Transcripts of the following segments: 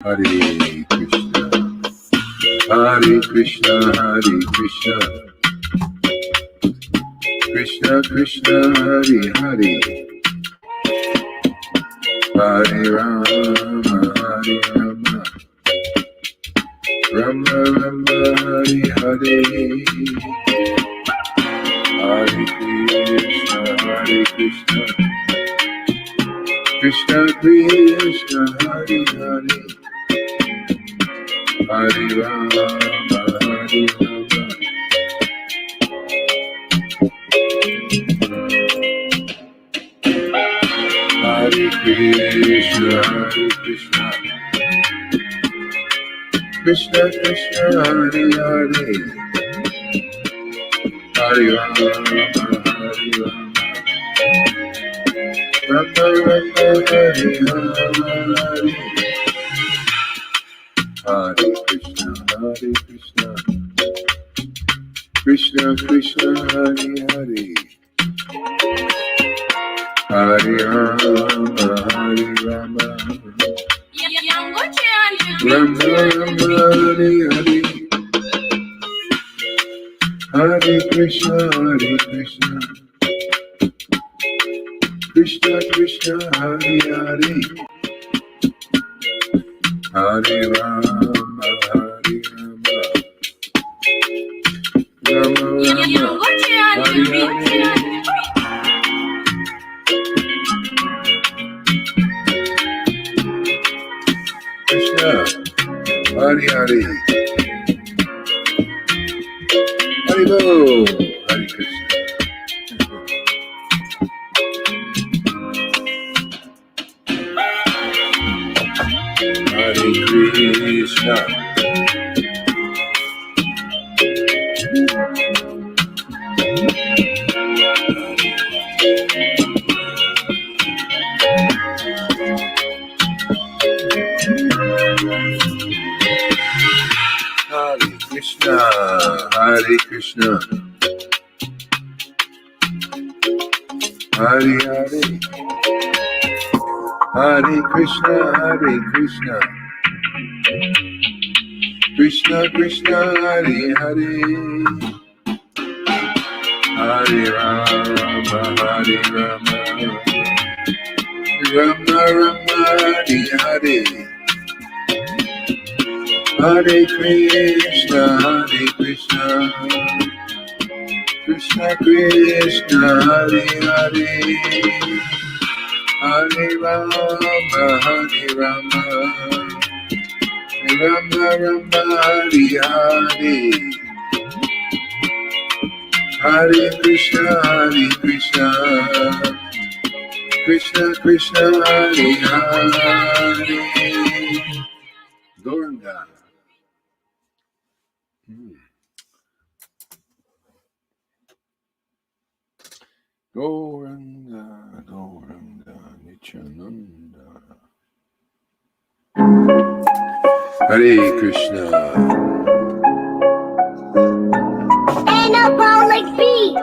Hare Krishna, Hare Krishna, Hare Krishna, Krishna Krishna, Hare Hare, Hare Rama, Hare Rama, Rama Rama, Hare Hare, Hare Krishna, Hare Krishna, Krishna Krishna, Hare Hare, Hare Rama, Hare Rama, Hare Krishna, Hare Krishna, Krishna Krishna, Hare Hare, Hare Rama, Hare Rama, Rama Rama, Hare Hare, Hare Krishna, Hare Krishna, Krishna Krishna, Hare Hare, Hare Rama, Hare Rama, Rama Rama, Hare Hare, Hare Krishna, Hare Krishna, Krishna Krishna, Hare Hare, Hare Rama, Hare Rama, Rama Rama, Hare Hare, Krishna, Hare Hare, Hare Bo, Hare Krishna. Hare Krishna, Hare Krishna, Hare Krishna, Hare Hare, Hare Krishna, Hare Krishna, Krishna Krishna, Hare Hare, Hare Rama, Hare Rama, Rama Rama, Hare Hare, Hare Krishna, Hare Krishna, Krishna Krishna, Hare Hare, Hare Rama, Hare Rama, Rama Rama, Hare Hare, Hare Krishna, Hare Krishna, Krishna Krishna, Hare Hare, Gauranga. Gauranga, Gauranga, Nityananda. Hare Krishna. Anabolic beat.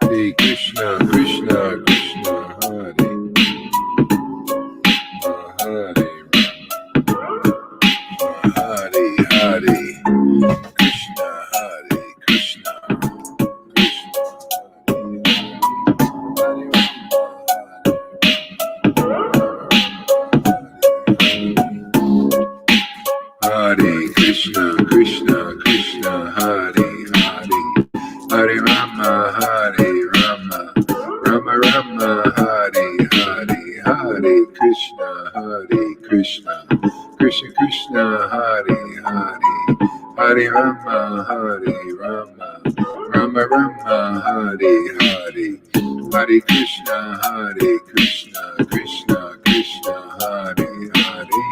Hare Krishna, Krishna, Krishna, Hare, Hare Hare, Hare, Krishna, Hare Krishna, Krishna, Hare Krishna, Krishna, Krishna, Hare Hare, Hare Rama, Hare Rama, Rama Rama, Hare Hare, Hare Krishna, Hare Krishna, Krishna Krishna, Hare Hare, Hare Rama, Hare Rama, Rama Rama, Hare Hare, Hare Krishna, Hare Krishna, Krishna Krishna, Hare Hare,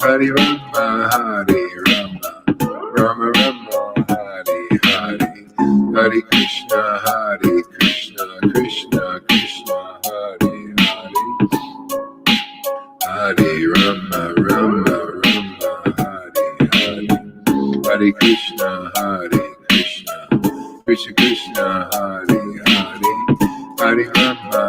Hare Rama, Hare Rama, Rama Rama, Hare Hare, Hare Krishna, Hare Krishna, Krishna Krishna, Hare Hare, Hare Rama, Rama Rama, Hare Hare, Hare Krishna, Hare Krishna, Krishna Krishna, Hare Hare, Hare Rama,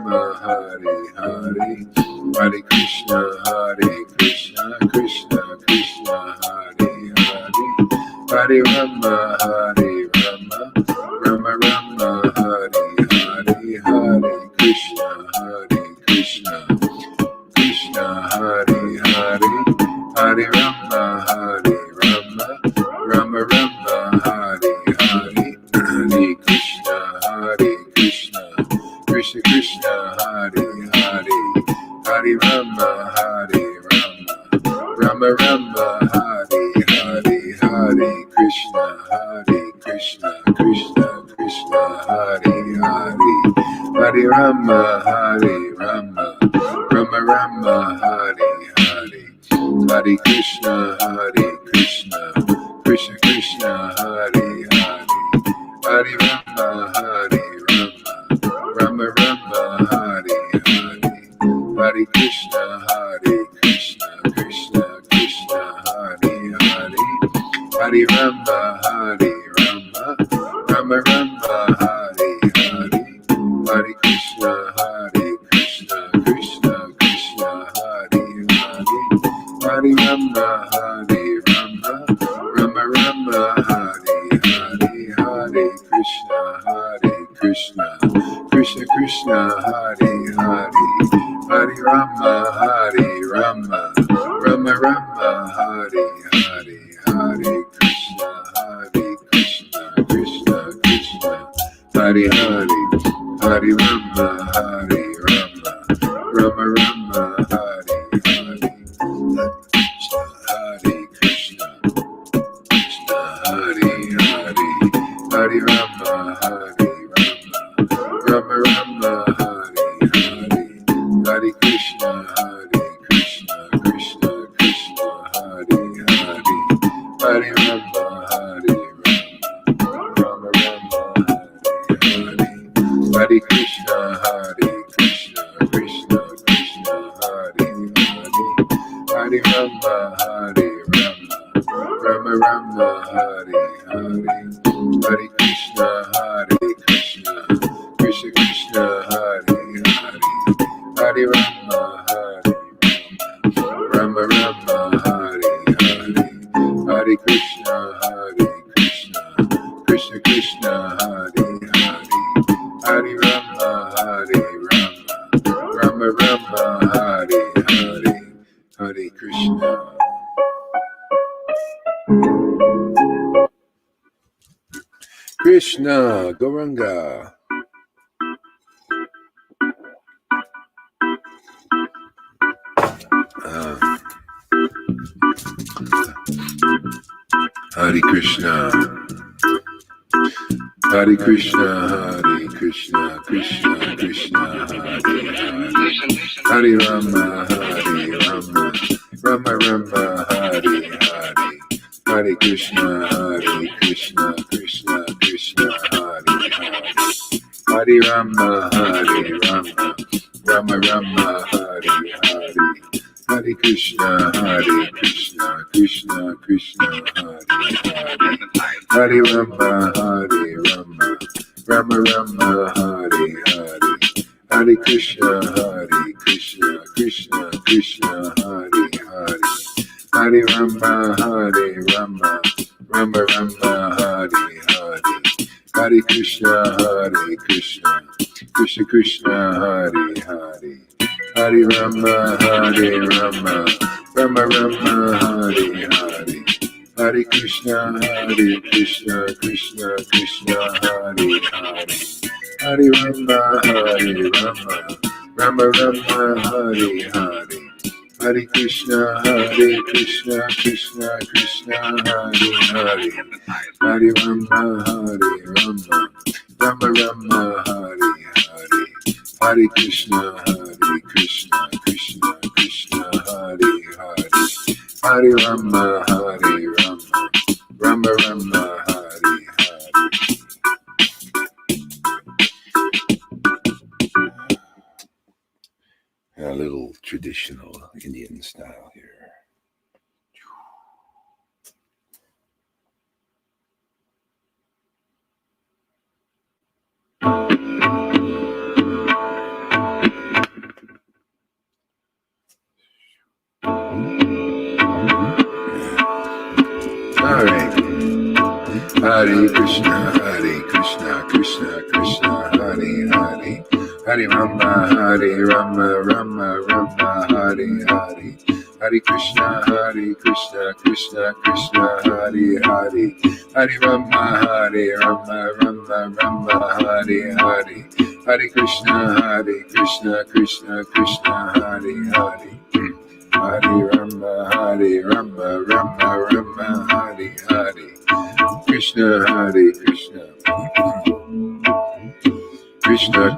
Rama, Hare Hare, Hare Krishna, Krishna Krishna, Hare Hare, Hare Rama, Rama Rama, Hare Hare, Hare Krishna, Krishna Hare Hare, Hare Rama, Rama Rama, Hare Hare, Hare Krishna, Krishna Krishna, Hare Hare, Hare Rama, Rama Rama, Hare Hare, Hare Krishna, Krishna Krishna, Hare Hare, Hare Rama, Rama Rama, Hare Hare, Hare Krishna, Krishna Krishna, Hare Hare, Hare Rama, Rama Rama, Hare Hare, Hare Krishna, Krishna Krishna, Hare Hare, Hare Rama, Rama Rama, Hare Hare, Hare Krishna, Krishna Krishna, Hare Hare, Hare Rama, Rama Rama, Hare Hare, Hare Krishna, Krishna Krishna, Hare Hare, Hare Rama, Rama Rama, Hare Hare, Hare Krishna, Krishna Krishna, Hare Hare, Hare Rama, Rama Rama, Hare Hare, Hare Krishna, Hare Hare, Hare Rama, Rama Rama, Hare Hare, Hare Krishna, Krishna Krishna, Hare Hare, Hare Rama, Rama Rama, Hare Hare, Hare Krishna, Krishna Krishna, Hare Hare, Hare Rama, Rama Rama, Hare Hare, Hare Krishna, Krishna Krishna, Hare Hare, Hare Rama, Rama Rama, Hare Hare, Hare Krishna, Krishna Krishna, Hare Hare, Hare Rama, Rama Rama, Hare Hare, Hare Krishna. Krishna, Gauranga. Hare Krishna, Hare Krishna, Hare Krishna, Krishna Krishna, Hare Hare, Hare Rama, Rama Rama, Hare Hare, Hare Krishna, Krishna Krishna, Hare Hare, Hare Rama, Rama Rama, Hare Hare, Hare Krishna, Krishna Krishna, Hare Hare, Hare Rama, Rama Rama, Hare Hare, Hare Krishna, Krishna Krishna, Hare Hare, Hare Rama, Rama Rama, Hare Hare, Hare Krishna, Krishna Krishna, Hare Hare, Hare Rama, Rama Rama, Hare Hare, Hare Krishna, Krishna Krishna, Hare Hare, Hare Rama, Rama Rama, Hare Hare, Hare Krishna, Krishna Krishna, Hare Hare, Hare Rama, Rama Rama, Hare Hare, Hare Krishna, Krishna Krishna, Hare Hare, Hare Rama, Rama Rama, Hare Hare. A little traditional Indian style here. Hare Krishna, Krishna Krishna, Hare Hare, Hare Rama, Rama, Hare Hare. Hare Krishna, Krishna Krishna, Hare Hare, Hare Rama, Rama, Hare Hare. Hare Krishna, Krishna, Hare Hare. Hare Rama, Rama, Hare Hare. Krishna, Krishna.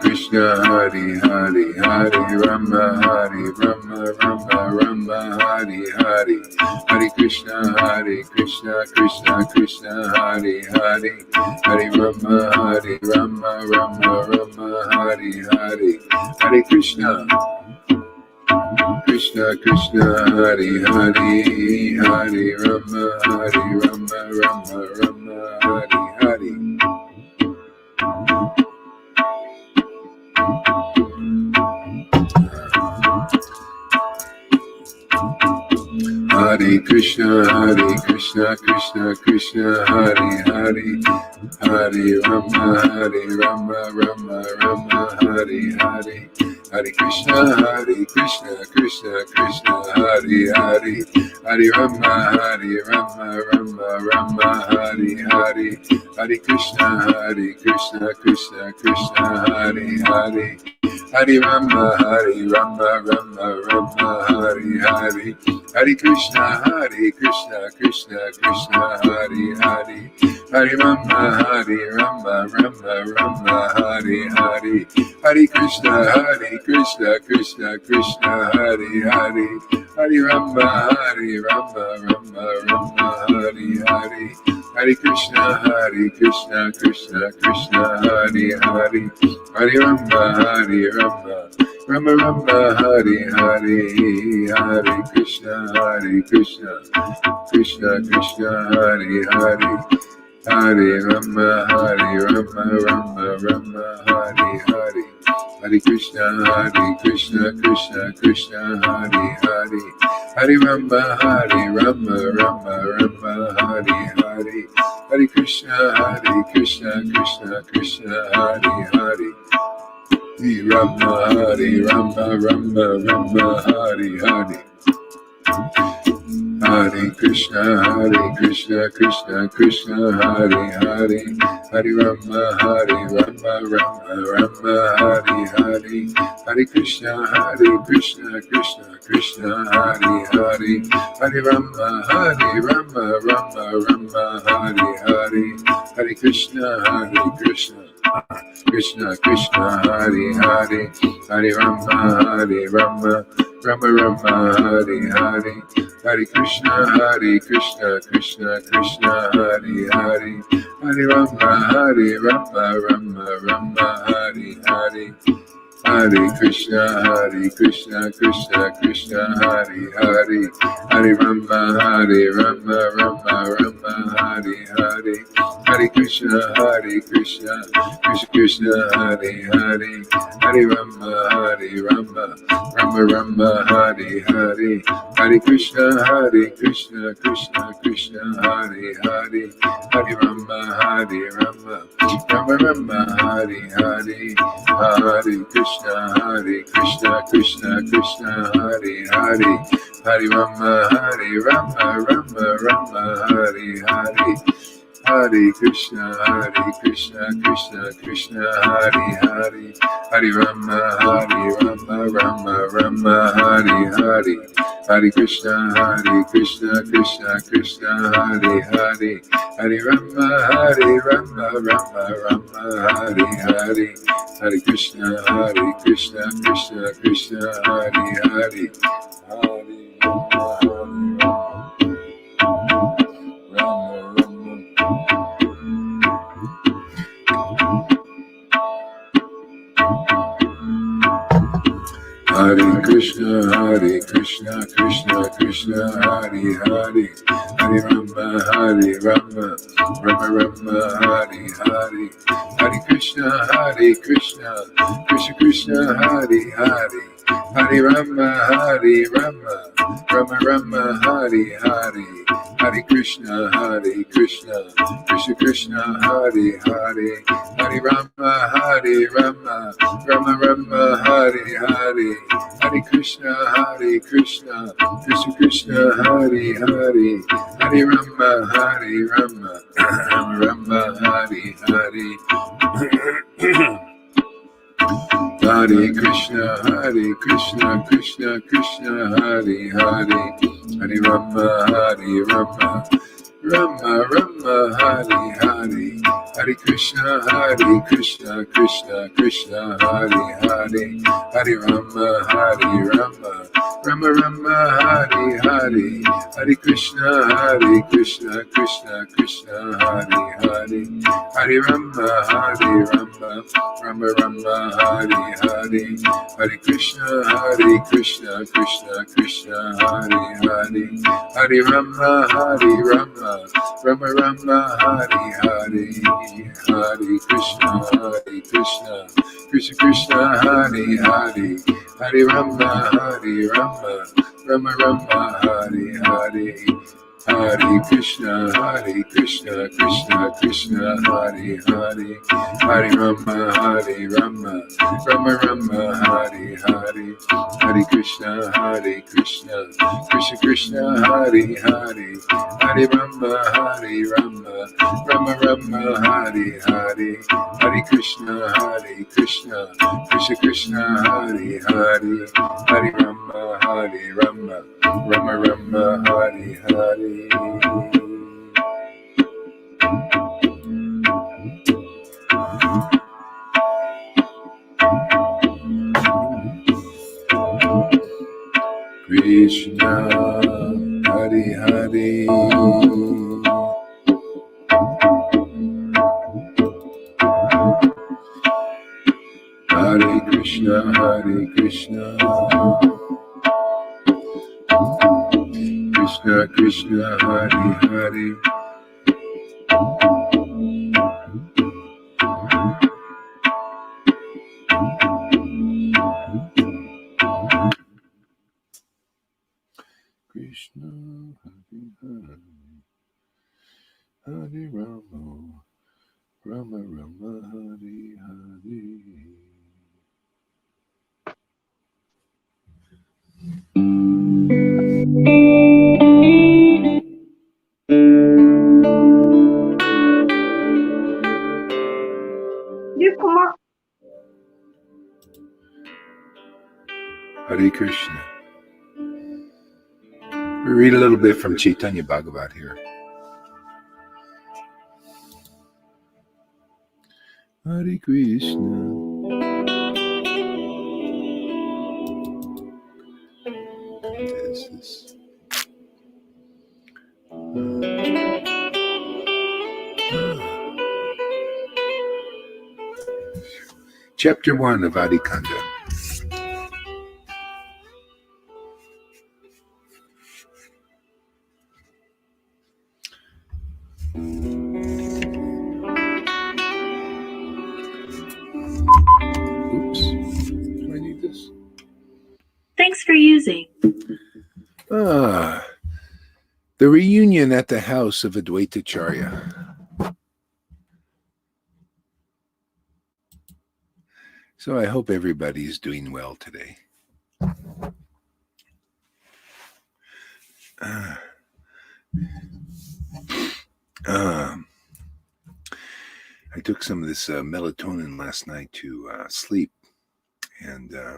Krishna, Hare Hare, Hare Rama, Rama, Hare Hare. Hare Krishna, Krishna Hare Hare, Hare Rama, Rama, Hare Hare. Hare Krishna, Krishna, Hare Hare, Hare Rama, Rama, Hare Hare. Hare Krishna, Krishna, Hare Hare, Hare Rama, Rama, Hare Hare. Hare Krishna, Krishna, Hare Hare, Hare Rama, Rama, Hare Hare. Hare Krishna, Krishna, Hare Hare, Hare Rama, Rama, Hare Hare. Hare Krishna, Krishna, Hare Hare, Hare Rama, Rama, Hare Hare. Hare Krishna, Krishna, Hare Hare, Hare Rama, Rama, Hare Hare. Hare Krishna, Krishna, Hare Hare, Hare Rama, Rama, Hare Hare. Hare Krishna, Krishna, Hare Hare, Hare Rama, Rama, Hare Hare. Hare Krishna, Krishna, Hare Hare, Hare Rama, Rama, Hare Hare. Hare Krishna, Krishna, Hare Hare, Hare Rama, Rama, Hare Hare. Hare Krishna, Krishna, Hare Hare, Hare Rama, Rama, Hare Hare. Hare Krishna, Krishna, Hare Hare, Hare Rama, Rama, Hare Hare. Hare Krishna, Krishna, Hare Hare, Hare Rama, Rama, Hare Hare. Hare Krishna, Krishna, Hare Hare, Hare Rama, Rama, Hare Hare. Hare Krishna, Krishna, Hare Hare, Hare Rama, Rama, Hare Hare. Hare Krishna, Krishna, Hare Hare, Hare Rama, Rama, Hare Hare. Hare Krishna, Krishna, Hare Hare, Hare Rama, Rama, Hare Hare. Hare Krishna, Krishna, Hare Hare, Hare Rama, Rama, Hare Hare. Hare Krishna, Krishna, Hare Hare, Hare Rama, Rama, Hare Hare. Hare Krishna, Krishna, Hare Hare, Hare Rama, Rama, Hare Hare. Hare Krishna, Krishna, Hare Hare, Hare Krishna, Krishna, Hare Hare, Hare Rama, Rama, Hare Hare. Hare Krishna, Krishna, Hare Hare, Hare Rama, Rama Rama, Hare Hare, Hare Krishna, Krishna Krishna, Hare Hare, Hare Rama, Rama Rama, Hare Hare, Hare Krishna, Krishna Krishna, Hare Hare, Hare Rama, Rama Rama, Hare Hare. Hare Krishna, Krishna Krishna, Hare Hare, Hare Rama, Rama Rama, Hare Hare, Hare Krishna, Krishna Krishna, Hare Hare, Hare Rama, Rama Rama Rama, Hare Hare, Hare Krishna, Krishna Krishna, Hare Hare, Hare Rama, Rama Rama Rama, Hare Hare, Hare Krishna, Krishna Krishna, Hare Hare, Hare Rama, Rama Rama Rama, Hare Hare, Hare Krishna, Krishna Krishna, Hare Hare, Hare Rama, Rama Rama Rama, Hare Hare, Hare Krishna, Krishna Krishna, Hare Hare, Hare Rama, Rama Rama Rama, Hare Hare, Hare Krishna, Krishna Krishna, Hare Hare, Hare Rama, Rama Rama Rama, Hare Hare, Hare Krishna, Krishna Krishna, Hare Hare, Hare Rama, Rama Rama Rama, Hare Hare. Krishna, Hare Hare, Hare Krishna, Krishna Krishna, Hare Hare. Krishna, Hare Hare, Hare Rama, Rama Rama, Hare Hare. Hare Krishna. We read a little bit from Chaitanya Bhagavat here. Hare Krishna. This is Chapter 1 of Adikanda. Oops. Do I need this? Thanks for using. The reunion at the house of Advaitacharya. So I hope everybody's doing well today. I took some of this melatonin last night to sleep, and I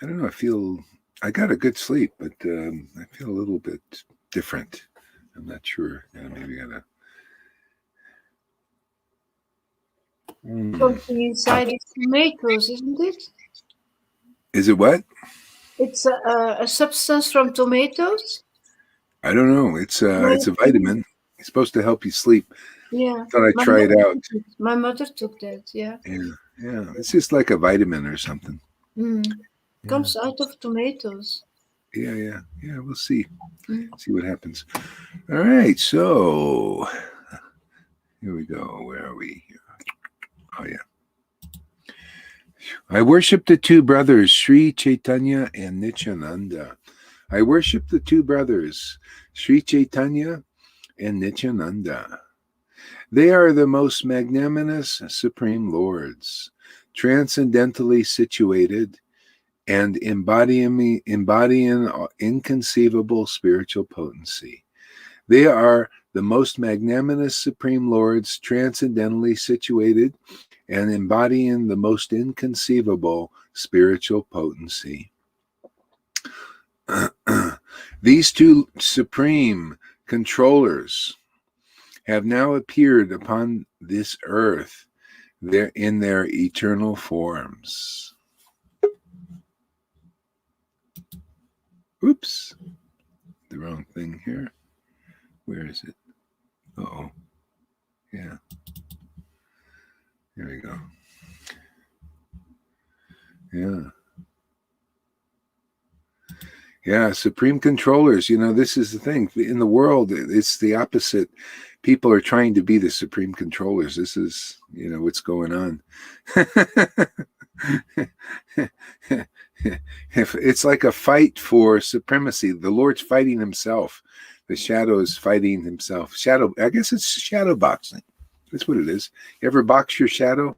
don't know, I got a good sleep, but I feel a little bit different. I'm not sure. Maybe I gotta. Something inside is tomatoes, isn't it? Is it what? It's a substance from tomatoes. I don't know. It's a vitamin. It's supposed to help you sleep. Yeah. Thought I'd try it out. My mother took that. Yeah. Yeah. It's just like a vitamin or something. Comes out of tomatoes. Yeah. We'll see. See what happens. All right. So here we go. Where are we? Oh yeah. I worship the two brothers, Sri Chaitanya and Nityananda. I worship the two brothers, Sri Chaitanya and Nityananda. They are the most magnanimous Supreme Lords, transcendentally situated and embodying inconceivable spiritual potency. They are the most magnanimous Supreme Lords, transcendentally situated and embodying the most inconceivable spiritual potency. These two supreme controllers have now appeared upon this earth in their eternal forms. Oops, the wrong thing here. Where is it? Uh-oh. Yeah. Here we go. Yeah. Yeah, supreme controllers. This is the thing. In the world, it's the opposite. People are trying to be the supreme controllers. This is, what's going on. It's like a fight for supremacy. The Lord's fighting himself. The shadow is fighting himself. I guess it's shadow boxing. That's what it is. You ever box your shadow?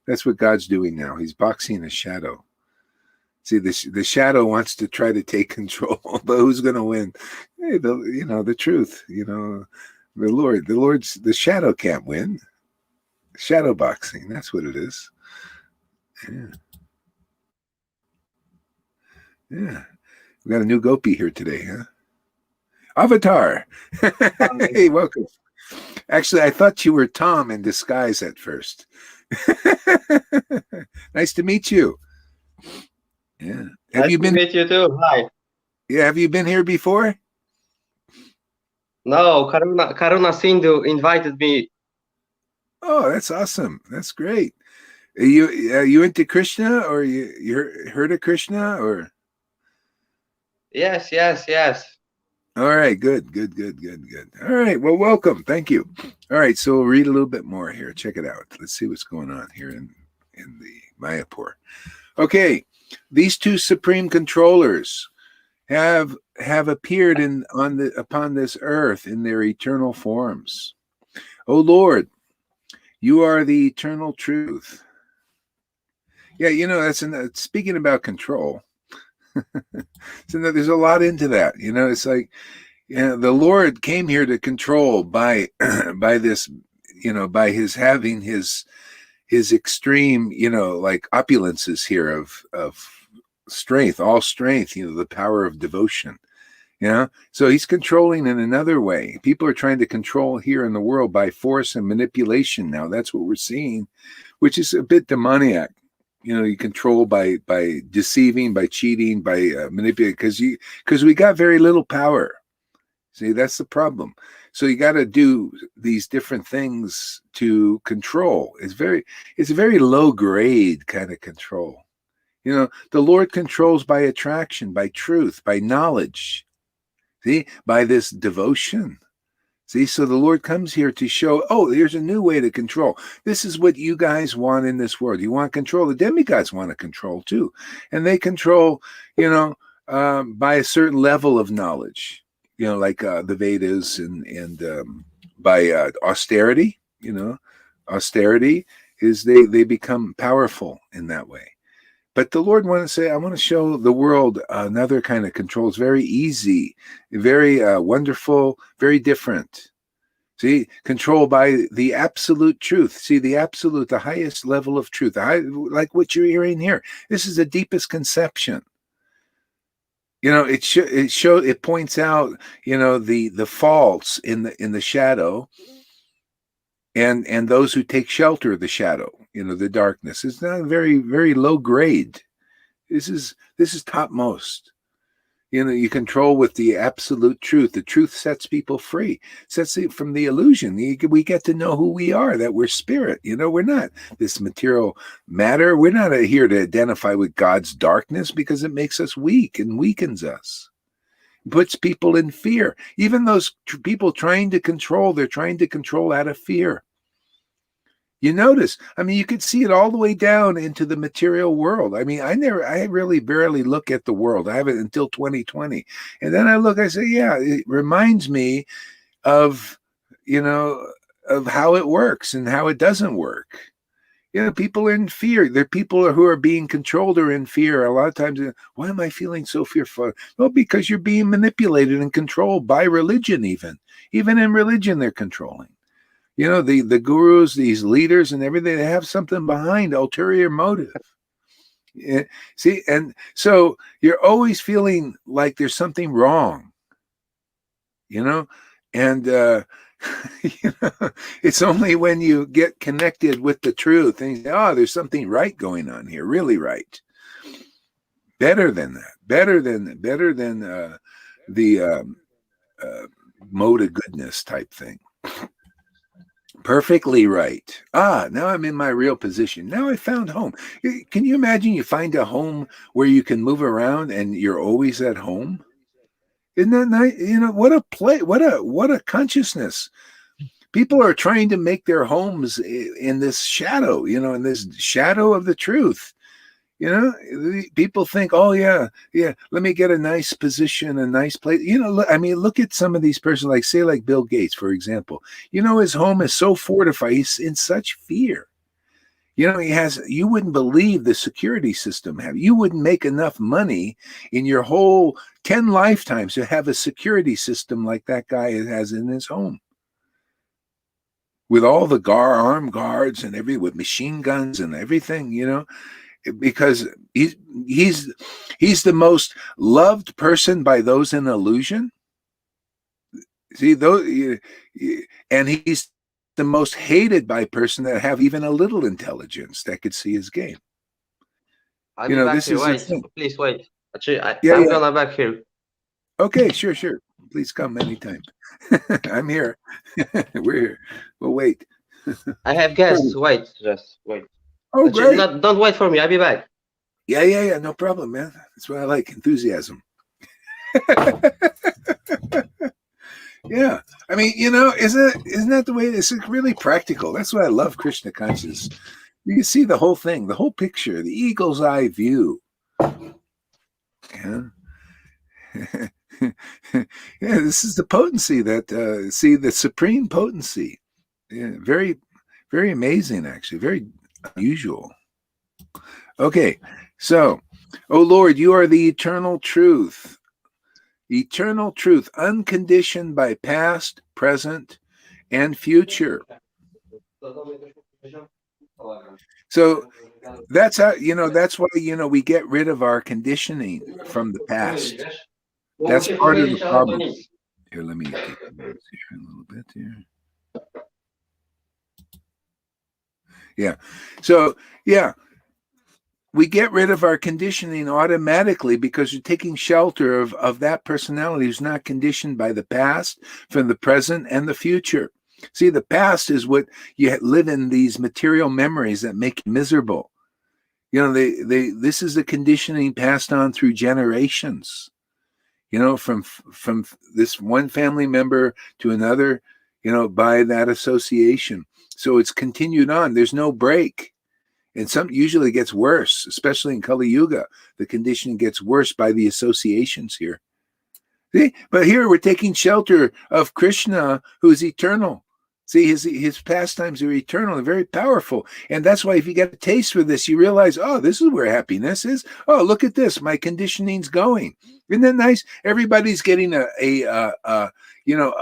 That's what God's doing now. He's boxing a shadow. See, the shadow wants to try to take control, but who's going to win? Hey, the truth. The shadow can't win. Shadow boxing. That's what it is. Yeah. Yeah. We got a new gopi here today, huh? Avatar. Hey, welcome. Actually, I thought you were Tom in disguise at first. Nice to meet you. Yeah. Nice to meet you too. Hi. Yeah, have you been here before? No, Karuna Sindhu invited me. Oh, that's awesome. That's great. Are you into Krishna, or you heard of Krishna, or? Yes. All right, good. All right, well, welcome. Thank you. All right, so we'll read a little bit more here. Check it out. Let's see what's going on here in the Mayapur. Okay, these two supreme controllers have appeared upon this earth in their eternal forms. O Lord, you are the eternal truth. Yeah, that's speaking about control. So there's a lot into that. It's like, the Lord came here to control by this, by his having his extreme, like opulences here of strength, all strength, the power of devotion. So he's controlling in another way. People are trying to control here in the world by force and manipulation. Now that's what we're seeing, which is a bit demoniac. You control by deceiving, by cheating, by manipulating, because we got very little power. See, that's the problem. So you got to do these different things to control. It's a very low grade kind of control. The Lord controls by attraction, by truth, by knowledge. See, by this devotion. See, so the Lord comes here to show, here's a new way to control. This is what you guys want in this world. You want control. The demigods want to control too. And they control, by a certain level of knowledge, like the Vedas and by austerity, austerity is they become powerful in that way. But the Lord wanted to say, I want to show the world another kind of control. It's very easy, very wonderful, very different. See, control by the absolute truth. See, the absolute, the highest level of truth, like what you're hearing here. This is the deepest conception. It points out, the faults in the shadow, and those who take shelter of the shadow, the darkness. It's not very, very low grade. This is topmost. You control with the absolute truth. The truth sets people free, sets it from the illusion. We get to know who we are, that we're spirit. We're not this material matter. We're not here to identify with God's darkness, because it makes us weak and weakens us. It puts people in fear. Even those people trying to control, they're trying to control out of fear. You notice, I mean, you could see it all the way down into the material world. I mean, I really barely look at the world. I haven't until 2020. And then I look, I say, yeah, it reminds me of, you know, of how it works and how it doesn't work. You know, people are in fear. There are people who are being controlled or in fear. A lot of times, why am I feeling so fearful? Well, because you're being manipulated and controlled by religion, even. Even in religion, they're controlling. You know, the gurus, these leaders and everything, they have something behind, ulterior motive. Yeah, see, and so you're always feeling like there's something wrong, you know, and you know, it's only when you get connected with the truth and you say, oh, there's something right going on here, really right. Better than that, better than the mode of goodness type thing. Perfectly right. Now I'm in my real position. Now I found home. Can you imagine you find a home where you can move around and you're always at home? Isn't that nice? You know, what a play, what a consciousness. People are trying to make their homes in this shadow, you know, in this shadow of the truth. You know, people think, oh, yeah, let me get a nice position, a nice place. You know, I mean, look at some of these persons, like, say, like Bill Gates, for example. You know, his home is so fortified. He's in such fear. You know, you wouldn't believe the security system have. You wouldn't make enough money in your whole 10 lifetimes to have a security system like that guy has in his home. With all the armed guards and with machine guns and everything, you know. Because he's the most loved person by those in illusion. See, those, and he's the most hated by person that have even a little intelligence that could see his game. I'll be back here. Wait, please wait. Actually, I'm gonna back here. Okay, sure. Please come anytime. I'm here. We're here. We'll wait. I have guests. Wait, just wait. Oh, great. Don't wait for me. I'll be back. Yeah. No problem, man. That's what I like. Enthusiasm. Yeah. I mean, you know, isn't that the way it is? It's really practical. That's why I love Krishna consciousness. You can see the whole thing, the whole picture, the eagle's eye view. Yeah. Yeah, this is the potency that see the supreme potency. Yeah, very, very amazing, actually. Very unusual. Okay, so, oh Lord, you are the eternal truth, unconditioned by past, present, and future. So that's how, you know, that's why, you know, we get rid of our conditioning from the past. That's part of the problem. Here, let me take a little bit here. Yeah. So, yeah. We get rid of our conditioning automatically because you're taking shelter of that personality who's not conditioned by the past, from the present, and the future. See, the past is what you live in, these material memories that make you miserable. You know, this is the conditioning passed on through generations. You know, from this one family member to another, you know, by that association. So it's continued on. There's no break. And some usually gets worse, especially in Kali Yuga. The condition gets worse by the associations here. See? But here we're taking shelter of Krishna, who's eternal. See, his pastimes are eternal and very powerful. And that's why if you get a taste for this, you realize, oh, this is where happiness is. Oh, look at this. My conditioning's going. Isn't that nice? Everybody's getting a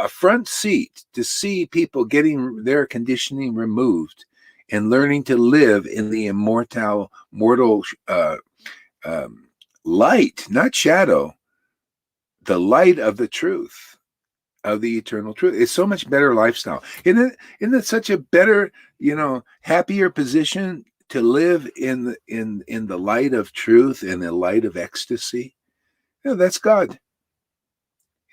front seat to see people getting their conditioning removed and learning to live in the mortal light, not shadow, the light of the truth, of the eternal truth. It's so much better lifestyle. Isn't it such a better, you know, happier position to live in the light of truth and the light of ecstasy? Yeah, that's God.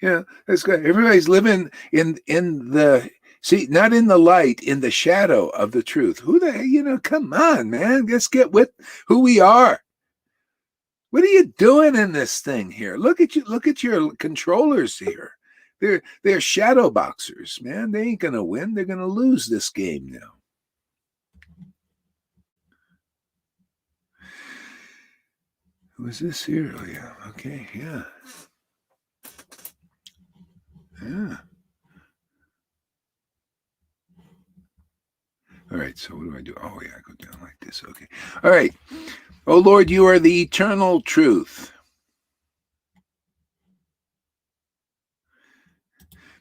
Yeah, that's good. Everybody's living in the, see, not in the light, in the shadow of the truth. Who the hell, you know, come on, man. Let's get with who we are. What are you doing in this thing here? Look at your controllers here. They're shadow boxers, man. They ain't gonna win. They're gonna lose this game now. Who is this here? Oh, yeah. Okay. Yeah. Yeah. All right. So what do I do? Oh, yeah. I go down like this. Okay. All right. Oh, Lord, you are the eternal truth.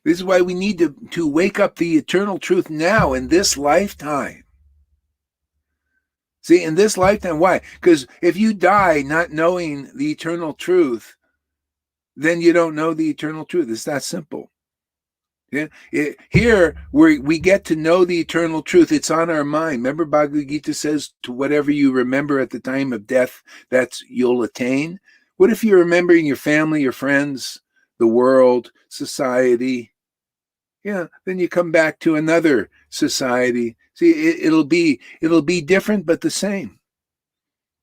This is why we need to wake up the eternal truth now in this lifetime. See, in this lifetime, why? Because if you die not knowing the eternal truth, then you don't know the eternal truth. It's that simple. Yeah. Here, we get to know the eternal truth. It's on our mind. Remember, Bhagavad Gita says, to whatever you remember at the time of death, that's you'll attain. What if you're remembering your family, your friends, the world, society? Yeah, then you come back to another society. See, it'll be different, but the same.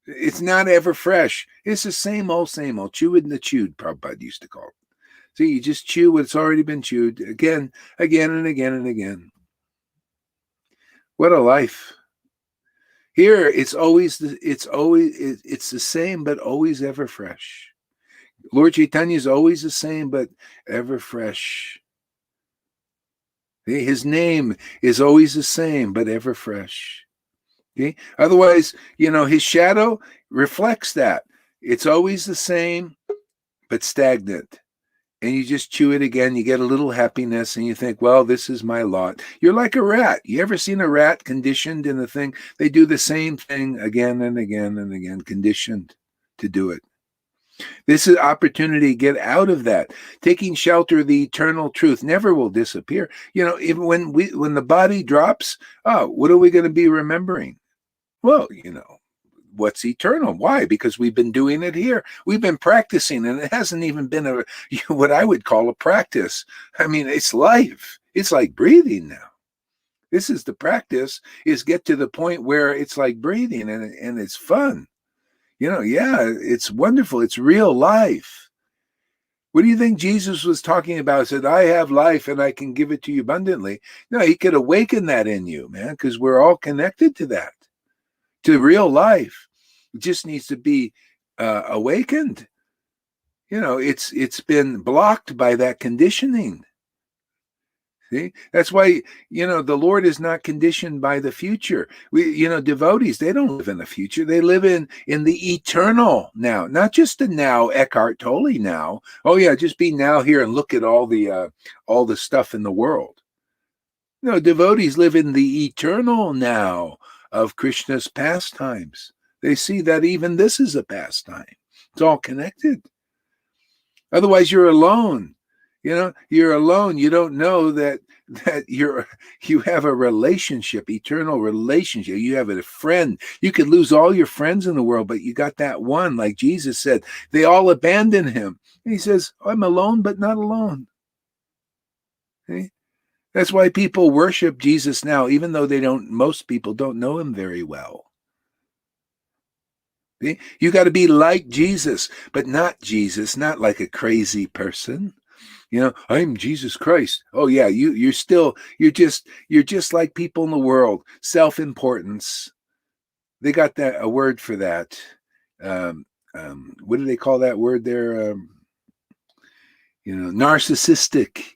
It's not ever fresh. It's the same old, chewing the chewed, Prabhupada used to call it. See, you just chew what's already been chewed again, and again, and again. What a life. Here, it's the same, but always ever fresh. Lord Chaitanya is always the same, but ever fresh. His name is always the same, but ever fresh. Okay? Otherwise, his shadow reflects that. It's always the same, but stagnant. And you just chew it again, you get a little happiness, and you think, well, this is my lot. You're like a rat. You ever seen a rat conditioned in the thing? They do the same thing again and again and again, conditioned to do it. This is opportunity to get out of that. Taking shelter of the eternal truth never will disappear. Even when the body drops, what are we going to be remembering? Well, what's eternal? Why? Because we've been doing it here. We've been practicing, and it hasn't even been what I would call a practice. I mean, it's life. It's like breathing now. This is the practice, is get to the point where it's like breathing, and it's fun. It's wonderful. It's real life. What do you think Jesus was talking about? He said, I have life and I can give it to you abundantly. No, he could awaken that in you, man, because we're all connected to that, to real life. It just needs to be awakened. It's been blocked by that conditioning. See, that's why, the Lord is not conditioned by the future. Devotees, they don't live in the future. They live in the eternal now, not just the now, Eckhart Tolle now. Oh yeah, just be now here and look at all the stuff in the world. No, devotees live in the eternal now of Krishna's pastimes. They see that even this is a pastime. It's all connected. Otherwise, you're alone. You're alone. You don't know that you have a relationship, eternal relationship. You have a friend. You could lose all your friends in the world, but you got that one. Like Jesus said, they all abandon him. And he says, I'm alone, but not alone. See? That's why people worship Jesus now, even though most people don't know him very well. See? You got to be like Jesus, but not Jesus, not like a crazy person. I'm Jesus Christ. Oh yeah, you're just like people in the world. Self-importance. They got a word for that. What do they call that word there? Narcissistic.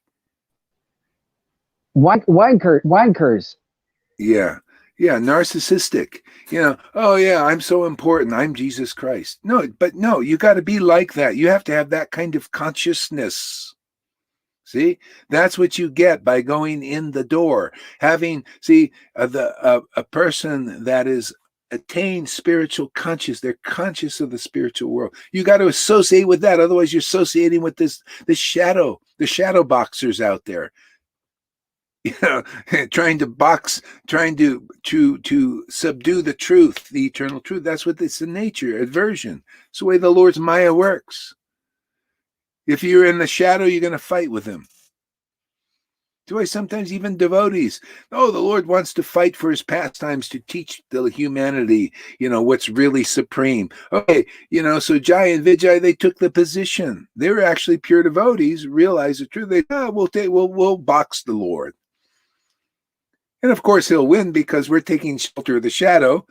Wankers. Yeah, narcissistic. Oh yeah, I'm so important. I'm Jesus Christ. No, you got to be like that. You have to have that kind of consciousness. See, that's what you get by going in the door. Having, a person that is attained spiritual conscious, they're conscious of the spiritual world. You got to associate with that. Otherwise, you're associating with the shadow boxers out there. Trying to subdue the truth, the eternal truth. That's what it's in nature, aversion. It's the way the Lord's Maya works. If you're in the shadow, you're going to fight with him. That's why sometimes even devotees, the Lord wants to fight for his pastimes to teach the humanity, what's really supreme. Okay, so Jai and Vijay, they took the position. They were actually pure devotees, realized the truth. We'll box the Lord. And of course he'll win because we're taking shelter of the shadow.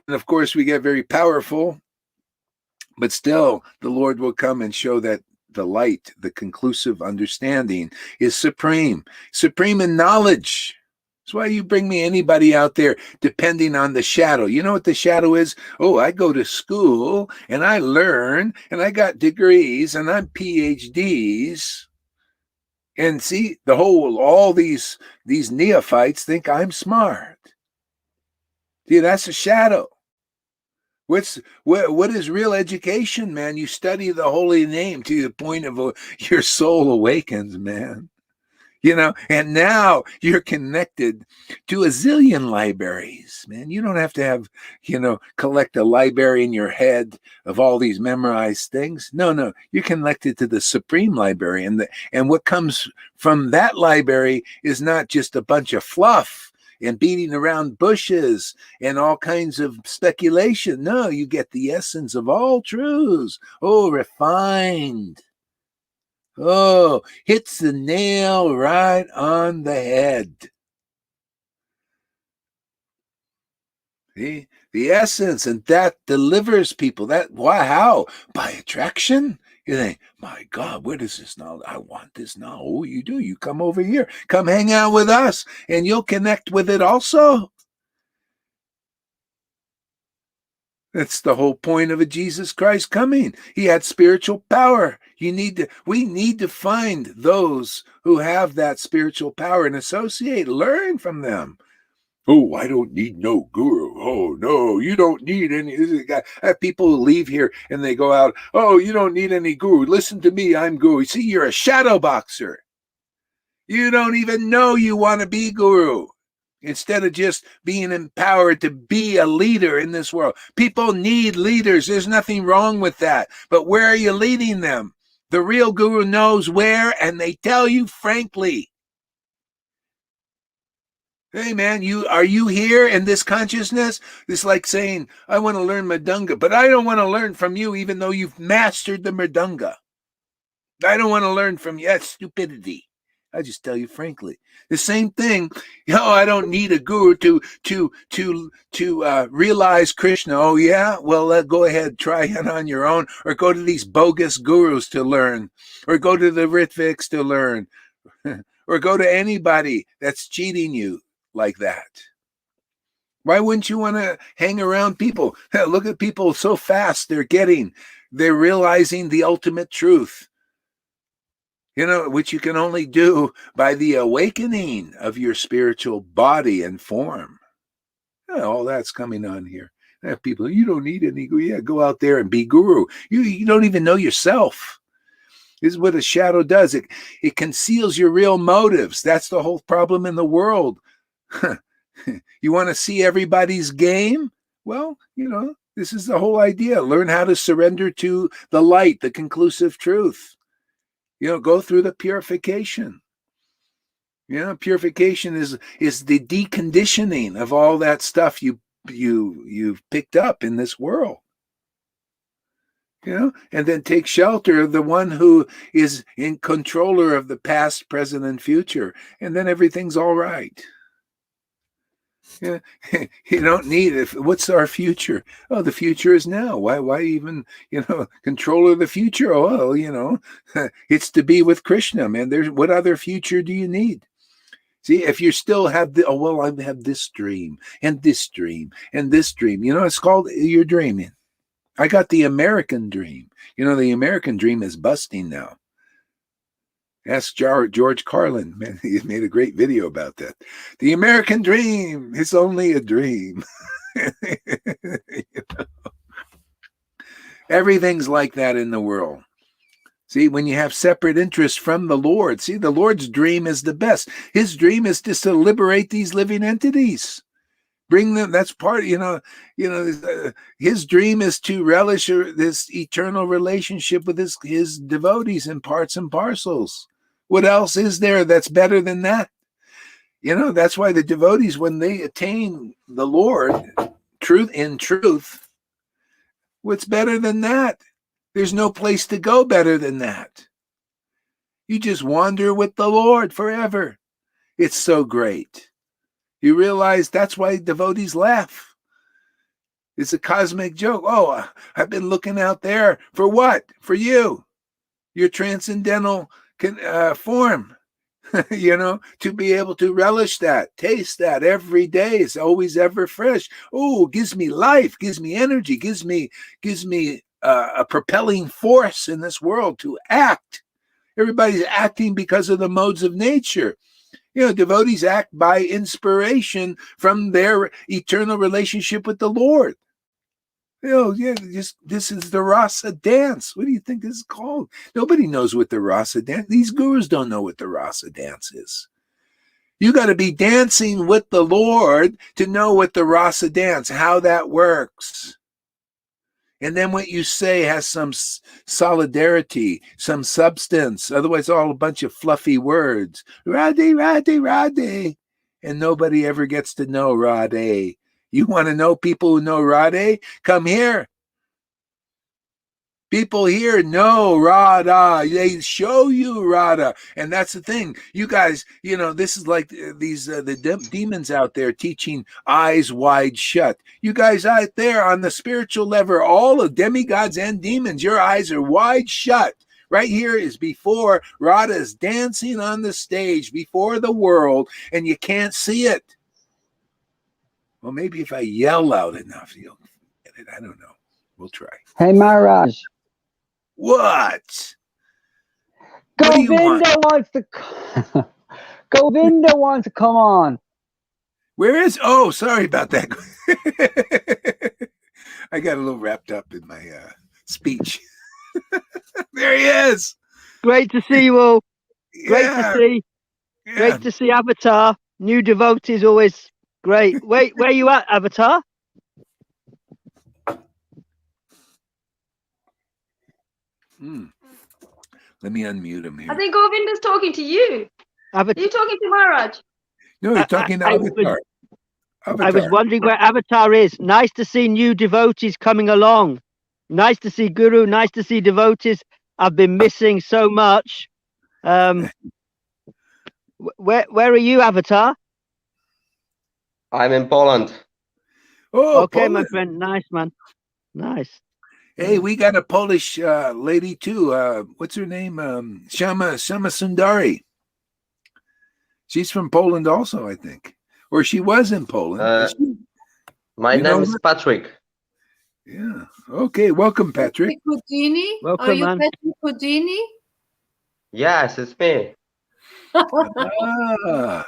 And of course we get very powerful. But still, the Lord will come and show that the light, the conclusive understanding, is supreme in knowledge. That's why you bring me anybody out there depending on the shadow. You know what the shadow is? Oh, I go to school and I learn and I got degrees and I'm PhDs. And see, all these neophytes think I'm smart. See, that's a shadow. What is real education, man? You study the holy name to the point of your soul awakens, man. And now you're connected to a zillion libraries, man. You don't have to have, collect a library in your head of all these memorized things. No, you're connected to the supreme library. And what comes from that library is not just a bunch of fluff and beating around bushes and all kinds of speculation. No, you get the essence of all truths. Oh, refined. Oh, hits the nail right on the head. See? The essence, and that delivers people. How? By attraction? You think, my God, what is this now? I want this now. Oh, you do. You come over here. Come hang out with us, and you'll connect with it also. That's the whole point of a Jesus Christ coming. He had spiritual power. We need to find those who have that spiritual power and associate, learn from them. Oh, I don't need no guru. Oh, no, you don't need any. I have people who leave here and they go out. Oh, you don't need any guru. Listen to me. I'm guru. See, you're a shadow boxer. You don't even know you want to be guru. Instead of just being empowered to be a leader in this world. People need leaders. There's nothing wrong with that. But where are you leading them? The real guru knows where, and they tell you frankly. Hey, man, are you here in this consciousness? It's like saying, I want to learn Mridanga, but I don't want to learn from you even though you've mastered the Mridanga. I don't want to learn from you. That's stupidity. I just tell you frankly. The same thing. I don't need a guru to realize Krishna. Oh yeah, well go ahead, try it on your own, or go to these bogus gurus to learn, or go to the Ritviks to learn, or go to anybody that's cheating you like that. Why wouldn't you want to hang around people? Look at people so fast. They're realizing the ultimate truth. Which you can only do by the awakening of your spiritual body and form. All that's coming on here. I have people, you don't need any guru. Yeah, go out there and be guru. You don't even know yourself. This is what a shadow does. It conceals your real motives. That's the whole problem in the world. You want to see everybody's game? Well, this is the whole idea. Learn how to surrender to the light, the conclusive truth. Go through the purification. Purification is the deconditioning of all that stuff you've picked up in this world. And then take shelter of the one who is in controller of the past, present, and future, and then everything's all right. You don't need it. What's our future? Oh, the future is now. Why even, control of the future? Oh, well, it's to be with Krishna, man. What other future do you need? See, if you still have I have this dream and this dream and this dream, it's called you're dreaming. I got the American dream. The American dream is busting now. Ask George Carlin, man. He made a great video about that. The American dream is only a dream. Everything's like that in the world. See, when you have separate interests from the Lord, see, the Lord's dream is the best. His dream is just to liberate these living entities. Bring them, that's part, his dream is to relish this eternal relationship with his devotees in parts and parcels. What else is there that's better than that? That's why the devotees, when they attain the Lord, in truth, what's better than that? There's no place to go better than that. You just wander with the Lord forever. It's so great. You realize that's why devotees laugh. It's a cosmic joke. Oh, I've been looking out there for what? For you, your transcendental form. To be able to relish that, taste that every day. It's always ever fresh. Oh, gives me life, gives me energy, gives me a propelling force in this world to act. Everybody's acting because of the modes of nature. Devotees act by inspiration from their eternal relationship with the Lord. This is the rasa dance. What do you think this is called? Nobody knows what the rasa dance. These gurus don't know what the rasa dance is. You got to be dancing with the Lord to know what the rasa dance, how that works. And then what you say has some solidarity, some substance. Otherwise, all a bunch of fluffy words. Radhe, Radhe, Radhe. And nobody ever gets to know Radhe. You want to know people who know Radhe? Come here. People here know Radha. They show you Radha. And that's the thing. You guys, this is like these the demons out there teaching eyes wide shut. You guys out there on the spiritual level, all the demigods and demons, your eyes are wide shut. Right here is before Radha is dancing on the stage before the world, and you can't see it. Well, maybe if I yell loud enough, you'll get it. I don't know. We'll try. Hey, Maharaj. What? Govinda wants to. Govinda wants to come on. Where is? Oh, sorry about that. I got a little wrapped up in my speech. There he is. Great to see you all. Great to see. Yeah. Great to see Avatar. New devotees always great. Wait, where you at, Avatar? Let me unmute him here. I think Govinda's talking to you. Are you talking to Maharaj? No, he's talking to Avatar. I was wondering where Avatar is. Nice to see new devotees coming along. Nice to see Guru. Nice to see devotees. I've been missing so much. Where are you, Avatar? I'm in Poland. Oh, okay, Poland. my friend. Nice, man. Nice. Hey, we got a Polish lady too. What's her name? Shama Sundari. She's from Poland also, I think. Or she was in Poland. My name is Patrick. Yeah. Okay. Welcome, Patrick. Houdini? Welcome, Are you man. Patrick Houdini? Yes, it's me. Ah.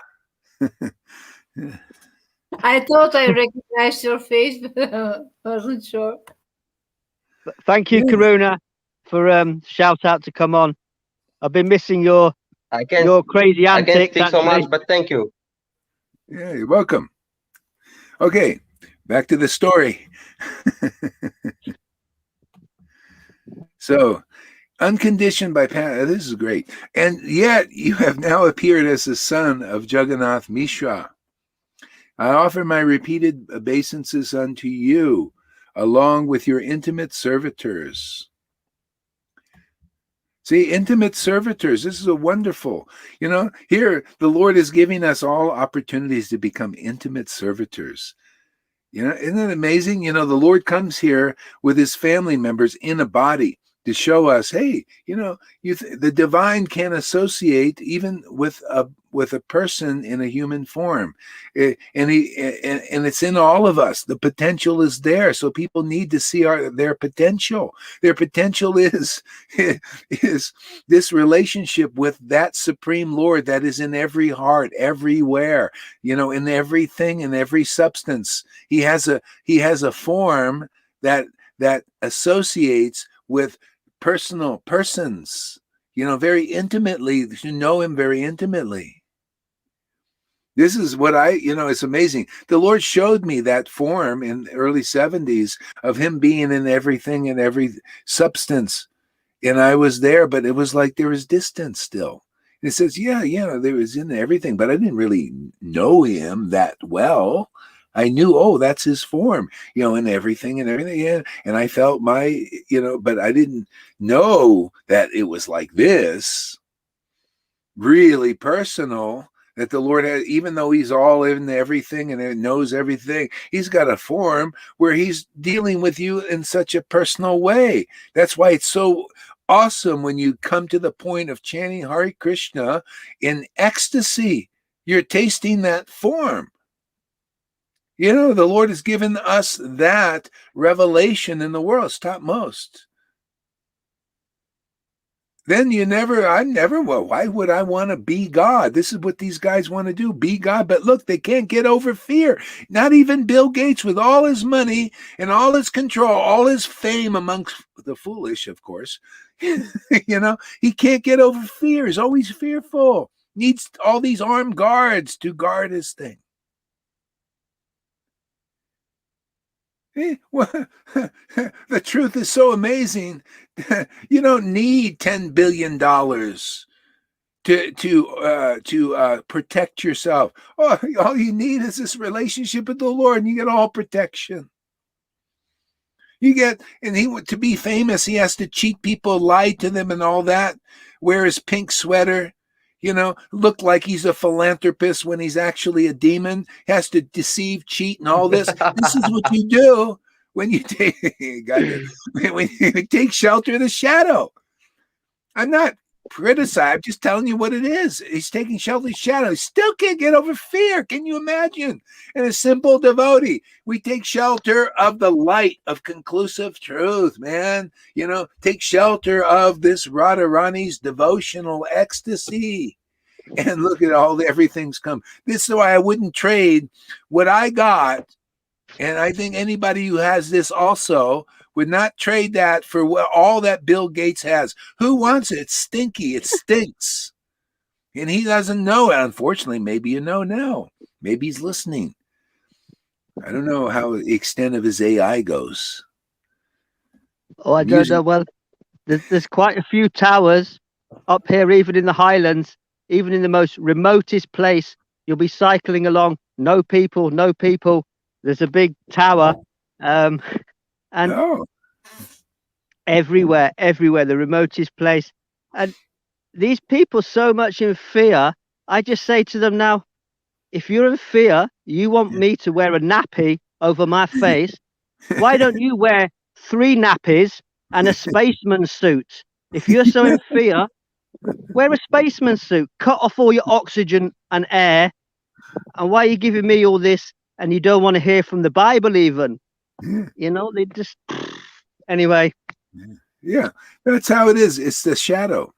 I thought I recognized your face, but I wasn't sure. Thank you, Karuna, for shout out to come on. I've been missing your crazy antics. I can't speak so much, but thank you. Yeah, you're welcome. Okay, back to the story. So, unconditioned by this is great. And yet you have now appeared as the son of Jagannath Mishra. I offer my repeated obeisances unto you, along with your intimate servitors. See, intimate servitors, this is a wonderful, here the Lord is giving us all opportunities to become intimate servitors. Isn't it amazing? The Lord comes here with his family members in a body to show us, hey, the divine can associate even with a person in a human form, and it's in all of us. The potential is there, so people need to see their potential. Their potential is this relationship with that supreme Lord that is in every heart, everywhere, in everything, in every substance. He has a form that associates with persons, very intimately, to know him very intimately. This is what it's amazing. The Lord showed me that form in the early 70s of him being in everything and every substance. And I was there, but it was like there was distance still. And it says, yeah, there was in everything, but I didn't really know him that well. I knew, that's his form, in everything and everything. Yeah. And I felt but I didn't know that it was like this, really personal, that the Lord has, even though he's all in everything and knows everything, he's got a form where he's dealing with you in such a personal way. That's why it's so awesome when you come to the point of chanting Hare Krishna in ecstasy. You're tasting that form. You know, the Lord has given us that revelation in the world, it's topmost. Then well, why would I want to be God? This is what these guys want to do, be God. But look, they can't get over fear. Not even Bill Gates, with all his money and all his control, all his fame amongst the foolish, of course, you know, he can't get over fear. He's always fearful. Needs all these armed guards to guard his thing. Well, the truth is so amazing. You don't need $10 billion to protect yourself. Oh, all you need is this relationship with the Lord, and you get all protection. To be famous, he has to cheat people, lie to them, and all that. Wear his pink sweater. You know, look like he's a philanthropist when he's actually a demon, has to deceive, cheat, and all this. This is what you do when you take shelter in the shadow. I'm not criticizing, I'm just telling you what it is. He's taking shelter in the shadow. He still can't get over fear. Can you imagine? And a simple devotee, we take shelter of the light of conclusive truth, man. You know, take shelter of this Radharani's devotional ecstasy. And look at everything's come. This is why I wouldn't trade what I got. And I think anybody who has this also would not trade that for all that Bill Gates has. Who wants it? It's stinky. It stinks. And he doesn't know it. Unfortunately, maybe you know now. Maybe he's listening. I don't know how the extent of his AI goes. Oh, I don't know. Well, there's quite a few towers up here, even in the Highlands, even in the most remotest place. You'll be cycling along. No people. There's a big tower. And everywhere, the remotest place. And these people so much in fear, I just say to them now, if you're in fear, you want me to wear a nappy over my face, why don't you wear 3 nappies and a spaceman suit? If you're so in fear, wear a spaceman suit, cut off all your oxygen and air. And why are you giving me all this and you don't want to hear from the Bible even? You know, they just... Anyway. Yeah, that's how it is. It's the shadow.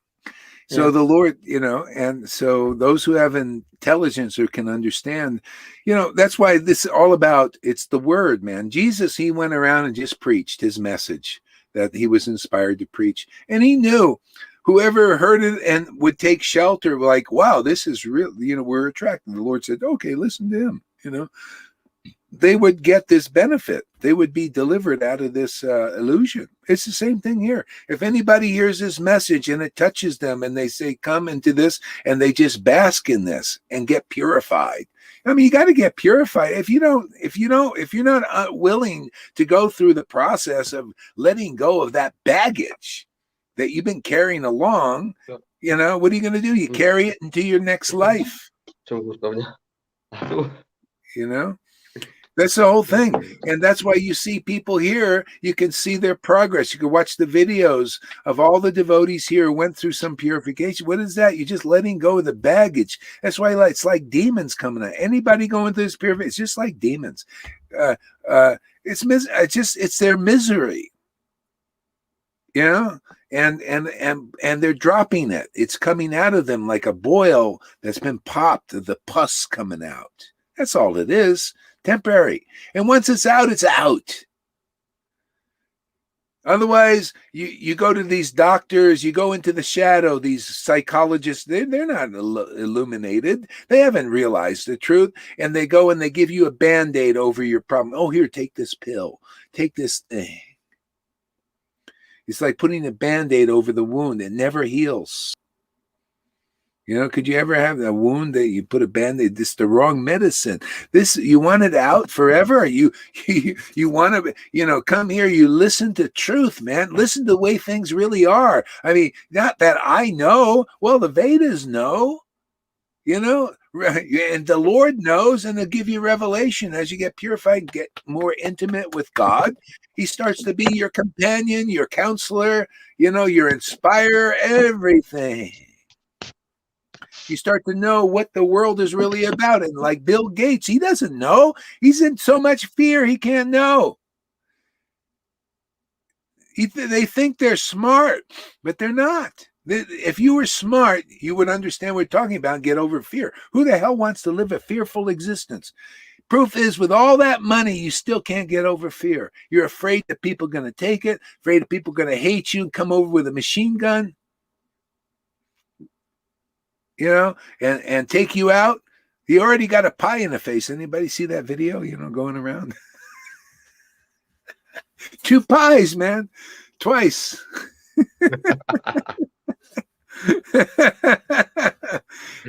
So the Lord, you know, and so those who have intelligence or can understand, you know, that's why this is all about, it's the word, man. Jesus, he went around and just preached his message that he was inspired to preach. And he knew whoever heard it and would take shelter, like, wow, this is real, you know, we're attracted. The Lord said, okay, listen to him, you know. They would get this benefit. They would be delivered out of this illusion. It's the same thing here. If anybody hears this message and it touches them and they say, come into this, and they just bask in this and get purified. I mean, you got to get purified. If you're not willing to go through the process of letting go of that baggage that you've been carrying along, you know, what are you going to do? You carry it into your next life. You know? That's the whole thing. And that's why you see people here, you can see their progress. You can watch the videos of all the devotees here who went through some purification. What is that? You're just letting go of the baggage. That's why it's like demons coming out. Anybody going through this purification, it's just like demons. It's their misery. You know? And they're dropping it. It's coming out of them like a boil that's been popped, the pus coming out. That's all it is. Temporary. And once it's out, it's out. Otherwise, you go to these doctors, you go into the shadow, these psychologists, they're not illuminated. They haven't realized the truth. And they go and they give you a Band-Aid over your problem. Oh, here, take this pill. Take this thing. It's like putting a Band-Aid over the wound. It never heals. You know, could you ever have a wound that you put a Band-Aid? This is the wrong medicine. This, you want it out forever? You want to, you know, come here, you listen to truth, man. Listen to the way things really are. I mean, not that I know. Well, the Vedas know. You know, and the Lord knows, and he'll give you revelation as you get purified, get more intimate with God. He starts to be your companion, your counselor, you know, your inspirer, everything. You start to know what the world is really about. And like Bill Gates, he doesn't know. He's in so much fear, he can't know. They think they're smart, but they're not. If you were smart, you would understand what we're talking about and get over fear. Who the hell wants to live a fearful existence? Proof is, with all that money, you still can't get over fear. You're afraid that people are going to take it, afraid that people are going to hate you and come over with a machine gun, you know, and take you out. You already got a pie in the face. Anybody see that video, you know, going around? 2 pies, man. Twice.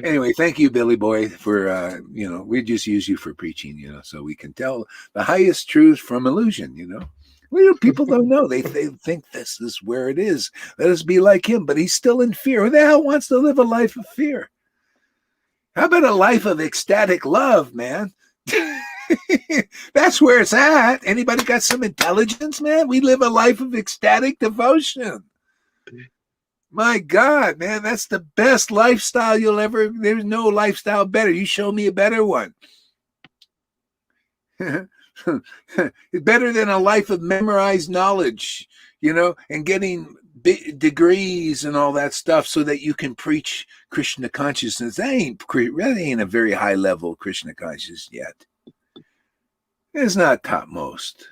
Anyway, thank you, Billy Boy, for you know, we just use you for preaching, you know, so we can tell the highest truth from illusion, you know. Well, people don't know. They think this is where it is. Let us be like him, but he's still in fear. Who the hell wants to live a life of fear? How about a life of ecstatic love, man? That's where it's at. Anybody got some intelligence, man? We live a life of ecstatic devotion. My God, man, that's the best lifestyle you'll ever. There's no lifestyle better. You show me a better one. It's better than a life of memorized knowledge, you know, and getting degrees and all that stuff so that you can preach Krishna consciousness. That ain't a very high level Krishna consciousness yet. It's not topmost.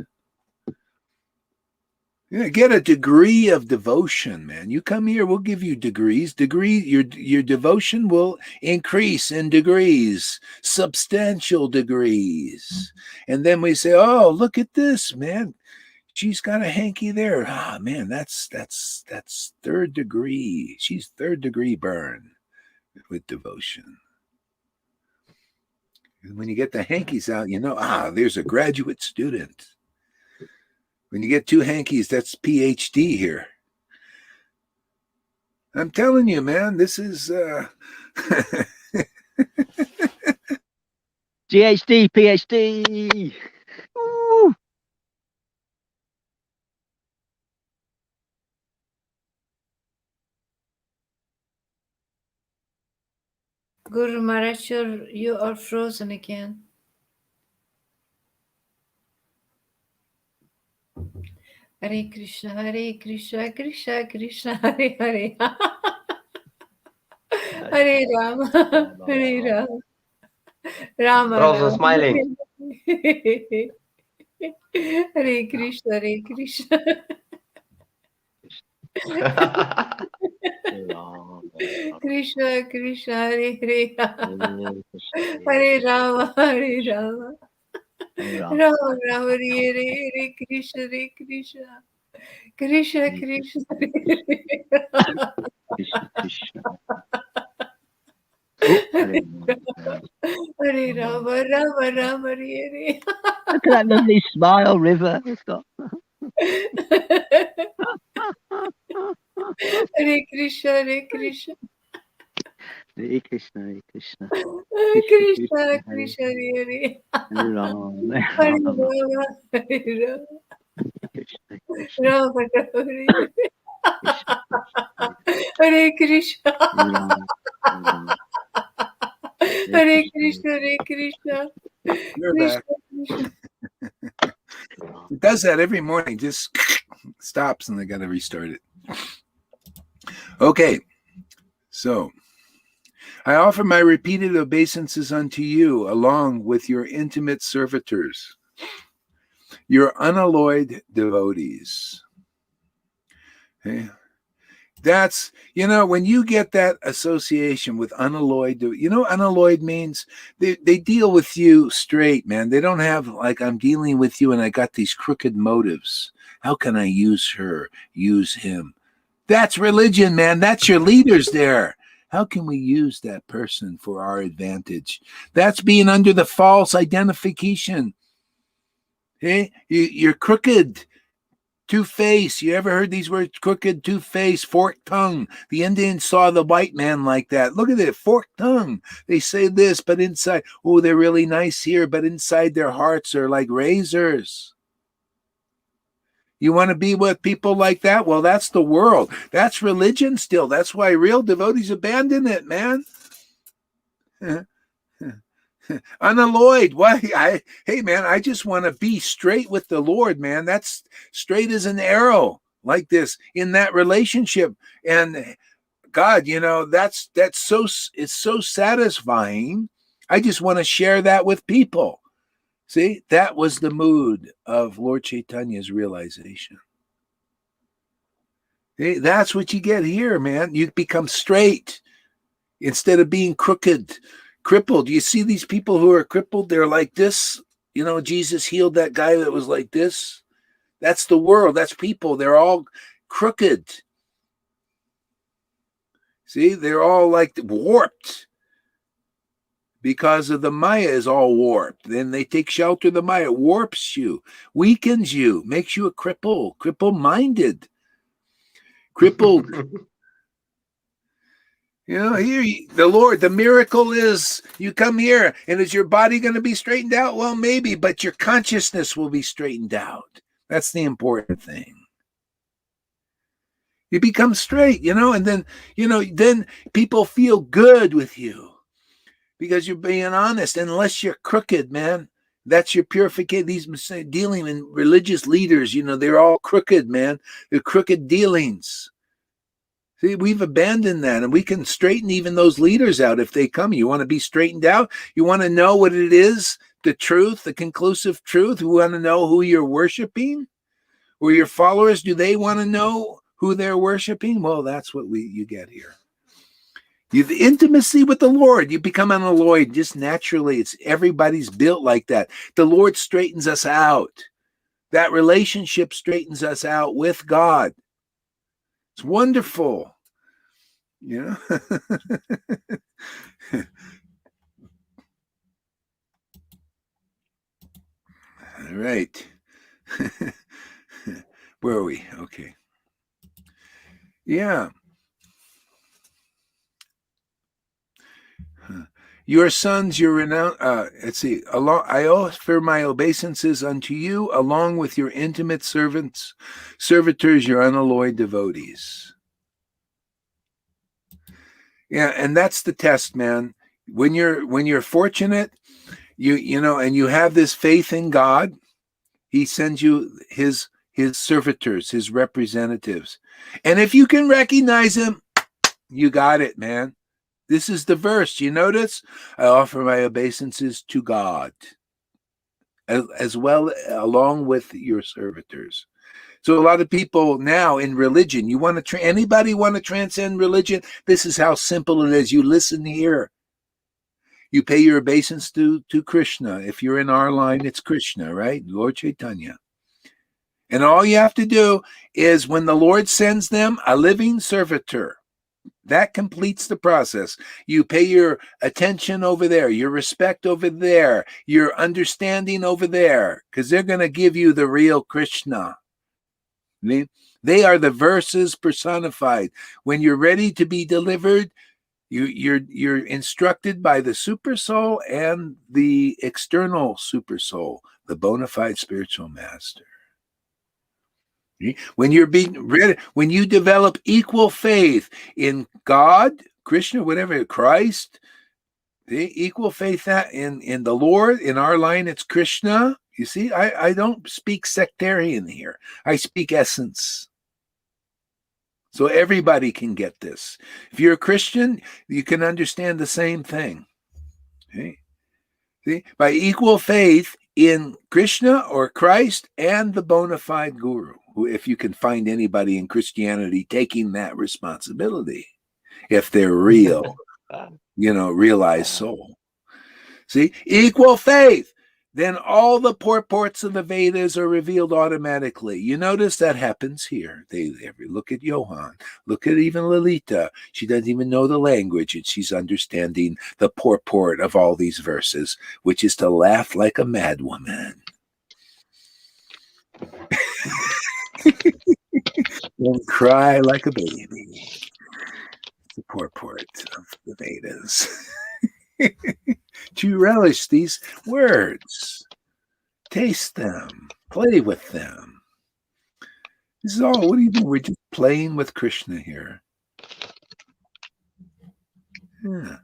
Yeah, get a degree of devotion, man. You come here, we'll give you degrees. Your devotion will increase in degrees, substantial degrees. And then we say, oh, look at this, man. She's got a hanky there. Ah, man, that's 3rd degree. She's 3rd degree burn with devotion. And when you get the hankies out, you know, there's a graduate student. When you get 2 hankies, that's PhD here. I'm telling you, man, this is GHD, PhD. Woo. Guru Maharaj, you are frozen again. Hare Krishna, Krishna Krishna, Hare Hare. Hare Rama, Hare Rama. Rama Rose Rama. smiling. Hare Krishna, Krishna. Krishna Krishna, Hare Hare. Hare Rama, Hare Rama. Rama Rama, Hare Hare, Krishna Krishna. Krishna Krishna, Hare Rama, Rama Rama, Hare. Look at that lovely smile, River. Stop. Hare Krishna, Krishna. Hare Krishna, Hare Krishna. Krishna Krishna, Hare. Hare Rama, Hare Rama, Hare Rama. Rama Rama, Hare Krishna. Hare Krishna, Hare Krishna. You're back. It does that every morning, just stops and they got to restart it. Okay, so I offer my repeated obeisances unto you, along with your intimate servitors, your unalloyed devotees. Okay. That's, you know, when you get that association with unalloyed, you know, unalloyed means they deal with you straight, man. They don't have like, I'm dealing with you and I got these crooked motives. How can I use her, use him? That's religion, man. That's your leaders there. How can we use that person for our advantage? That's being under the false identification. Okay? You're crooked. Two-face. You ever heard these words? Crooked, two-face, forked tongue. The Indians saw the white man like that. Look at it, forked tongue. They say this, but inside, oh, they're really nice here, but inside their hearts are like razors. You want to be with people like that? Well, that's the world. That's religion still. That's why real devotees abandon it, man. Unalloyed. Why? Hey, man, I just want to be straight with the Lord, man. That's straight as an arrow, like this, in that relationship. And God, that's it's so satisfying. I just want to share that with people. See, that was the mood of Lord Chaitanya's realization. See, that's what you get here, man. You become straight instead of being crooked. Crippled. You see these people who are crippled? They're like this. Jesus healed that guy that was like this. That's the world. That's people. They're all crooked. See, they're all like warped because of the Maya is all warped. Then they take shelter of the Maya. It warps you, weakens you, makes you a cripple-minded, crippled. Here, the Lord, the miracle is you come here, and is your body going to be straightened out? Well, maybe, but your consciousness will be straightened out. That's the important thing. You become straight, and then people feel good with you because you're being honest. Unless you're crooked, man, that's your purification. These dealing in religious leaders, they're all crooked, man. They're crooked dealings. See, we've abandoned that, and we can straighten even those leaders out if they come. You want to be straightened out? You want to know what it is, the truth, the conclusive truth? You want to know who you're worshiping? Or your followers, do they want to know who they're worshiping? Well, that's what you get here. The intimacy with the Lord, you become unalloyed just naturally. Everybody's built like that. The Lord straightens us out. That relationship straightens us out with God. It's wonderful. All right. Where are we? Okay. Yeah. Your sons, your renown. Let's see. I offer my obeisances unto you, along with your intimate servitors, your unalloyed devotees. Yeah, and that's the test, man. When you're fortunate, and you have this faith in God, He sends you His servitors, His representatives, and if you can recognize them, you got it, man. This is the verse. You notice? I offer my obeisances to God, as well along with your servitors. So a lot of people now in religion, anybody want to transcend religion? This is how simple it is. You listen here. You pay your obeisance to Krishna. If you're in our line, it's Krishna, right? Lord Chaitanya. And all you have to do is when the Lord sends them a living servitor, that completes the process. You pay your attention over there, your respect over there, your understanding over there, because they're going to give you the real Krishna. They are the verses personified. When you're ready to be delivered, you're instructed by the super soul and the external super soul, the bona fide spiritual master. When you're being ready, when you develop equal faith in God, Krishna, whatever, Christ, the equal faith in the Lord, in our line, it's Krishna. You see, I don't speak sectarian here. I speak essence. So everybody can get this. If you're a Christian, you can understand the same thing. Okay? See? By equal faith in Krishna or Christ and the bona fide guru, who, if you can find anybody in Christianity taking that responsibility, if they're real, realized soul. See, equal faith. Then all the purports of the Vedas are revealed automatically. You notice that happens here. They look at Johann, look at even Lalita. She doesn't even know the language, and she's understanding the purport of all these verses, which is to laugh like a madwoman. And cry like a baby. The purport of the Vedas. To relish these words, taste them, play with them. This is all. What are you doing? We're just playing with Krishna here. Yeah.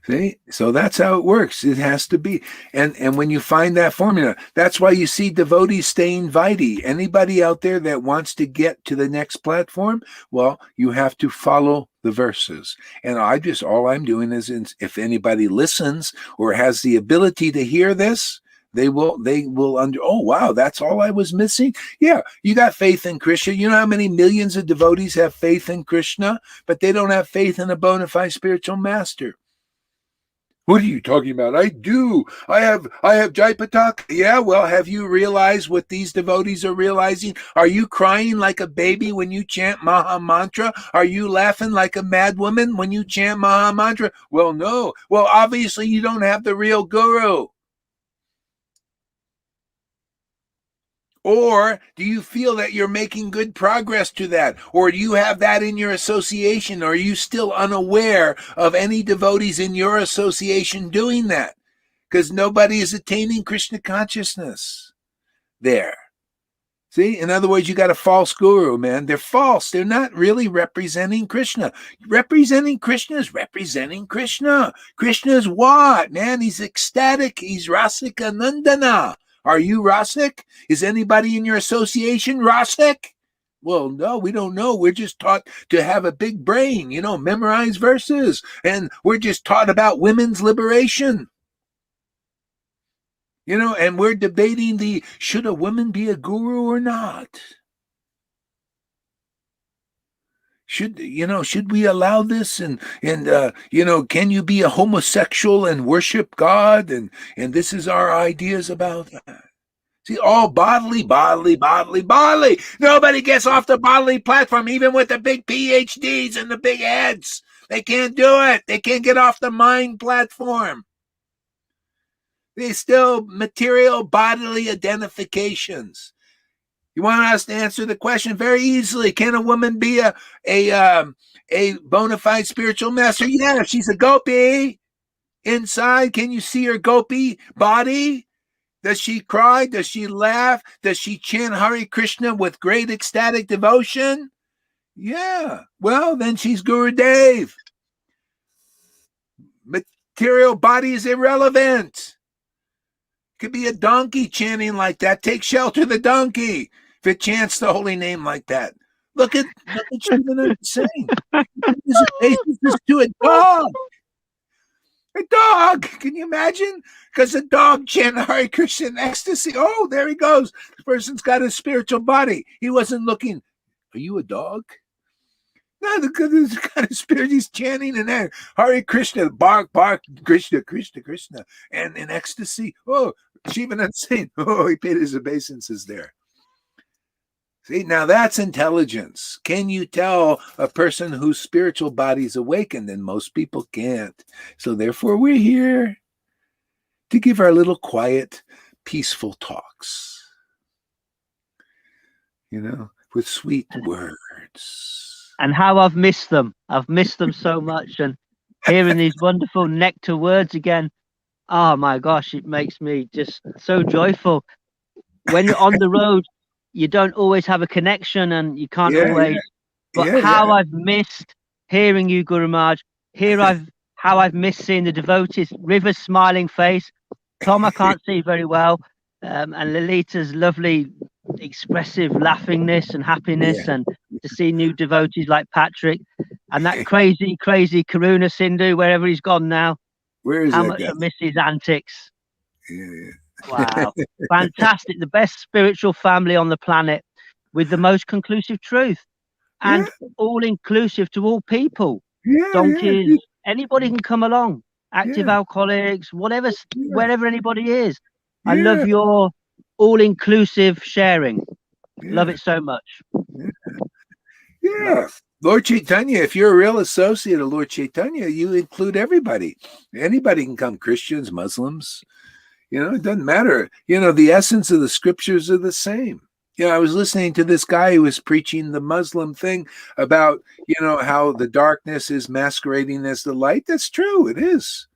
See? So that's how it works. It has to be. And when you find that formula, that's why you see devotees staying vitae. Anybody out there that wants to get to the next platform, well, you have to follow the verses. And all I'm doing is, if anybody listens or has the ability to hear this, they will oh wow, that's all I was missing. Yeah, you got faith in Krishna. You know how many millions of devotees have faith in Krishna, but they don't have faith in a bona fide spiritual master. What are you talking about? I do. I have Japa. Yeah, well, have you realized what these devotees are realizing? Are you crying like a baby when you chant Maha Mantra? Are you laughing like a mad woman when you chant Maha Mantra? Well, no. Well, obviously you don't have the real guru. Or do you feel that you're making good progress to that? Or do you have that in your association? Or are you still unaware of any devotees in your association doing that? Because nobody is attaining Krishna consciousness there. See, in other words, you got a false guru, man. They're false. They're not really representing Krishna. Representing Krishna is representing Krishna. Krishna is what, man? He's ecstatic. He's Rasika Nandana. Are you Rasik? Is anybody in your association Rasik? Well, no, we don't know. We're just taught to have a big brain, memorize verses. And we're just taught about women's liberation. And we're debating should a woman be a guru or not? Should we allow this? And can you be a homosexual and worship God? And this is our ideas about that. See, all bodily. Nobody gets off the bodily platform, even with the big PhDs and the big heads. They can't do it. They can't get off the mind platform. They still material bodily identifications. You want us to answer the question very easily. Can a woman be a bona fide spiritual master? Yeah, she's a gopi. Inside, can you see her gopi body? Does she cry? Does she laugh? Does she chant Hare Krishna with great ecstatic devotion? Yeah. Well, then she's Gurudev. Material body is irrelevant. Could be a donkey chanting like that. Take shelter, the donkey, if it chants the holy name like that. Look at Shivananda saying. This is to a dog. A dog. Can you imagine? Because a dog chanting Hare Krishna in ecstasy. Oh, there he goes. The person's got a spiritual body. He wasn't looking. Are you a dog? No, the kind of spirit he's chanting in there. Hare Krishna, bark, Krishna, Krishna, Krishna. And in ecstasy, oh, Shivananda saying, oh, he paid his obeisances there. See, now that's intelligence. Can you tell a person whose spiritual body's awakened? And most people can't. So therefore, we're here to give our little quiet, peaceful talks, with sweet words. And how I've missed them. I've missed them so much. And hearing these wonderful nectar words again, oh my gosh, it makes me just so joyful. When you're on the road, you don't always have a connection and you can't always. But I've missed hearing you, Guru Maharaj. How I've missed seeing the devotees. River's smiling face. Tom, I can't see very well. And Lalita's lovely, expressive laughingness and happiness, and to see new devotees like Patrick and that crazy Karuna Sindhu, wherever he's gone now. Where is How that much guy? I miss his antics. Yeah. Wow. Fantastic. The best spiritual family on the planet with the most conclusive truth and all inclusive to all people. Donkeys, anybody can come along. Active alcoholics, whatever, wherever anybody is. I love your all-inclusive sharing. Love it so much. Yeah. Lord Chaitanya, if you're a real associate of Lord Chaitanya, you include everybody. Anybody can come, Christians, Muslims, It doesn't matter. The essence of the scriptures are the same. I was listening to this guy who was preaching the Muslim thing about, how the darkness is masquerading as the light. That's true. It is,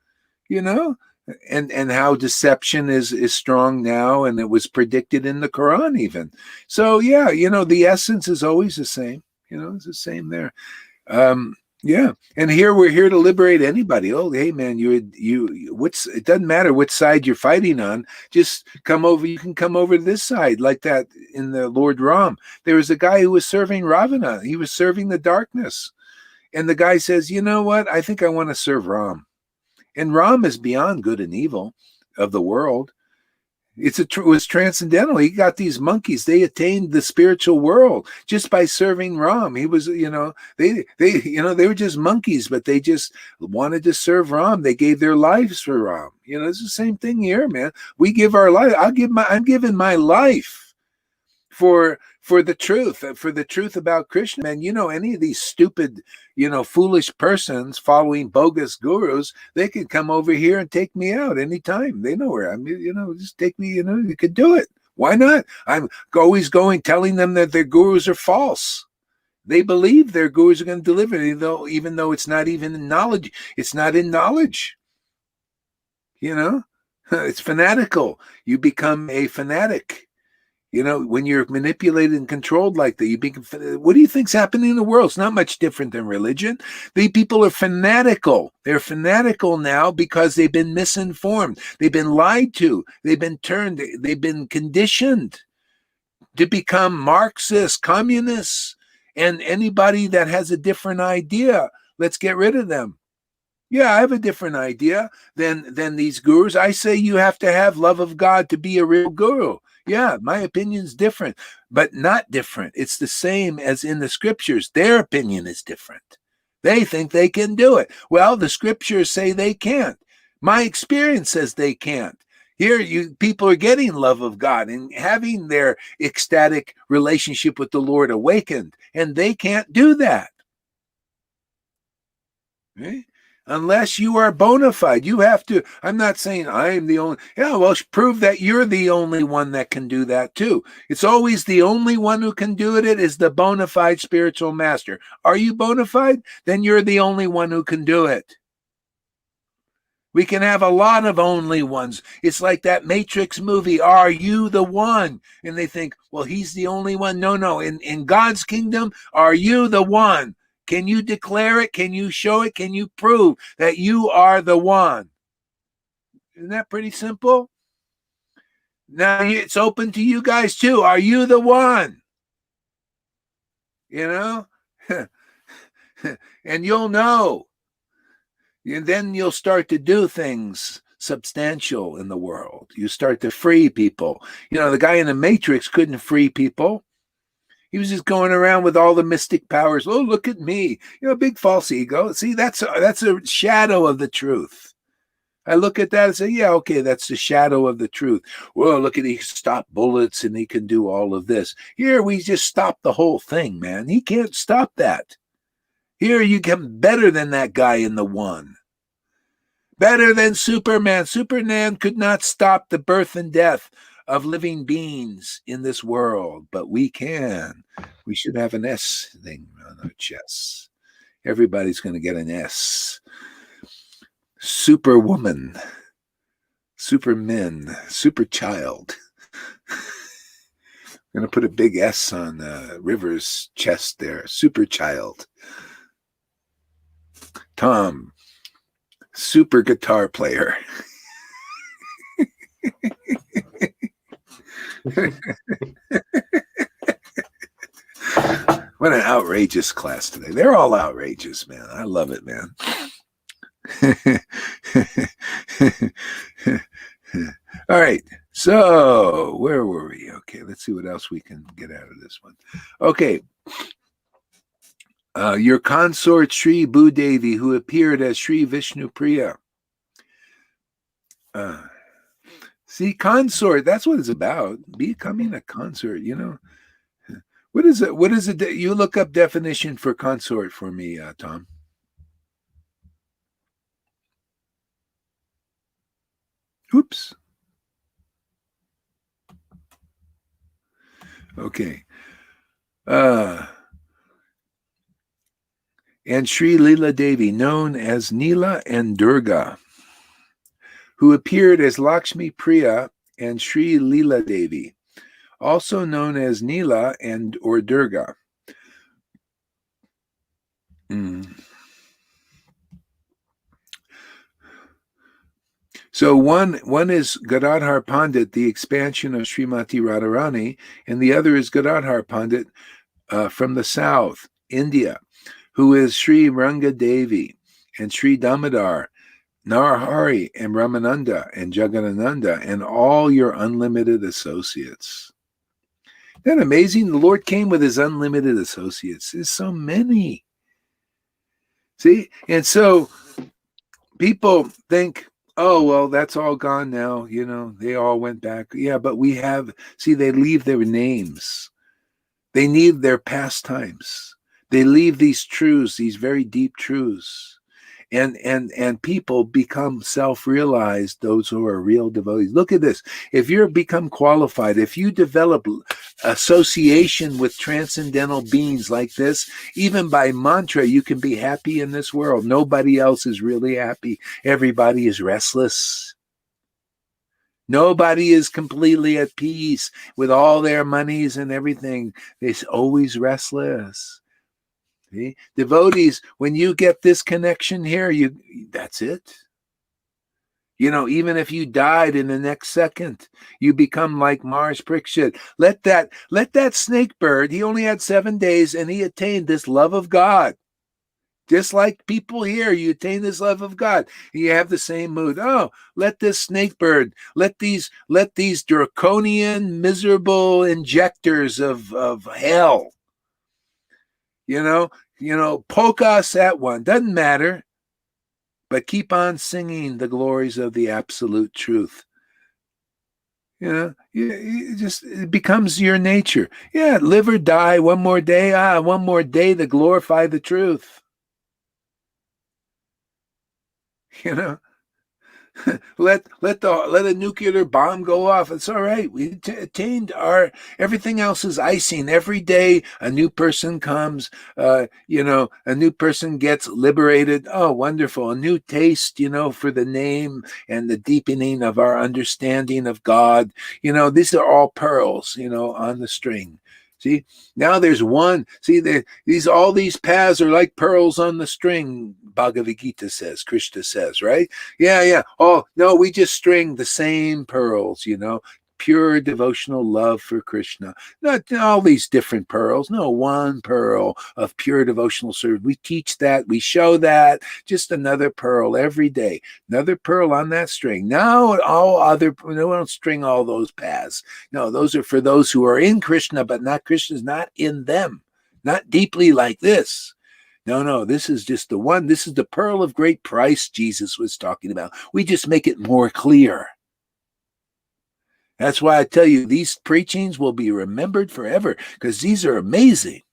and how deception is strong now, and it was predicted in the Quran even. So yeah, the essence is always the same. It's the same there. Yeah, and here we're here to liberate anybody. Oh, hey man, it doesn't matter which side you're fighting on. Just come over. You can come over to this side, like that in the Lord Ram. There was a guy who was serving Ravana. He was serving the darkness, and the guy says, "You know what? I think I want to serve Ram." And Ram is beyond good and evil of the world. It was transcendental. He got these monkeys. They attained the spiritual world just by serving Ram. He was, they were just monkeys, but they just wanted to serve Ram. They gave their lives for Ram. It's the same thing here, man. We give our life. I'm giving my life for the truth about Krishna. Man, any of these stupid, foolish persons following bogus gurus, they can come over here and take me out anytime. They know where I'm, just take me, you could do it. Why not? I'm always telling them that their gurus are false. They believe their gurus are going to deliver, even though it's not even in knowledge. It's not in knowledge. It's fanatical. You become a fanatic. When you're manipulated and controlled like that, what do you think's happening in the world? It's not much different than religion. The people are fanatical. They're fanatical now because they've been misinformed. They've been lied to. They've been conditioned to become Marxists, communists, and anybody that has a different idea, let's get rid of them. Yeah, I have a different idea than these gurus. I say you have to have love of God to be a real guru. Yeah, my opinion's different, but not different. It's the same as in the scriptures. Their opinion is different. They think they can do it. Well, the scriptures say they can't. My experience says they can't. Here, people are getting love of God and having their ecstatic relationship with the Lord awakened, and they can't do that. Right? Unless you are bona fide. You have to. I'm not saying I am the only. Yeah, well, prove that you're the only one that can do that too. It's always the only one who can do it is the bona fide spiritual master. Are you bona fide? Then you're the only one who can do it. We can have a lot of only ones. It's like that Matrix movie, Are You the One? And they think, well, he's the only one. No. In God's kingdom, are you the one? Can you declare it? Can you show it? Can you prove that you are the one? Isn't that pretty simple? Now it's open to you guys too. Are you the one? And you'll know. And then you'll start to do things substantial in the world. You start to free people. The guy in the Matrix couldn't free people. He was just going around with all the mystic powers. Oh, look at me. Big false ego. See, that's a shadow of the truth. I look at that and say, yeah, okay, that's the shadow of the truth. Well, look at, he can stop bullets and he can do all of this. Here, we just stop the whole thing, man. He can't stop that. Here, you get better than that guy in the one. Better than Superman. Superman could not stop the birth and death of living beings in this world, but we can. We should have an S thing on our chests. Everybody's going to get an S. Superwoman, supermen, super child. I'm going to put a big S on River's chest there. Super child. Tom, super guitar player. What an outrageous class today. They're all outrageous, man. I love it, man. All right. So where were we? Okay, let's see what else we can get out of this one. Okay. Your consort Sri Bhudevi, who appeared as Sri Vishnu Priya. See, consort, that's what it's about. Becoming a consort, What is it? What is it? You look up definition for consort for me, Tom. Oops. Okay. And Sri Leela Devi, known as Neela and Durga, who appeared as Lakshmi Priya and Sri Leela Devi, also known as Neela and or Durga. So one is Gadadhar Pandit, the expansion of Srimati Radharani, and the other is Gadadhar Pandit from the south, India, who is Sri Ranga Devi and Sri Damodar, Narahari and Ramananda and Jagadananda and all your unlimited associates. Isn't that amazing? The Lord came with his unlimited associates. There's so many. See? And so people think, oh, well, that's all gone now. You know, they all went back. Yeah, but we have, see, they leave their names. They leave their pastimes. They leave these truths, these very deep truths. And people become self-realized, those who are real devotees. Look at this. If you become qualified, if you develop association with transcendental beings like this, even by mantra, you can be happy in this world. Nobody else is really happy. Everybody is restless. Nobody is completely at peace with all their monies and everything. They're always restless. See? Devotees, when you get this connection here, that's it. You know, even if you died in the next second, you become like Mars Parikshit. Let that snake bird, he only had 7 days and he attained this love of God. Just like people here, you attain this love of God. You have the same mood. Oh, let this snake bird, let these draconian, miserable injectors of hell, poke us at one. Doesn't matter. But keep on singing the glories of the absolute truth. It becomes your nature. Yeah, live or die, one more day. One more day to glorify the truth. Let a nuclear bomb go off. It's all right. We attained everything else is icing. Every day a new person comes, a new person gets liberated. Oh, wonderful. A new taste, for the name and the deepening of our understanding of God. These are all pearls, on the string. See, now there's one. See, all these paths are like pearls on the string, Bhagavad Gita says, Krishna says, right? Yeah. Oh, no, we just string the same pearls, pure devotional love for Krishna. Not all these different pearls. No, one pearl of pure devotional service. We teach that. We show that. Just another pearl every day. Another pearl on that string. Now, we don't string all those paths. No, those are for those who are in Krishna, but Krishna's not in them. Not deeply like this. No, this is just the one. This is the pearl of great price Jesus was talking about. We just make it more clear. That's why I tell you, these preachings will be remembered forever because these are amazing.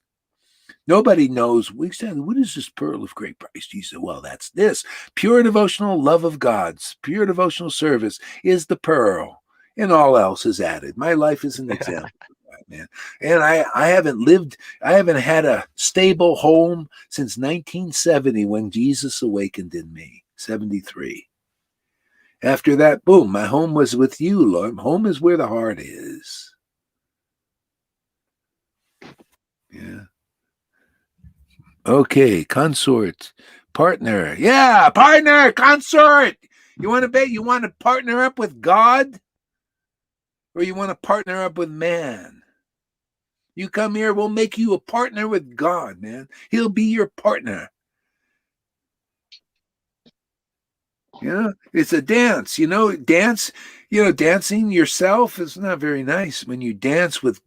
Nobody knows. We said, what is this pearl of great price? Jesus said, well, that's this. Pure devotional love of God's, pure devotional service is the pearl, and all else is added. My life is an example of that, man. And I haven't had a stable home since 1970 when Jesus awakened in me, 73. After that, boom, my home was with you, Lord. Home is where the heart is. Yeah. Okay, consort, partner. Yeah, partner, consort. You want to bet? You want to partner up with God? Or you want to partner up with man? You come here, we'll make you a partner with God, man. He'll be your partner. It's a dance, dancing yourself is not very nice. When you dance with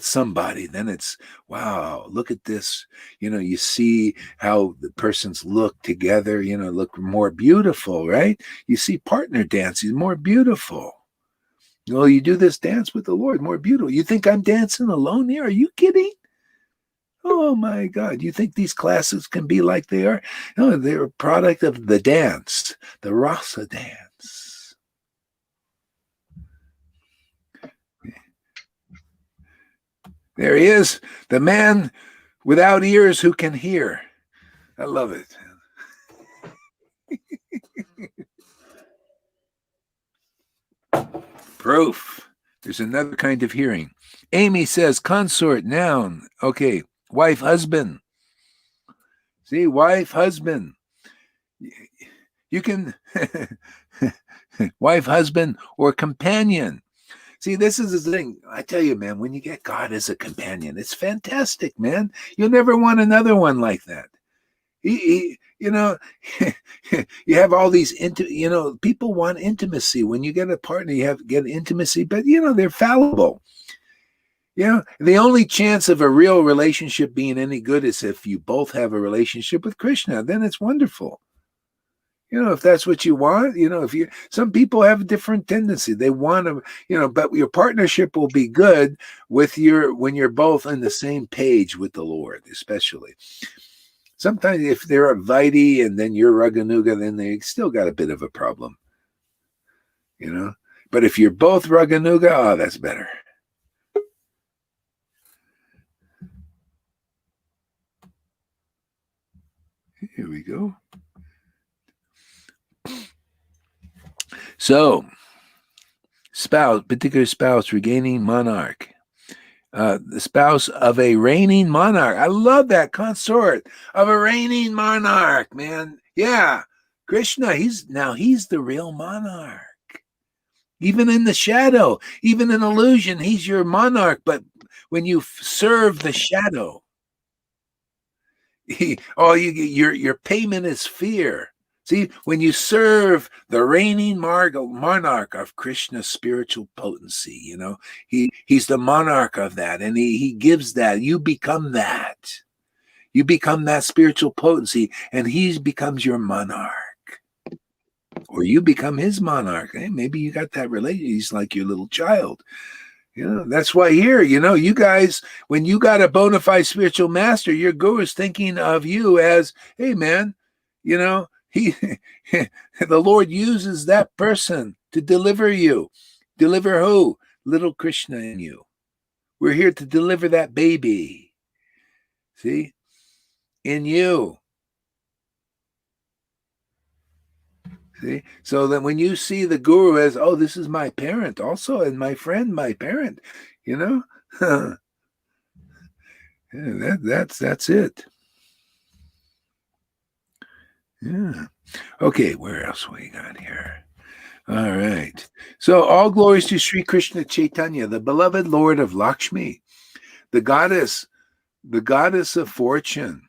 somebody, then it's, wow, look at this. You see how the persons look together, look more beautiful, right? You see partner dancing more beautiful. Well, you do this dance with the Lord, more beautiful. You think I'm dancing alone here? Are you kidding? Oh my God, you think these classes can be like they are? No, they're a product of the dance, the rasa dance. There he is, the man without ears who can hear. I love it. Proof. There's another kind of hearing. Amy says consort, noun. Okay. Wife, husband. See, wife, husband. You can wife, husband, or companion. See, this is the thing. I tell you, man, when you get God as a companion, it's fantastic, man. You'll never want another one like that. You have all these, people want intimacy. When you get a partner, get intimacy, but, they're fallible. The only chance of a real relationship being any good is if you both have a relationship with Krishna. Then it's wonderful. If that's what you want, some people have a different tendency. They want to, but your partnership will be good when you're both on the same page with the Lord, especially. Sometimes if they're Vaidhi and then you're Raganuga, then they still got a bit of a problem, But if you're both Raganuga, oh, that's better. Here we go. So, particular spouse, regaining monarch. The spouse of a reigning monarch. I love that, consort of a reigning monarch, man. Yeah, Krishna, he's the real monarch. Even in the shadow, even in illusion, he's your monarch. But when you serve the shadow, your payment is fear. See, when you serve the reigning monarch of Krishna's spiritual potency, he's the monarch of that, and he gives that. You become that. You become that spiritual potency, and he becomes your monarch. Or you become his monarch. Hey, maybe you got that relation. He's like your little child. That's why here, you guys, when you got a bona fide spiritual master, your guru is thinking of you as, hey, man, the Lord uses that person to deliver you. Deliver who? Little Krishna in you. We're here to deliver that baby. See? In you. See? So that when you see the guru as, oh, this is my parent also, and my friend, my parent, that's it. Yeah. Okay, where else we got here? All right. So all glories to Sri Krishna Chaitanya, the beloved Lord of Lakshmi, the goddess of fortune,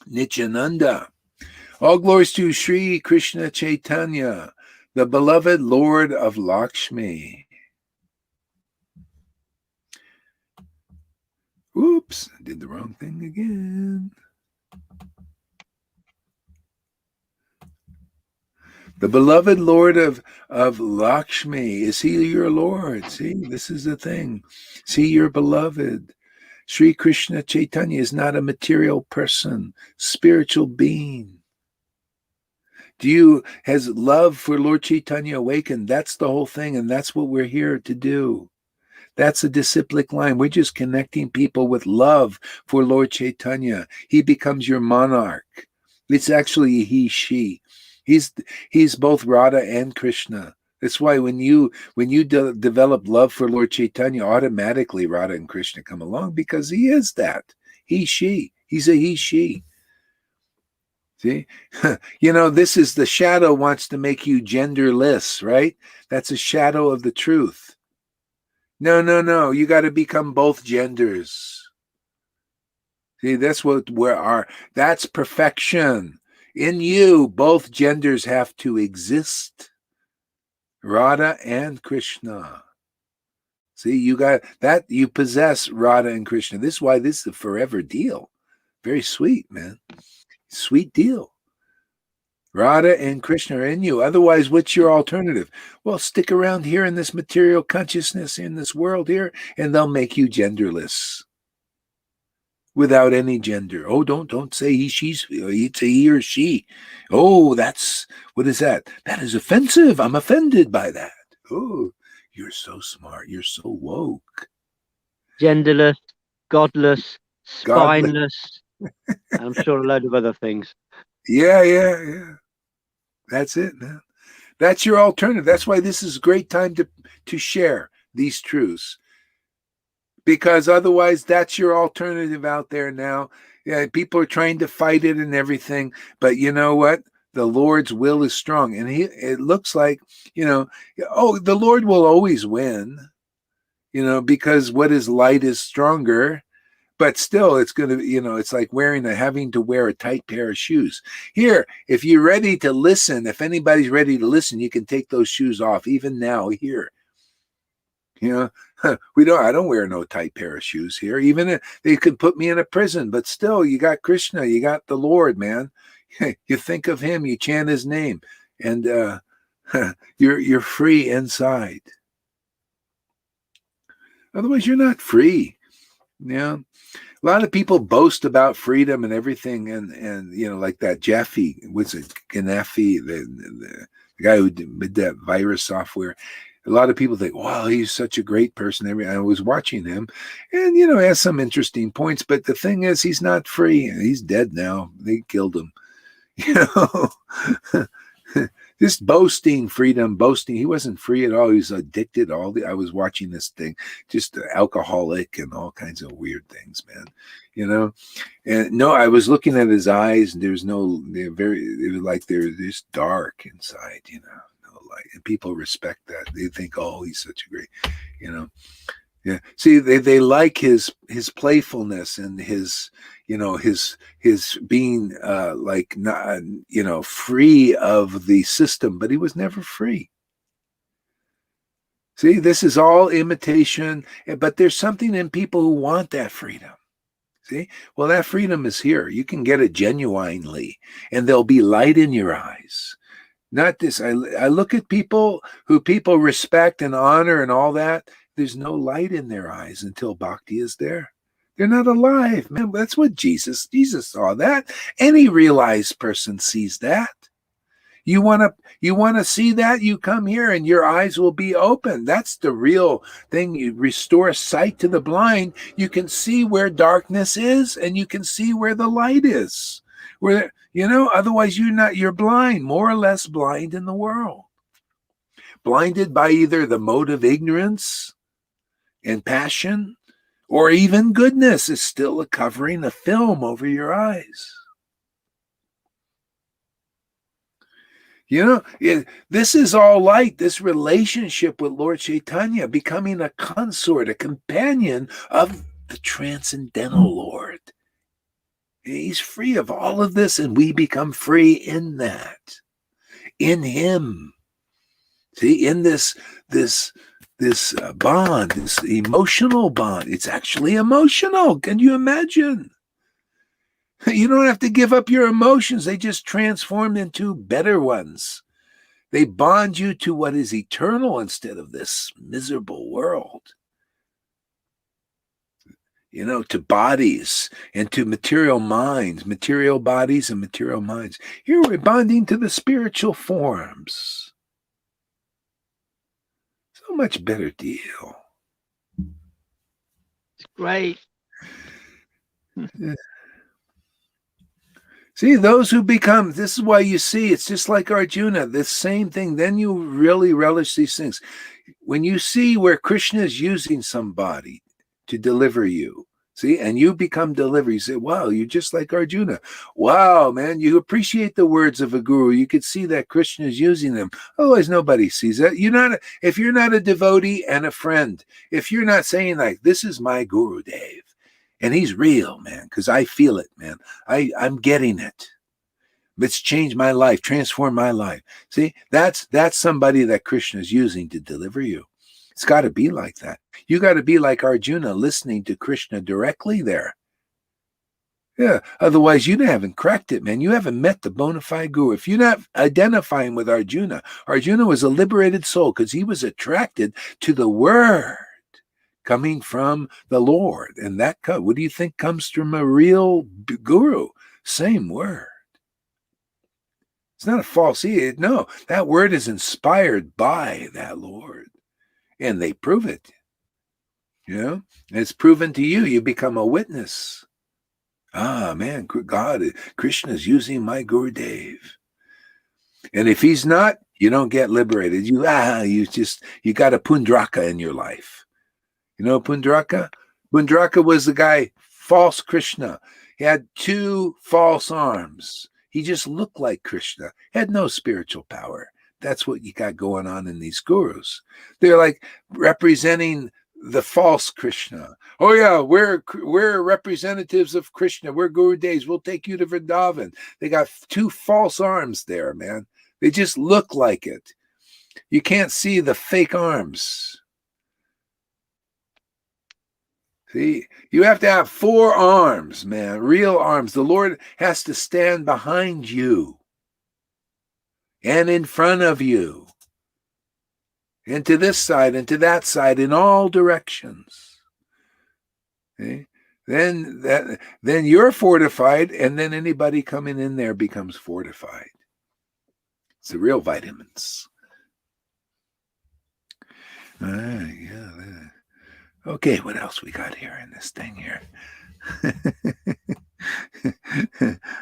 Nityananda. All glories to Sri Krishna Chaitanya, the beloved Lord of Lakshmi. Oops, I did the wrong thing again. The beloved Lord of Lakshmi. Is he your Lord? See, this is the thing. See, your beloved. Sri Krishna Chaitanya is not a material person, spiritual being. Has love for Lord Chaitanya awakened? That's the whole thing, and that's what we're here to do. That's a disciplic line. We're just connecting people with love for Lord Chaitanya. He becomes your monarch. It's actually he, she. He's both Radha and Krishna. That's why when you develop love for Lord Chaitanya, automatically Radha and Krishna come along, because he is that. He, she. He's a he, she. See? This is the shadow wants to make you genderless, right? That's a shadow of the truth. No. You got to become both genders. See, that's that's perfection. In you, both genders have to exist. Radha and Krishna. See, you got that, you possess Radha and Krishna. This is why this is a forever deal. Very sweet, man. Sweet deal. Radha and Krishna are in you. Otherwise, what's your alternative? Well, stick around here in this material consciousness, in this world here, and they'll make you genderless. Without any gender. Oh, don't say he, she's, it's a he or she. Oh, what is that? That is offensive. I'm offended by that. Oh, you're so smart. You're so woke. genderless, godless, Godly. spineless, and I'm sure a load of other things. Yeah. That's it, man. That's your alternative. That's why this is a great time to share these truths. Because otherwise, that's your alternative out there now. Yeah, people are trying to fight it and everything. But you know what? The Lord's will is strong. And it looks like, the Lord will always win, because what is light is stronger. But still, it's going to, it's like having to wear a tight pair of shoes. Here, if you're ready to listen, if anybody's ready to listen, you can take those shoes off even now here. I don't wear no tight pair of shoes here. Even if they could put me in a prison, but still, you got Krishna, you got the Lord, man. You think of him, you chant his name, and you're free inside. Otherwise, you're not free. A lot of people boast about freedom and everything, and like that Jaffe, what's it, Ganafi, the guy who did that virus software. A lot of people think, wow, he's such a great person. I was watching him, and he has some interesting points. But the thing is, he's not free. He's dead now. They killed him. Just boasting freedom, boasting. He wasn't free at all. He was addicted. I was watching this thing, just alcoholic and all kinds of weird things, man. And no, I was looking at his eyes, and it was like they're just dark inside, no light. And people respect that. They think, oh, he's such a great, Yeah. See, they like his playfulness and his being like not free of the system, but he was never free. See, this is all imitation, but there's something in people who want that freedom. See, well, that freedom is here. You can get it genuinely, and there'll be light in your eyes. Not this. I look at people who people respect and honor and all that. There's no light in their eyes until bhakti is there. They're not alive, man. That's what Jesus saw that. Any realized person sees that. You want to see that? You come here and your eyes will be open. That's the real thing. You restore sight to the blind. You can see where darkness is, and you can see where the light is. Otherwise you're blind, more or less blind in the world. Blinded by either the mode of ignorance and passion, or even goodness is still covering a film over your eyes. This is all light, this relationship with Lord Chaitanya, becoming a consort, a companion of the transcendental Lord. He's free of all of this, and we become free in that, in him. See, in this bond, this emotional bond. It's actually emotional. Can you imagine? You don't have to give up your emotions. They just transform into better ones. They bond you to what is eternal instead of this miserable world. To bodies and to material minds, material bodies and material minds. Here we're bonding to the spiritual forms. So much better deal. It's great. See, those who become, this is why you see, it's just like Arjuna, this same thing. Then you really relish these things. When you see where Krishna is using somebody to deliver you, see, and you become delivered, you say, wow, you're just like Arjuna. Wow, man, you appreciate the words of a guru. You could see that Krishna is using them. Otherwise, nobody sees that. If you're not a devotee and a friend, if you're not saying like, this is my Guru Dev, and he's real, man, because I feel it, man. I'm getting it. It's changed my life, transformed my life. See, that's somebody that Krishna is using to deliver you. It's got to be like that. You got to be like Arjuna, listening to Krishna directly there. Yeah, otherwise you haven't cracked it, man. You haven't met the bona fide guru. If you're not identifying with Arjuna was a liberated soul because he was attracted to the word coming from the Lord. And that, what do you think comes from a real guru? Same word. It's not a false. No, that word is inspired by that Lord. And they prove it. You know, and it's proven to you. You become a witness. Ah, man, God, Krishna is using my Gurudev. And if he's not, you don't get liberated. You got a Pundraka in your life. You know Pundraka? Pundraka was the guy, false Krishna. He had 2 false arms. He just looked like Krishna. Had no spiritual power. That's what you got going on in these gurus. They're like representing the false Krishna. Oh yeah, we're representatives of Krishna. We're Gurudevs. We'll take you to Vrindavan. They got 2 false arms there, man. They just look like it. You can't see the fake arms. See, you have to have 4 arms, man, real arms. The Lord has to stand behind you and in front of you, and to this side and to that side, in all directions. Okay? Then you're fortified, and then anybody coming in there becomes fortified. It's the real vitamins. Yeah. Okay, what else we got here in this thing here?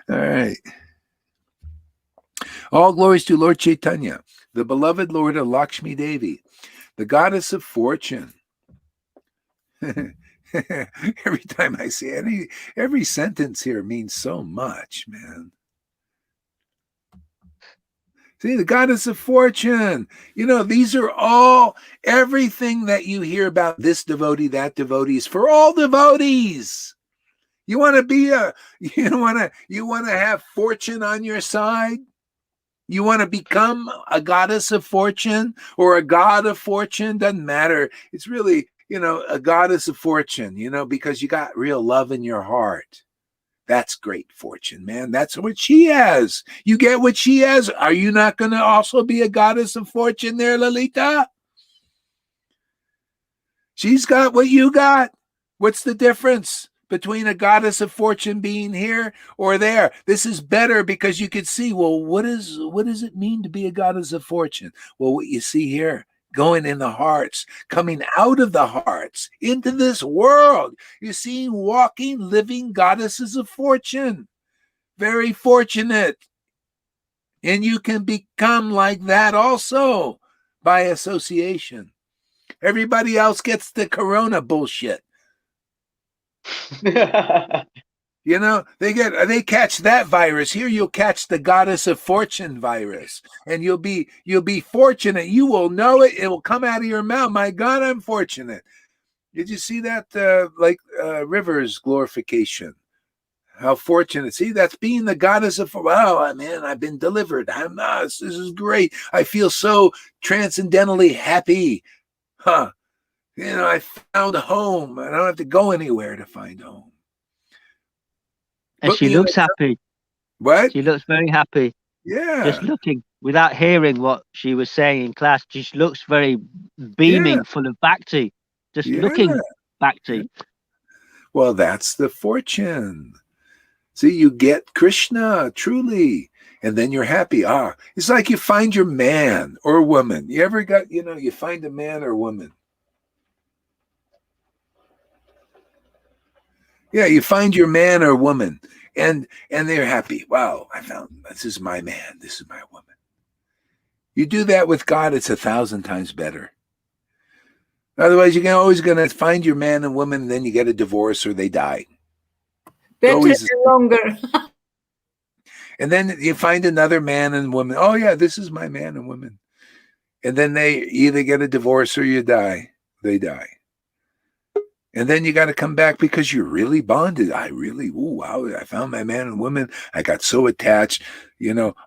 All right. All glories to Lord Chaitanya, the beloved Lord of Lakshmi Devi, the goddess of fortune. Every time I say every sentence here means so much, man. See, the goddess of fortune. You know, these are all, everything that you hear about this devotee, that devotee is for all devotees. You want to be you want to have fortune on your side? You want to become a goddess of fortune or a god of fortune? Doesn't matter. It's really, a goddess of fortune, because you got real love in your heart. That's great fortune, man. That's what she has. You get what she has. Are you not going to also be a goddess of fortune there, Lalita? She's got what you got. What's the difference between a goddess of fortune being here or there? This is better because you could see, well, what does it mean to be a goddess of fortune? Well, what you see here, going in the hearts, coming out of the hearts into this world. You're seeing walking, living goddesses of fortune. Very fortunate. And you can become like that also by association. Everybody else gets the corona bullshit. They catch that virus. Here you'll catch the goddess of fortune virus, and you'll be fortunate. You will know it. It will come out of your mouth. My God, I'm fortunate. Did you see that? River's glorification. How fortunate. See, that's being the goddess of, wow, man, I've been delivered. This is great. I feel so transcendentally happy. I found a home. I don't have to go anywhere to find home. And she looks happy. What? She looks very happy. Yeah. Just looking, without hearing what she was saying in class, she looks very beaming, full of bhakti. Just looking bhakti. Yeah. Well, that's the fortune. See, you get Krishna, truly, and then you're happy. It's like you find your man or woman. You ever got, you find a man or woman. Yeah, you find your man or woman, and they're happy. Wow, I found, this is my man, this is my woman. You do that with God, it's 1,000 times better. Otherwise, you're always going to find your man and woman, and then you get a divorce or they die. Better and longer. And then you find another man and woman. Oh, yeah, this is my man and woman. And then they either get a divorce or you die. They die. And then you got to come back because you're really bonded. Wow, I found my man and woman. I got so attached,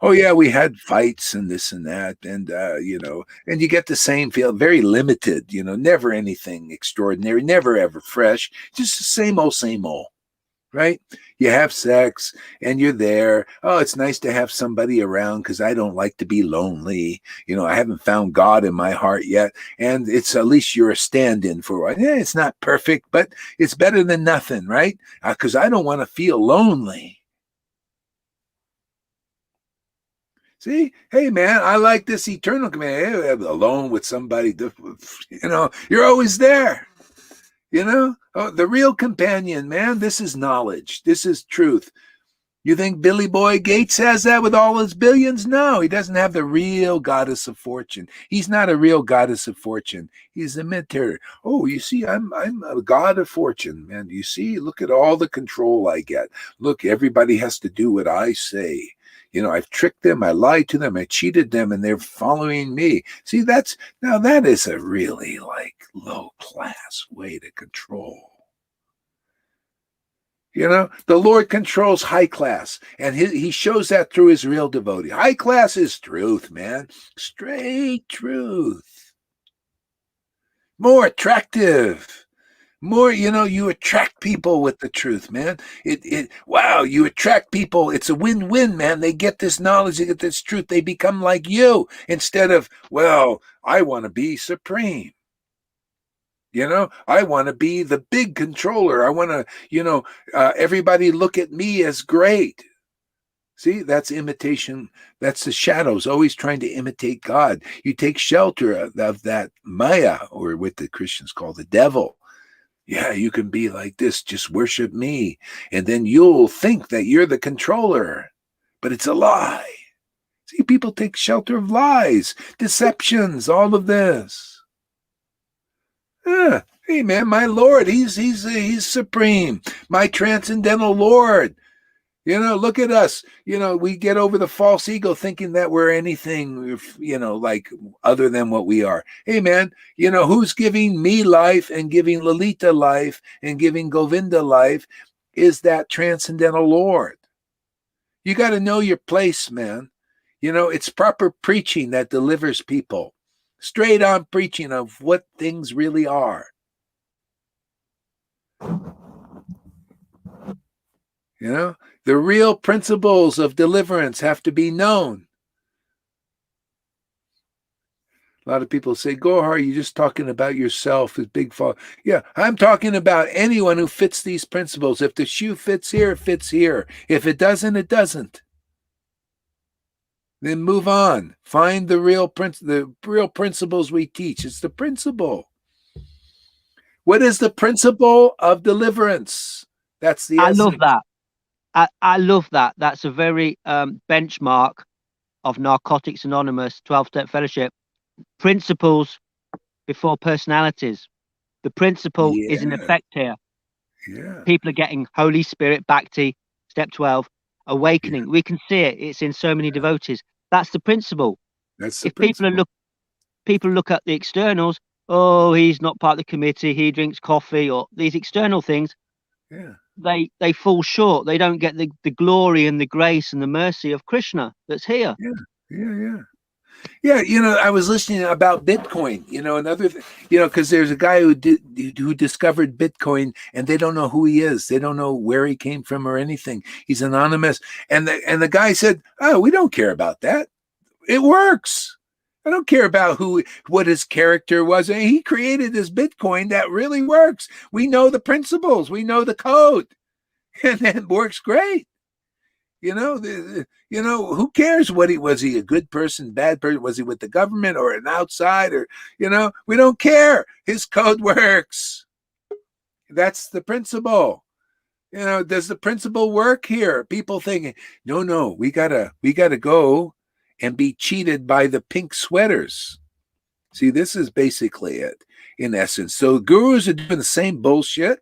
Oh, yeah, we had fights and this and that. And, and you get the same feel, very limited, never anything extraordinary, never ever fresh. Just the same old, right? You have sex and you're there. Oh, it's nice to have somebody around because I don't like to be lonely. I haven't found God in my heart yet. And it's at least you're a stand-in for it. Yeah, it's not perfect, but it's better than nothing, right? Because I don't want to feel lonely. See, hey, man, I like this eternal command. Alone with somebody, you're always there. You know, oh, the real companion, man. This is knowledge. This is truth. You think Billy Boy Gates has that with all his billions? No, he doesn't have the real goddess of fortune. He's not a real goddess of fortune. He's a imitator. Oh, you see, I'm a god of fortune, man. You see, look at all the control I get. Look, everybody has to do what I say. You know, I've tricked them, I lied to them, I cheated them, and they're following me. See, that is a really like low class way to control. You know, the Lord controls high class, and he shows that through his real devotee. High class is truth, man. Straight truth. More attractive. More, you know, you attract people with the truth, man. Wow, you attract people. It's a win-win, man. They get this knowledge, they get this truth. They become like you instead of, well, I want to be supreme. You know, I want to be the big controller. I want to, you know, everybody look at me as great. See, that's imitation. That's the shadows always trying to imitate God. You take shelter of that Maya, or what the Christians call the devil. Yeah, you can be like this. Just worship me. And then you'll think that you're the controller. But it's a lie. See, people take shelter of lies, deceptions, all of this. Hey man, my Lord, he's supreme. My transcendental Lord. You know, look at us. You know, we get over the false ego thinking that we're anything, you know, like other than what we are. Hey man, you know, who's giving me life and giving Lalita life and giving Govinda life is that transcendental Lord. You got to know your place, man. You know, it's proper preaching that delivers people. Straight on preaching of what things really are. You know, the real principles of deliverance have to be known. A lot of people say, Gohar, you're just talking about yourself as big fall. Yeah, I'm talking about anyone who fits these principles. If the shoe fits here, it fits here. If it doesn't, it doesn't. Then move on. Find the real principles we teach. It's the principle. What is the principle of deliverance? That's the essence. I love that. I love that. That's a very benchmark of Narcotics Anonymous, 12-Step Fellowship. Principles before personalities. The principle is in effect here. Yeah. People are getting Holy Spirit, Bhakti, step 12, awakening. Yeah. We can see it. It's in so many devotees. That's the principle. That's the if principle. People look at the externals, oh, he's not part of the committee, he drinks coffee, or these external things, yeah, they fall short. They don't get the glory and the grace and the mercy of Krishna that's here. Yeah, you know, I was listening about Bitcoin, you know, another thing, you know, because there's a guy who discovered Bitcoin and they don't know who he is. They don't know where he came from or anything. He's anonymous. And the guy said, oh, we don't care about that. It works. I don't care about what his character was. And he created this Bitcoin that really works. We know the principles. We know the code. And it works great. You know, who cares what was he a good person, bad person? Was he with the government or an outsider? You know, we don't care. His code works. That's the principle. You know, does the principle work here? People thinking, no, we gotta go and be cheated by the pink sweaters. See, this is basically it in essence. So gurus are doing the same bullshit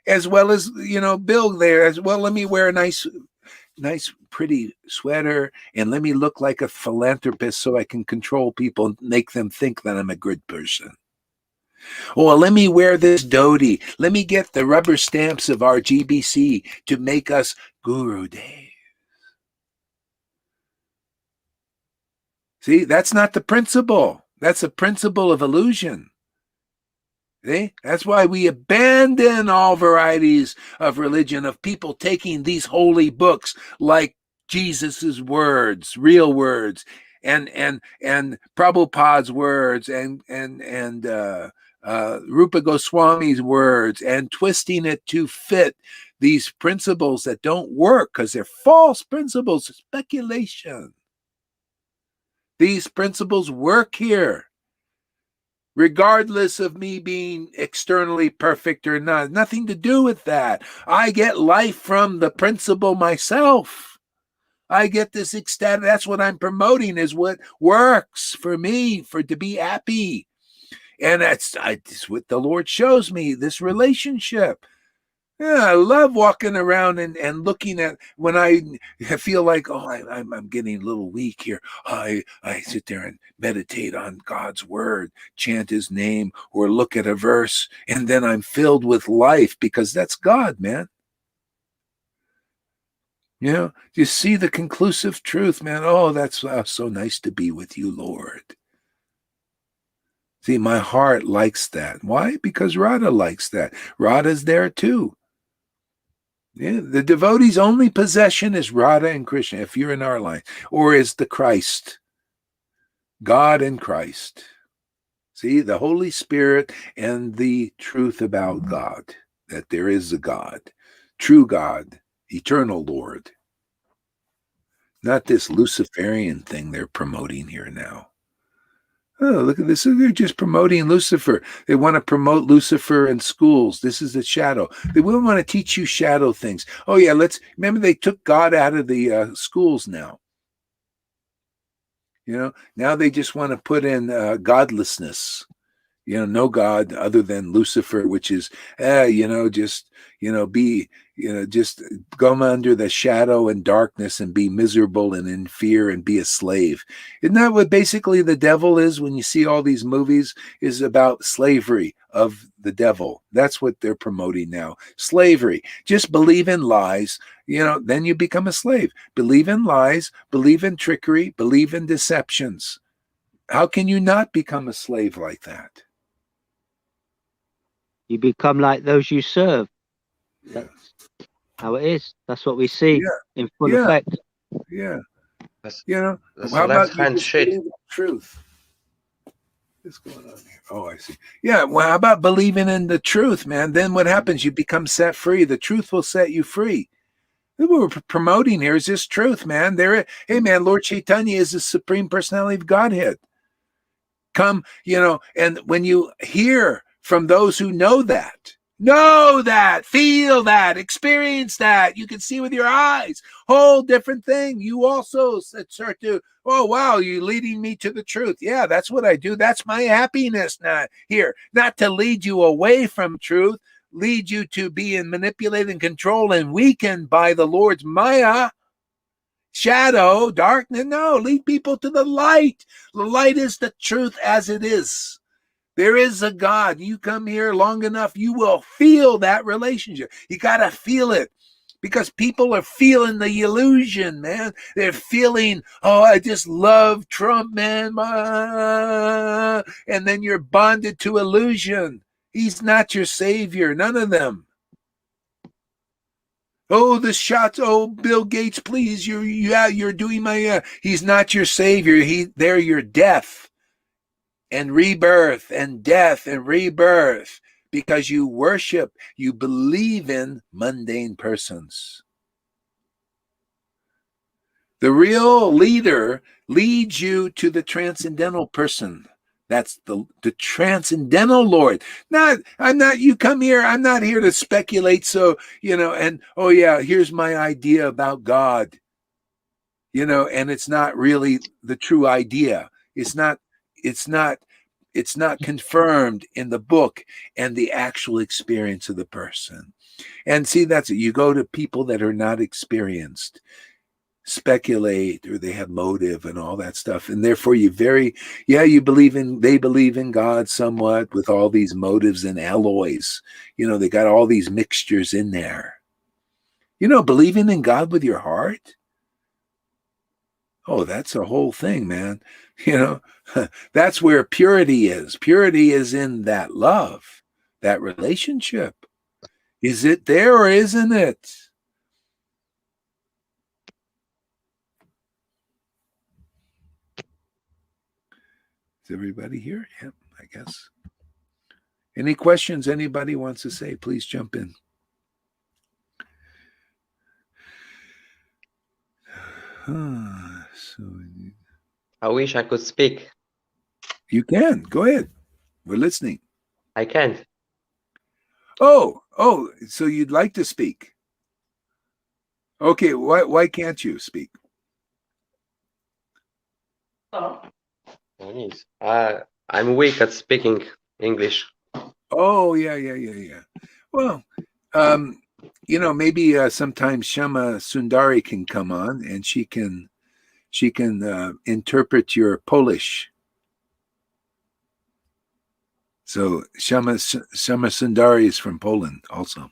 as well as, you know, Bill there as well. Let me wear a nice pretty sweater and let me look like a philanthropist so I can control people and make them think that I'm a good person. Or let me wear this dhoti. Let me get the rubber stamps of our GBC to make us Guru Dev. See, that's not the principle. That's a principle of illusion. See? That's why we abandon all varieties of religion, of people taking these holy books like Jesus's words, real words, and Prabhupada's words, and Rupa Goswami's words, and twisting it to fit these principles that don't work because they're false principles, speculation. These principles work here. regardless of me being externally perfect or not. Nothing to do with that. I get life from the principle myself. I get this ecstatic. That's what I'm promoting, is what works for me, to be happy. And that's what the Lord shows me, this relationship. Yeah, I love walking around and looking at, when I feel like, oh, I'm getting a little weak here. I sit there and meditate on God's word, chant his name, or look at a verse, and then I'm filled with life, because that's God, man. You know, you see the conclusive truth, man. Oh, that's so nice to be with you, Lord. See, my heart likes that. Why? Because Radha likes that. Radha's there too. Yeah, the devotee's only possession is Radha and Krishna, if you're in our line, or is the Christ, God and Christ. See, the Holy Spirit and the truth about God, that there is a God, true God, eternal Lord. Not this Luciferian thing they're promoting here now. Oh, look at this. They're just promoting Lucifer. They want to promote Lucifer in schools. This is a shadow. They will want to teach you shadow things. Oh, yeah, remember they took God out of the schools now. You know, now they just want to put in godlessness. You know, no God other than Lucifer, which is, just, just come under the shadow and darkness and be miserable and in fear and be a slave. Isn't that what basically the devil is? When you see all these movies, is about slavery of the devil. That's what they're promoting now. Slavery. Just believe in lies, then you become a slave. Believe in lies, believe in trickery, believe in deceptions. How can you not become a slave like that? You become like those you serve. That's how it is. That's what we see in full effect. Yeah. That's How the about left you hand just shade. believe in truth? What's going on here? Oh, I see. Yeah, well, how about believing in the truth, man? Then what happens? You become set free. The truth will set you free. What we're promoting here is this truth, man. Hey, man, Lord Chaitanya is the Supreme Personality of Godhead. Come, and when you hear from those who know that, feel that, experience that, you can see with your eyes, whole different thing. You also start to, oh, wow, you're leading me to the truth. Yeah, that's what I do. That's my happiness now here, not to lead you away from truth, lead you to be manipulated and controlled and weakened by the Lord's Maya, shadow, darkness. No, lead people to the light. The light is the truth as it is. There is a God. You come here long enough, you will feel that relationship. You got to feel it, because people are feeling the illusion, man. They're feeling, oh, I just love Trump, man. And then you're bonded to illusion. He's not your savior. None of them. Oh, the shots. Oh, Bill Gates, please. You're doing my. He's not your savior. They're your death and rebirth and death and rebirth, because you believe in mundane persons. The real leader leads you to the transcendental person. That's the transcendental Lord. You come here, I'm not here to speculate. So, and oh yeah, here's my idea about God, and it's not really the true idea. It's not confirmed in the book and the actual experience of the person. And see, that's it. You go to people that are not experienced, speculate, or they have motive and all that stuff, and therefore they believe in God somewhat with all these motives and alloys. They got all these mixtures in there. Believing in God with your heart, oh, that's a whole thing, man. That's where purity is. Purity is in that love, that relationship. Is it there or isn't it? Is everybody here? Yep, I guess. Any questions anybody wants to say, please jump in. I wish I could speak. You can. Go ahead. We're listening. I can't. Oh, so you'd like to speak? Okay, why can't you speak? I'm weak at speaking English. Oh, yeah. Well, maybe sometimes Shama Sundari can come on and she can interpret your Polish. So Shama Sundari is from Poland also.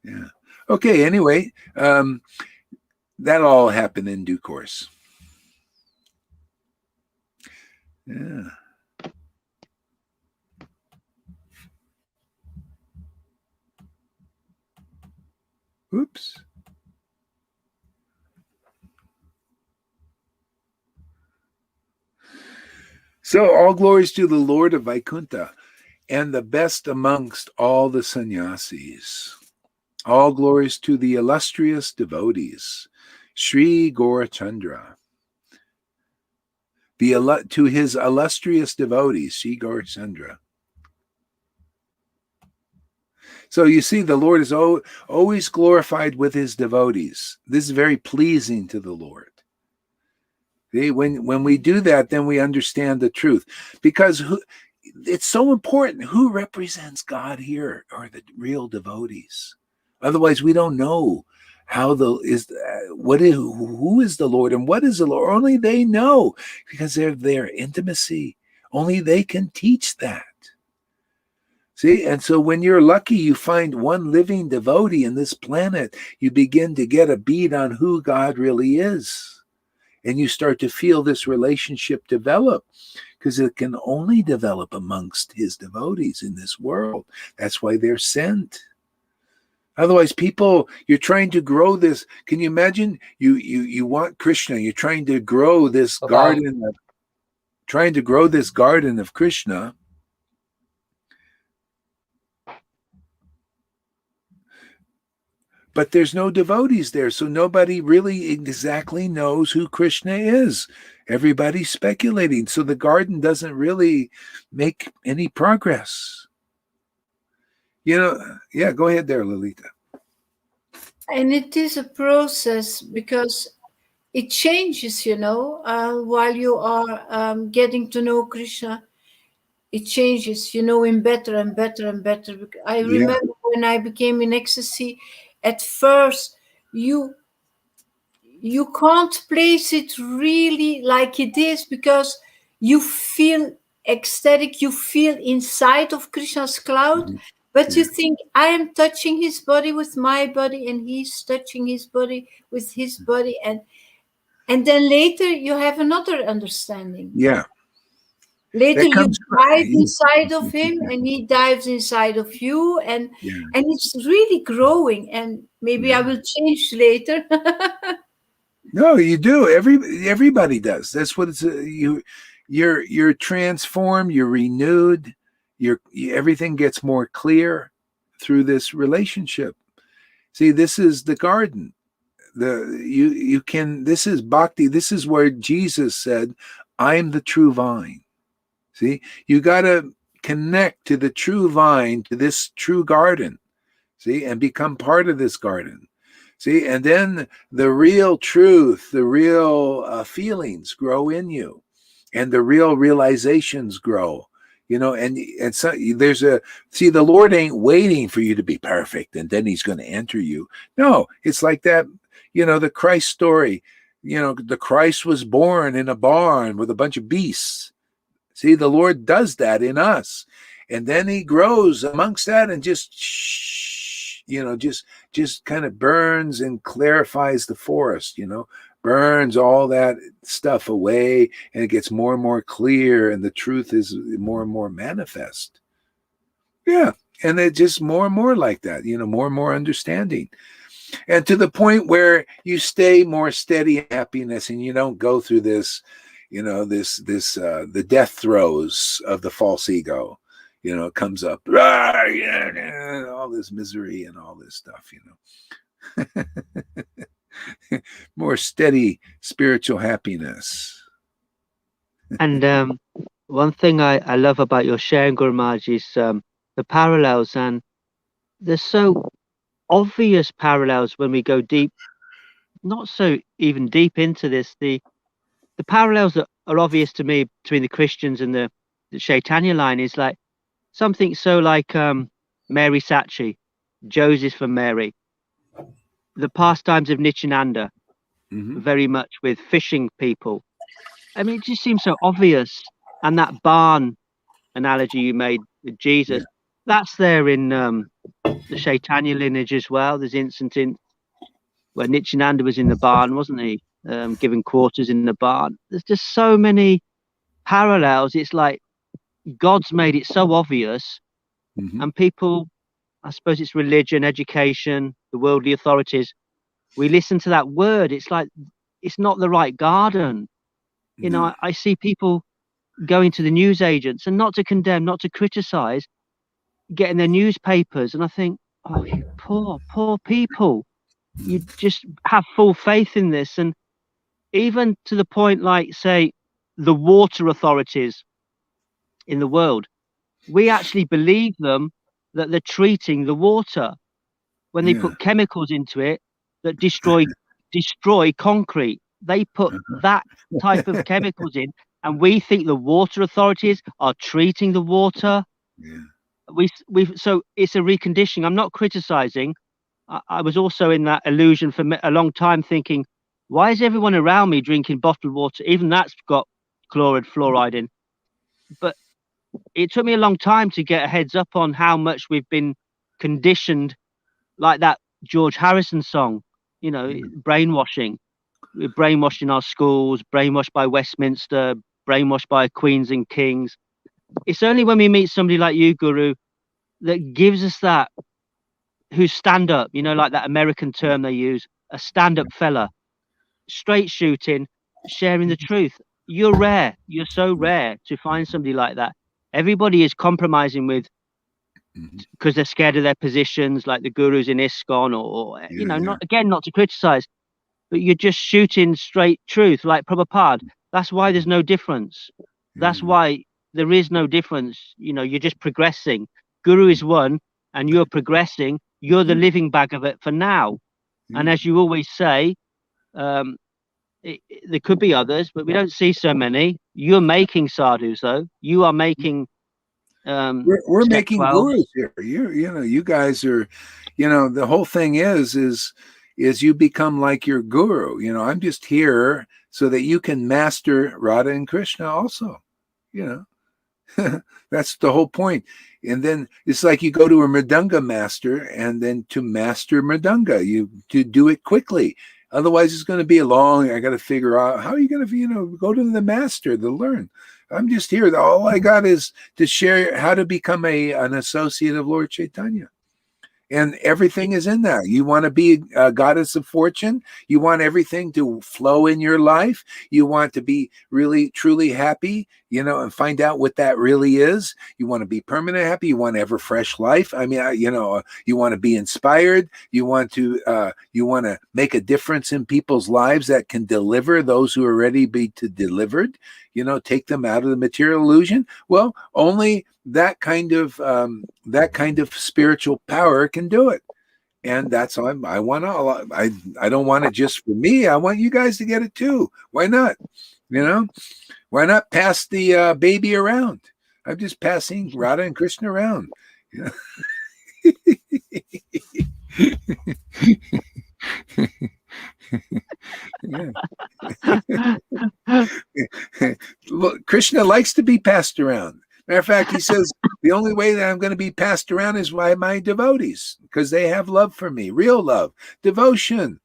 Yeah. Okay, anyway, that'll all happen in due course. Yeah. Oops. So all glories to the Lord of Vaikuntha and the best amongst all the sannyasis. All glories to the illustrious devotees, Sri Gaurachandra. To his illustrious devotees, Sri Gaurachandra. So you see, the Lord is always glorified with his devotees. This is very pleasing to the Lord. See, when we do that, then we understand the truth. Because it's so important. Who represents God here are the real devotees. Otherwise, we don't know who is the Lord and what is the Lord. Only they know, because they're their intimacy. Only they can teach that. See, and so when you're lucky, you find one living devotee in this planet, you begin to get a bead on who God really is. And you start to feel this relationship develop, because it can only develop amongst his devotees in this world. That's why they're sent. Otherwise, you're trying to grow this. Can you imagine? You want Krishna. You're trying to grow this garden of Krishna. But there's no devotees there, so nobody really exactly knows who Krishna is. Everybody's speculating, so the garden doesn't really make any progress. Yeah, go ahead there, Lolita. And it is a process, because it changes, while you are getting to know Krishna. It changes, you know him better and better and better. I remember when I became in ecstasy, at first you can't place it really like it is, because you feel ecstatic, you feel inside of Krishna's cloud, but you think, I am touching his body with my body, and he's touching his body with his body, and then later you have another understanding. Yeah. Later you dive inside of him, and he dives inside of you, and it's really growing. And maybe I will change later. No, you do. Everybody does. That's what it's. You're transformed. You're renewed. Everything gets more clear through this relationship. See, this is the garden. This is bhakti. This is where Jesus said, "I'm the true vine." See, you got to connect to the true vine, to this true garden. See, and become part of this garden. See, and then the real truth, the real feelings grow in you, and the real realizations grow. And so the Lord ain't waiting for you to be perfect, and then he's going to enter you. No, it's like that. The Christ story. The Christ was born in a barn with a bunch of beasts. See, the Lord does that in us. And then he grows amongst that and just kind of burns and clarifies the forest, burns all that stuff away, and it gets more and more clear, and the truth is more and more manifest. Yeah. And it just more and more like that, more and more understanding. And to the point where you stay more steady in happiness, and you don't go through this, the death throes of the false ego. It comes up, all this misery and all this stuff, more steady spiritual happiness. And One thing I love about your sharing, Guru Maharaj, is the parallels, and there's so obvious parallels when we go deep, not so even deep into this. The parallels that are obvious to me between the Christians and the Chaitanya line is like something so like Mary Sachi, Joseph and Mary, the pastimes of Nityananda, very much with fishing people. I mean, it just seems so obvious. And that barn analogy you made with Jesus, that's there in the Chaitanya lineage as well. There's instances where Nityananda was in the barn, wasn't he? Giving quarters in the barn. There's just so many parallels. It's like God's made it so obvious, and people, I suppose it's religion, education, the worldly authorities, we listen to that word. It's like it's not the right garden. You know, I see people going to the news agents, and not to condemn, not to criticize, getting their newspapers, and I think, oh, you poor people. You just have full faith in this. And even to the point, like, say, the water authorities in the world, we actually believe them that they're treating the water when they put chemicals into it that destroy concrete. They put that type of chemicals in, and we think the water authorities are treating the water. So it's a reconditioning. I'm not criticizing. I was also in that illusion for a long time, thinking, why is everyone around me drinking bottled water? Even that's got fluoride in. But it took me a long time to get a heads up on how much we've been conditioned, like that George Harrison song, you know, brainwashing. We're brainwashed in our schools, brainwashed by Westminster, brainwashed by queens and kings. It's only when we meet somebody like you, Guru, that gives us that, who's stand up, you know, like that American term they use, a stand-up fella, straight shooting, sharing the truth. You're rare. You're so rare to find somebody like that. Everybody is compromising with, because they're scared of their positions, like the gurus in ISKCON, or you know, not to criticize, but you're just shooting straight truth, like Prabhupada. That's why there's no difference. That's why there is no difference. You know, you're just progressing. Guru is one, and you're progressing. You're the living bag of it for now. And as you always say, there could be others, but we don't see so many. You're making sadhus, though. You are making. We're making 12. gurus here. You know, you guys are. You know, the whole thing is you become like your guru. You know, I'm just here so that you can master Radha and Krishna also. You know, that's the whole point. And then it's like you go to a mridanga master, and then to master mridanga, you to do it quickly. Otherwise, it's going to be long. I got to figure out how are you going to, you know, go to the master to learn. I'm just here. All I got is to share how to become an associate of Lord Chaitanya. And everything is in that. You want to be a goddess of fortune. You want everything to flow in your life. You want to be really, truly happy, you know, and find out what that really is. You want to be permanent happy. You want ever fresh life. I mean, you know, you want to be inspired. You want to make a difference in people's lives that can deliver those who are ready to be delivered, you know, take them out of the material illusion. Well, only that kind of spiritual power can do it. And that's why I want to, I don't want it just for me. I want you guys to get it too. Why not? You know, why not pass the baby around? I'm just passing Radha and Krishna around. You know? Look, Krishna likes to be passed around. Matter of fact, he says, the only way that I'm going to be passed around is by my devotees, because they have love for me, real love, devotion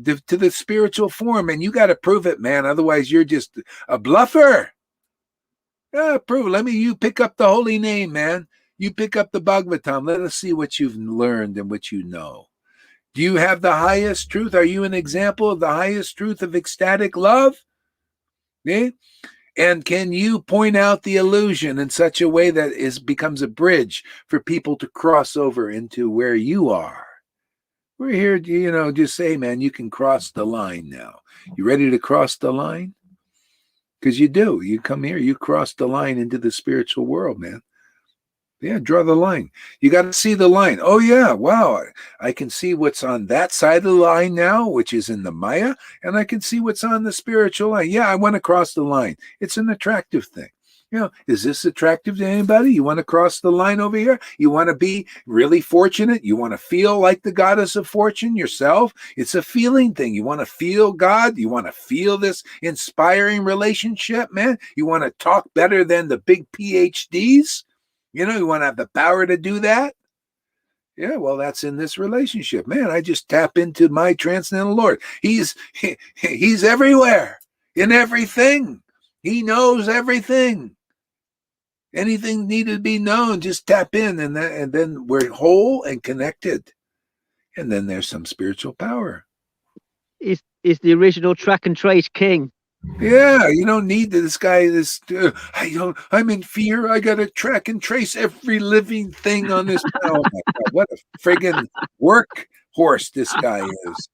to the spiritual form. And you got to prove it, man. Otherwise, you're just a bluffer. Prove it. You pick up the holy name, man. You pick up the Bhagavatam. Let us see what you've learned and what you know. Do you have the highest truth? Are you an example of the highest truth of ecstatic love? Okay? And can you point out the illusion in such a way that becomes a bridge for people to cross over into where you are? We're here to, you know, just say, man, you can cross the line now. You ready to cross the line? Because you do. You come here, you cross the line into the spiritual world, man. Yeah, draw the line. You got to see the line. Oh, yeah, wow. I can see what's on that side of the line now, which is in the Maya, and I can see what's on the spiritual line. Yeah, I want to cross the line. It's an attractive thing. You know, is this attractive to anybody? You want to cross the line over here? You want to be really fortunate? You want to feel like the goddess of fortune yourself? It's a feeling thing. You want to feel God? You want to feel this inspiring relationship, man? You want to talk better than the big PhDs? You know, you want to have the power to do that? Yeah, well, that's in this relationship. Man, I just tap into my transcendental Lord. He's everywhere, in everything. He knows everything. Anything needed to be known, just tap in, and then we're whole and connected. And then there's some spiritual power. Is the original track and trace king. Yeah, you don't need this guy. I'm in fear. I got to track and trace every living thing on this. Oh my God, what a friggin' workhorse this guy is.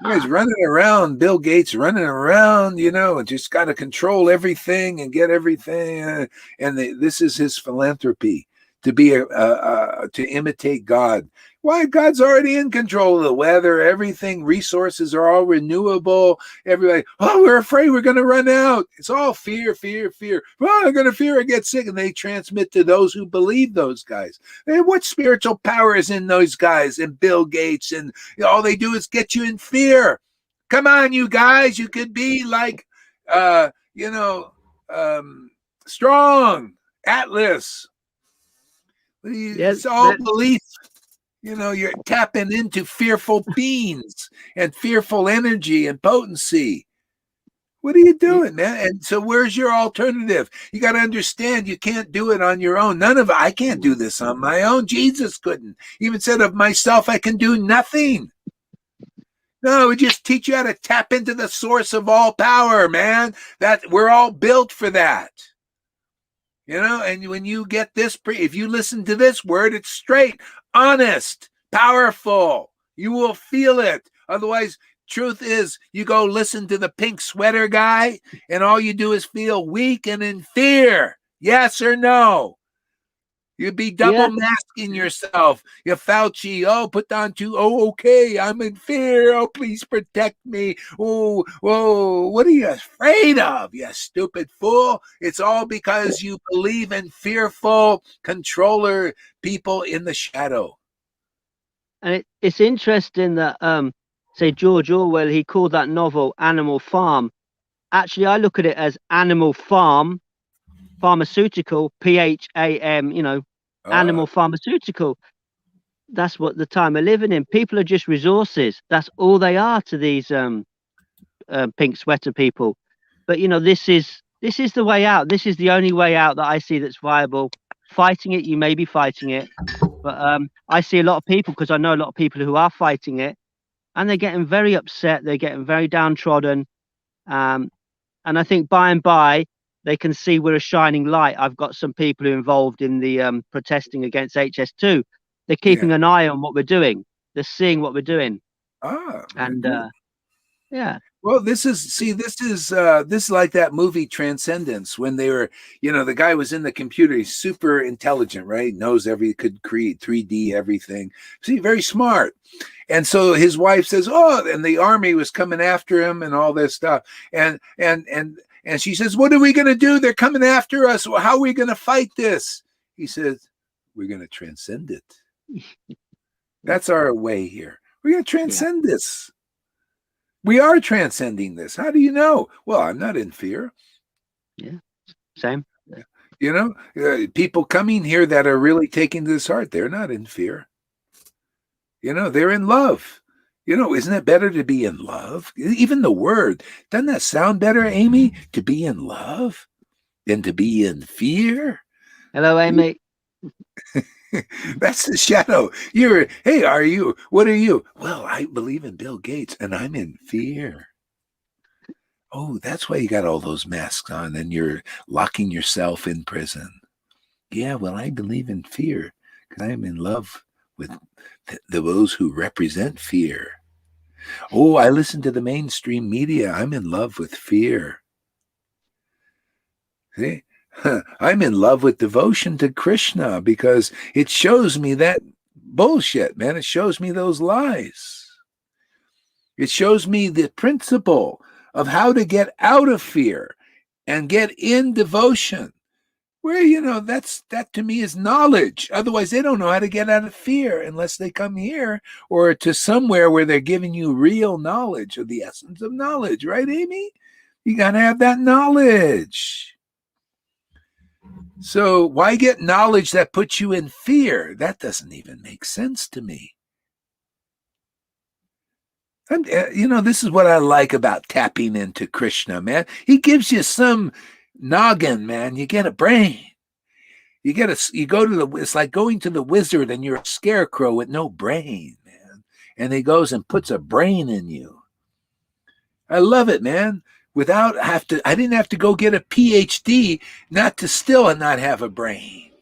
You guys running around, Bill Gates running around, you know, and just got to control everything and get everything. This is his philanthropy, to be to imitate God. Why? God's already in control of the weather, everything. Resources are all renewable. Everybody, oh, we're afraid we're going to run out. It's all fear, fear, fear. Well, I'm going to fear I get sick. And they transmit to those who believe those guys. And what spiritual power is in those guys and Bill Gates? And all they do is get you in fear. Come on, you guys. You could be like, strong, Atlas. It's all belief. You know, you're tapping into fearful beings and fearful energy and potency. What are you doing, man? And so where's your alternative? You got to understand you can't do it on your own. I can't do this on my own. Jesus couldn't. He even said of myself, I can do nothing. No, we just teach you how to tap into the source of all power, man. That we're all built for that. You know, and when you get this, if you listen to this word, it's straight, honest, powerful. You will feel it. Otherwise, truth is, you go listen to the pink sweater guy, and all you do is feel weak and in fear. Yes or no? You'd be double masking yourself. You Fauci, put on okay, I'm in fear. Oh, please protect me. Oh, whoa, what are you afraid of, you stupid fool? It's all because you believe in fearful controller people in the shadow. And it's interesting that, say, George Orwell, he called that novel Animal Farm. Actually, I look at it as Animal Farm, pharmaceutical, PHAM, animal pharmaceutical. That's what the time we're living in. People are just resources. That's all they are to these pink sweater people. But this is the way out. This is the only way out that I see that's viable. Fighting it, you may be fighting it, but I see a lot of people, because I know a lot of people who are fighting it, and they're getting very upset. They're getting very downtrodden, and I think by and by they can see we're a shining light. I've got some people who are involved in the protesting against HS2. They're keeping an eye on what we're doing. They're seeing what we're doing. Well, this is like that movie Transcendence, when they were, the guy was in the computer. He's super intelligent, right? Knows could create 3D everything. See, very smart. And so his wife says, and the army was coming after him and all this stuff. And she says, what are we going to do? They're coming after us. Well, how are we going to fight this? He says, we're going to transcend it. That's our way here. We're going to transcend this. We are transcending this. How do you know? Well, I'm not in fear. Yeah, same. People coming here that are really taking this heart, they're not in fear. They're in love. Isn't it better to be in love? Even the word, doesn't that sound better, Amy? To be in love than to be in fear? Hello, Amy. That's the shadow. What are you? Well, I believe in Bill Gates and I'm in fear. Oh, that's why you got all those masks on and you're locking yourself in prison. Yeah, well, I believe in fear because I'm in love with those who represent fear. Oh, I listen to the mainstream media. I'm in love with fear. See, I'm in love with devotion to Krishna because it shows me that bullshit, man. It shows me those lies. It shows me the principle of how to get out of fear and get in devotion. Where, that to me is knowledge. Otherwise, they don't know how to get out of fear unless they come here or to somewhere where they're giving you real knowledge of the essence of knowledge. Right, Amy? You got to have that knowledge. So why get knowledge that puts you in fear? That doesn't even make sense to me. This is what I like about tapping into Krishna, man. He gives you some noggin, man. You get a brain. It's like going to the wizard and you're a scarecrow with no brain, man. And he goes and puts a brain in you. I love it, man. I didn't have to go get a PhD not to still not have a brain.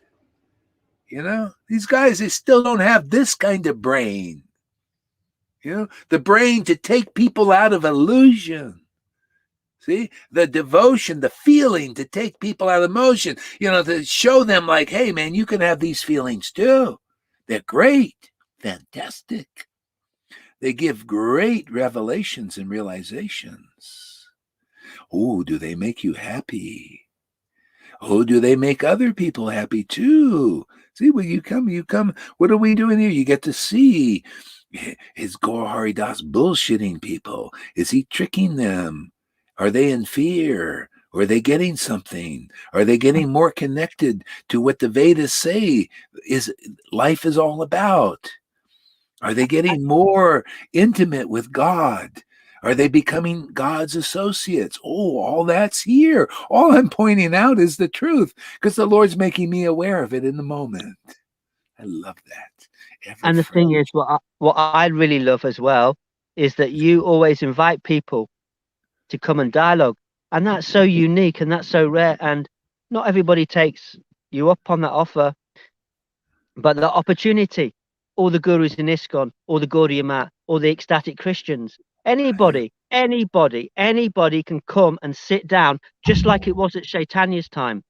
These guys, they still don't have this kind of brain. The brain to take people out of illusion. See, the devotion, the feeling to take people out of emotion, to show them like, hey, man, you can have these feelings too. They're great, fantastic. They give great revelations and realizations. Oh, do they make you happy? Oh, do they make other people happy too? See, when you come, what are we doing here? You get to see, is Gaur Hari Das bullshitting people? Is he tricking them? Are they in fear? Or are they getting something? Are they getting more connected to what the Vedas say life is all about? Are they getting more intimate with God? Are they becoming God's associates? Oh, all that's here. All I'm pointing out is the truth because the Lord's making me aware of it in the moment. I love that. And the thing is, what I really love as well is that you always invite people to come and dialogue. And that's so unique and that's so rare. And not everybody takes you up on that offer. But the opportunity, all the gurus in ISKCON, all the Gaudiya Mat, all the ecstatic Christians, anybody can come and sit down just like it was at Chaitanya's time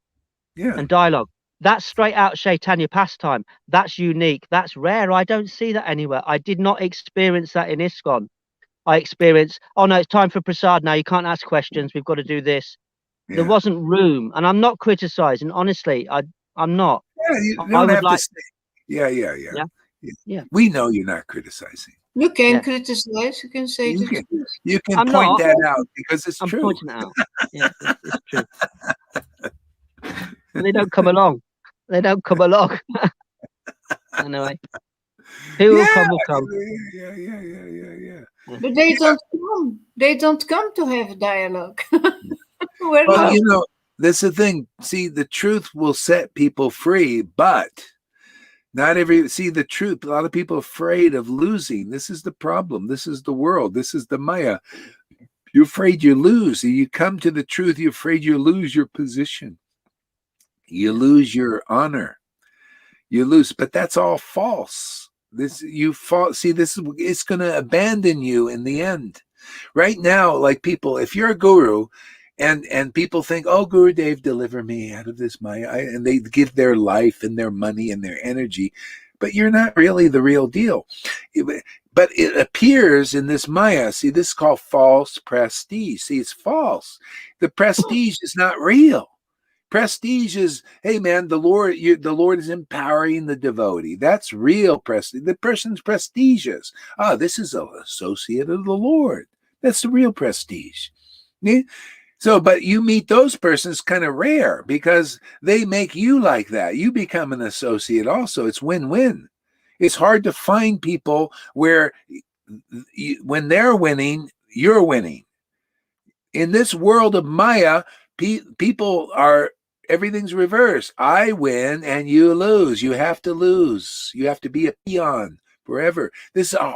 and dialogue. That's straight out Chaitanya pastime. That's unique. That's rare. I don't see that anywhere. I did not experience that in ISKCON. I experienced, oh no, it's time for prasad now. You can't ask questions. We've got to do this. Yeah. There wasn't room. And I'm not criticizing. Honestly, I'm not. Yeah, you don't have to say. Yeah. We know you're not criticizing. You can criticize. You can say you can point that out because it's true. I'm pointing it out. Yeah, it's true. They don't come along. Anyway. Who will come will come. Yeah. But they don't come. They don't come to have a dialogue. Well, that's the thing. See, the truth will set people free, but not the truth. A lot of people are afraid of losing. This is the problem. This is the world. This is the Maya. You're afraid you lose. You come to the truth. You're afraid you lose your position. You lose your honor. You lose, but that's all false. It's going to abandon you in the end. Right now, like people, if you're a guru and people think, oh, Guru Dev, deliver me out of this Maya, and they give their life and their money and their energy, but you're not really the real deal. But it appears in this Maya. See, this is called false prestige. See, it's false. The prestige is not real. Prestige is, hey man, the Lord is empowering the devotee. That's real prestige. The person's prestigious. This is an associate of the Lord. That's the real prestige. Yeah? So, but you meet those persons kind of rare because they make you like that. You become an associate also. It's win-win. It's hard to find people where when they're winning, you're winning. In this world of Maya, people are, everything's reversed. I win and you lose. You have to lose. You have to be a peon forever.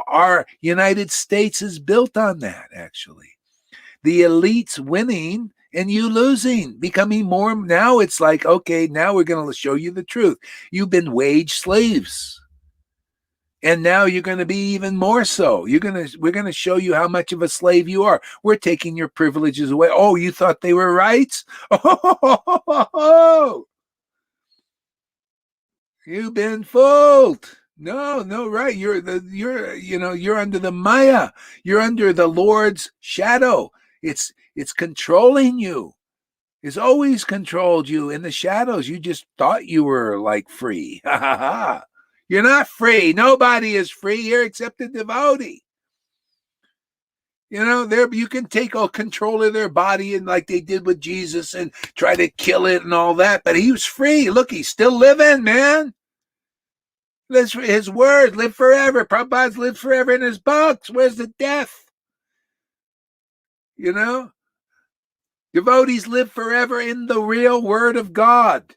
Our United States is built on that, actually. The elites winning and you losing, becoming more. Now it's like, okay, now we're going to show you the truth. You've been wage slaves. And now you're going to be even more so. We're going to show you how much of a slave you are. We're taking your privileges away. Oh, you thought they were rights? Oh, you've been fooled. No, right. You're under the Maya. You're under the Lord's shadow. It's controlling you. It's always controlled you in the shadows. You just thought you were like free. Ha ha ha. You're not free. Nobody is free here except the devotee. You can take all control of their body and like they did with Jesus and try to kill it and all that. But he was free. Look, he's still living, man. His words live forever. Prabhupada's lived forever in his books. Where's the death? Devotees live forever in the real word of God.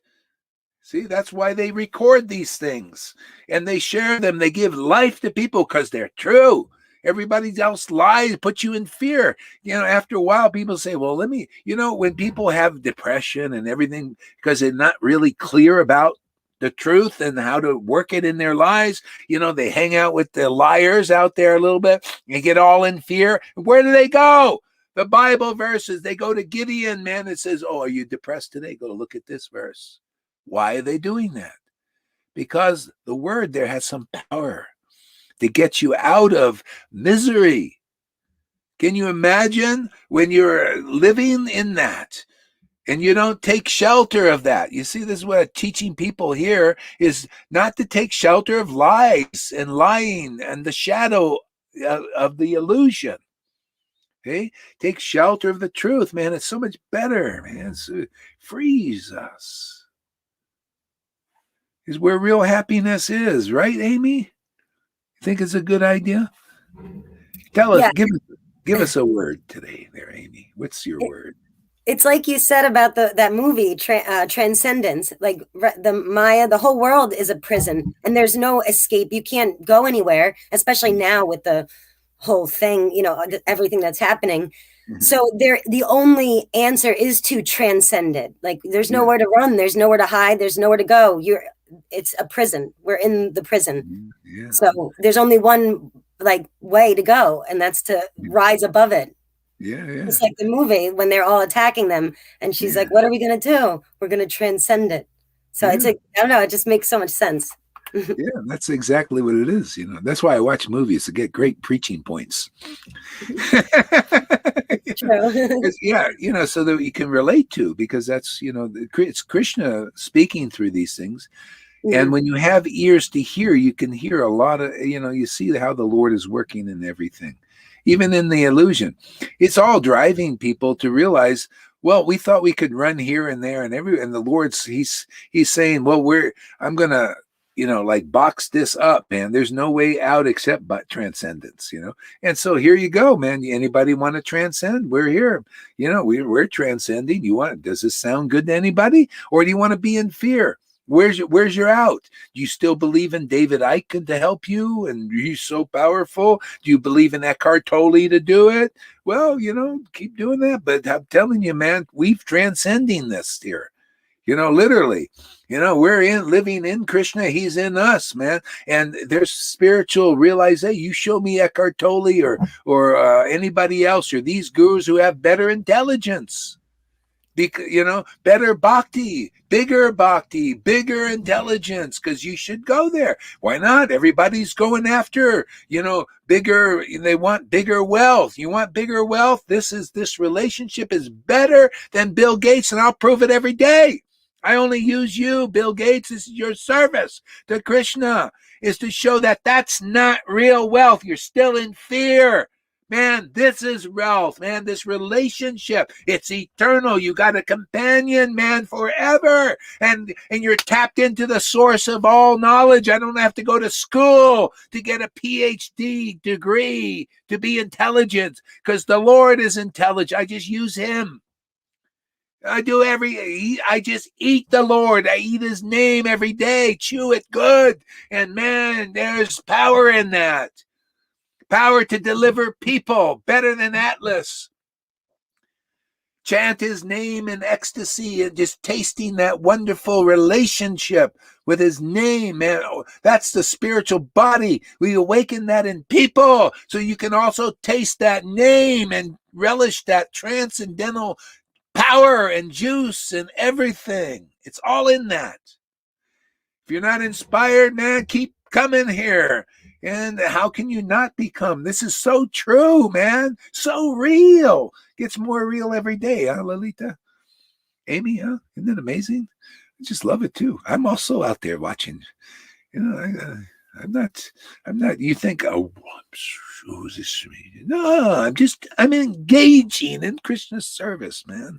See, that's why they record these things and they share them. They give life to people because they're true. Everybody else lies, put you in fear. After a while, people say, well, when people have depression and everything, because they're not really clear about the truth and how to work it in their lives, they hang out with the liars out there a little bit and get all in fear. Where do they go? The Bible verses, they go to Gideon, man. It says, oh, are you depressed today? Go look at this verse. Why are they doing that? Because the word there has some power to get you out of misery. Can you imagine when you're living in that and you don't take shelter of that? You see, this is what I'm teaching people here is not to take shelter of lies and lying and the shadow of the illusion. Okay, take shelter of the truth, man. It's so much better, man. It frees us. Is where real happiness is, right, Amy? You think it's a good idea? Tell us, give us a word today, there, Amy. What's your word? It's like you said about that movie, Transcendence. Like the Maya, the whole world is a prison, and there's no escape. You can't go anywhere, especially now with the whole thing, everything that's happening. So the only answer is to transcend it. Like there's nowhere to run, there's nowhere to hide, there's nowhere to go. It's a prison. We're in the prison. So there's only one way to go, and that's to rise above it. It's like the movie when they're all attacking them, and she's like, "What are we gonna do? We're gonna transcend it." So it's I don't know. It just makes so much sense. Yeah, that's exactly what it is. That's why I watch movies to get great preaching points. So that you can relate to, because that's, it's Krishna speaking through these things. And when you have ears to hear, you can hear a lot of, you see how the Lord is working in everything, even in the illusion. It's all driving people to realize, well, we thought we could run here and there and the Lord's, he's saying, well, I'm going to, box this up, man. There's no way out except but transcendence, And so here you go, man. Anybody want to transcend? We're here. We're transcending. Does this sound good to anybody? Or do you want to be in fear? Where's your out? Do you still believe in David Icke to help you? And he's so powerful. Do you believe in Eckhart Tolle to do it? Well, keep doing that. But I'm telling you, man, we've transcending this here. Literally, we're living in Krishna. He's in us, man. And there's spiritual realization. You show me Eckhart Tolle or anybody else, or these gurus who have better intelligence, better bhakti, bigger intelligence, because you should go there. Why not? Everybody's going after, bigger. They want bigger wealth. You want bigger wealth? This relationship is better than Bill Gates, and I'll prove it every day. I only use you, Bill Gates. This is your service to Krishna, is to show that that's not real wealth. You're still in fear. Man, this is wealth, man. This relationship, it's eternal. You got a companion, man, forever. And you're tapped into the source of all knowledge. I don't have to go to school to get a PhD degree to be intelligent, because the Lord is intelligent. I just use him. I just eat the Lord. I eat his name every day, chew it good. And man, there's power in that. Power to deliver people better than Atlas. Chant his name in ecstasy and just tasting that wonderful relationship with his name, man. That's the spiritual body. We awaken that in people so you can also taste that name and relish that transcendental power and juice and everything. It's all in that. If you're not inspired, man, keep coming here. And how can you not become? This is so true, man. So real. Gets more real every day, huh, Lolita? Amy, huh? Isn't that amazing? I just love it too. I'm also out there watching. You know, I'm not, you think, oh, who's this? No, I'm engaging in Krishna's service, man.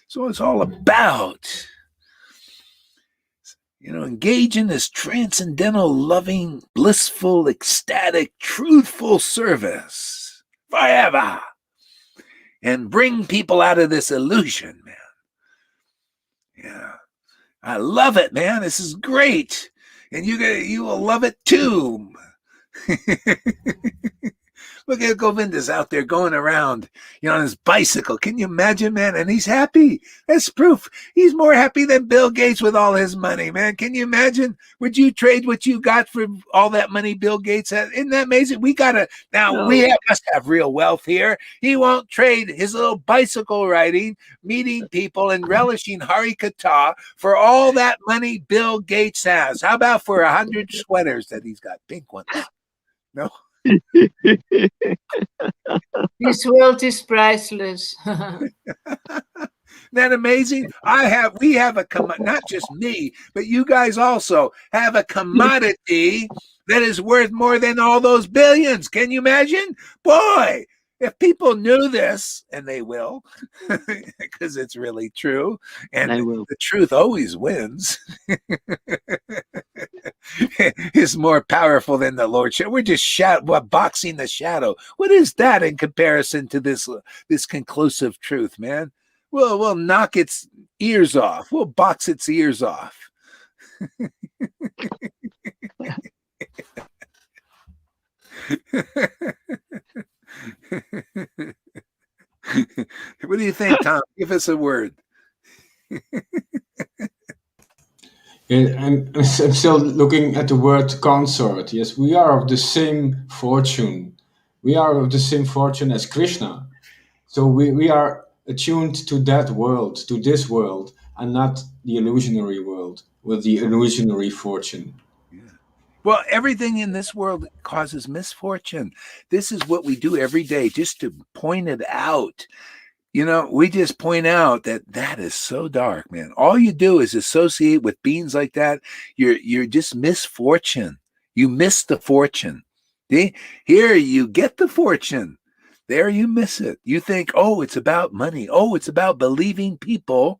So it's all about. Engage in this transcendental, loving, blissful, ecstatic, truthful service forever. And bring people out of this illusion, man. Yeah. I love it, man. This is great. And you will love it too. Look at Govinda's out there going around, on his bicycle. Can you imagine, man? And he's happy. That's proof. He's more happy than Bill Gates with all his money, man. Can you imagine? Would you trade what you got for all that money Bill Gates had? Isn't that amazing? We must have real wealth here. He won't trade his little bicycle riding, meeting people, and relishing Hari Kata for all that money Bill Gates has. How about for 100 sweaters that he's got, pink ones? No. This world is priceless. Isn't that amazing? We have not just me, but you guys also have a commodity that is worth more than all those billions. Can you imagine? Boy, if people knew this, and they will, because it's really true, and the truth always wins, is more powerful than the Lordship. We're just boxing the shadow. What is that in comparison to this conclusive truth, man? We'll knock its ears off. We'll box its ears off. What do you think, Tom? Give us a word. I'm still looking at the word consort. Yes, we are of the same fortune. We are of the same fortune as Krishna. So we are attuned to that world, to this world, and not the illusionary world with the illusionary fortune. Well, everything in this world causes misfortune. This is what we do every day, just to point it out. We just point out that is so dark, man. All you do is associate with beings like that. You're just misfortune. You miss the fortune. See? Here you get the fortune. There you miss it. You think, oh, it's about money. Oh, it's about believing people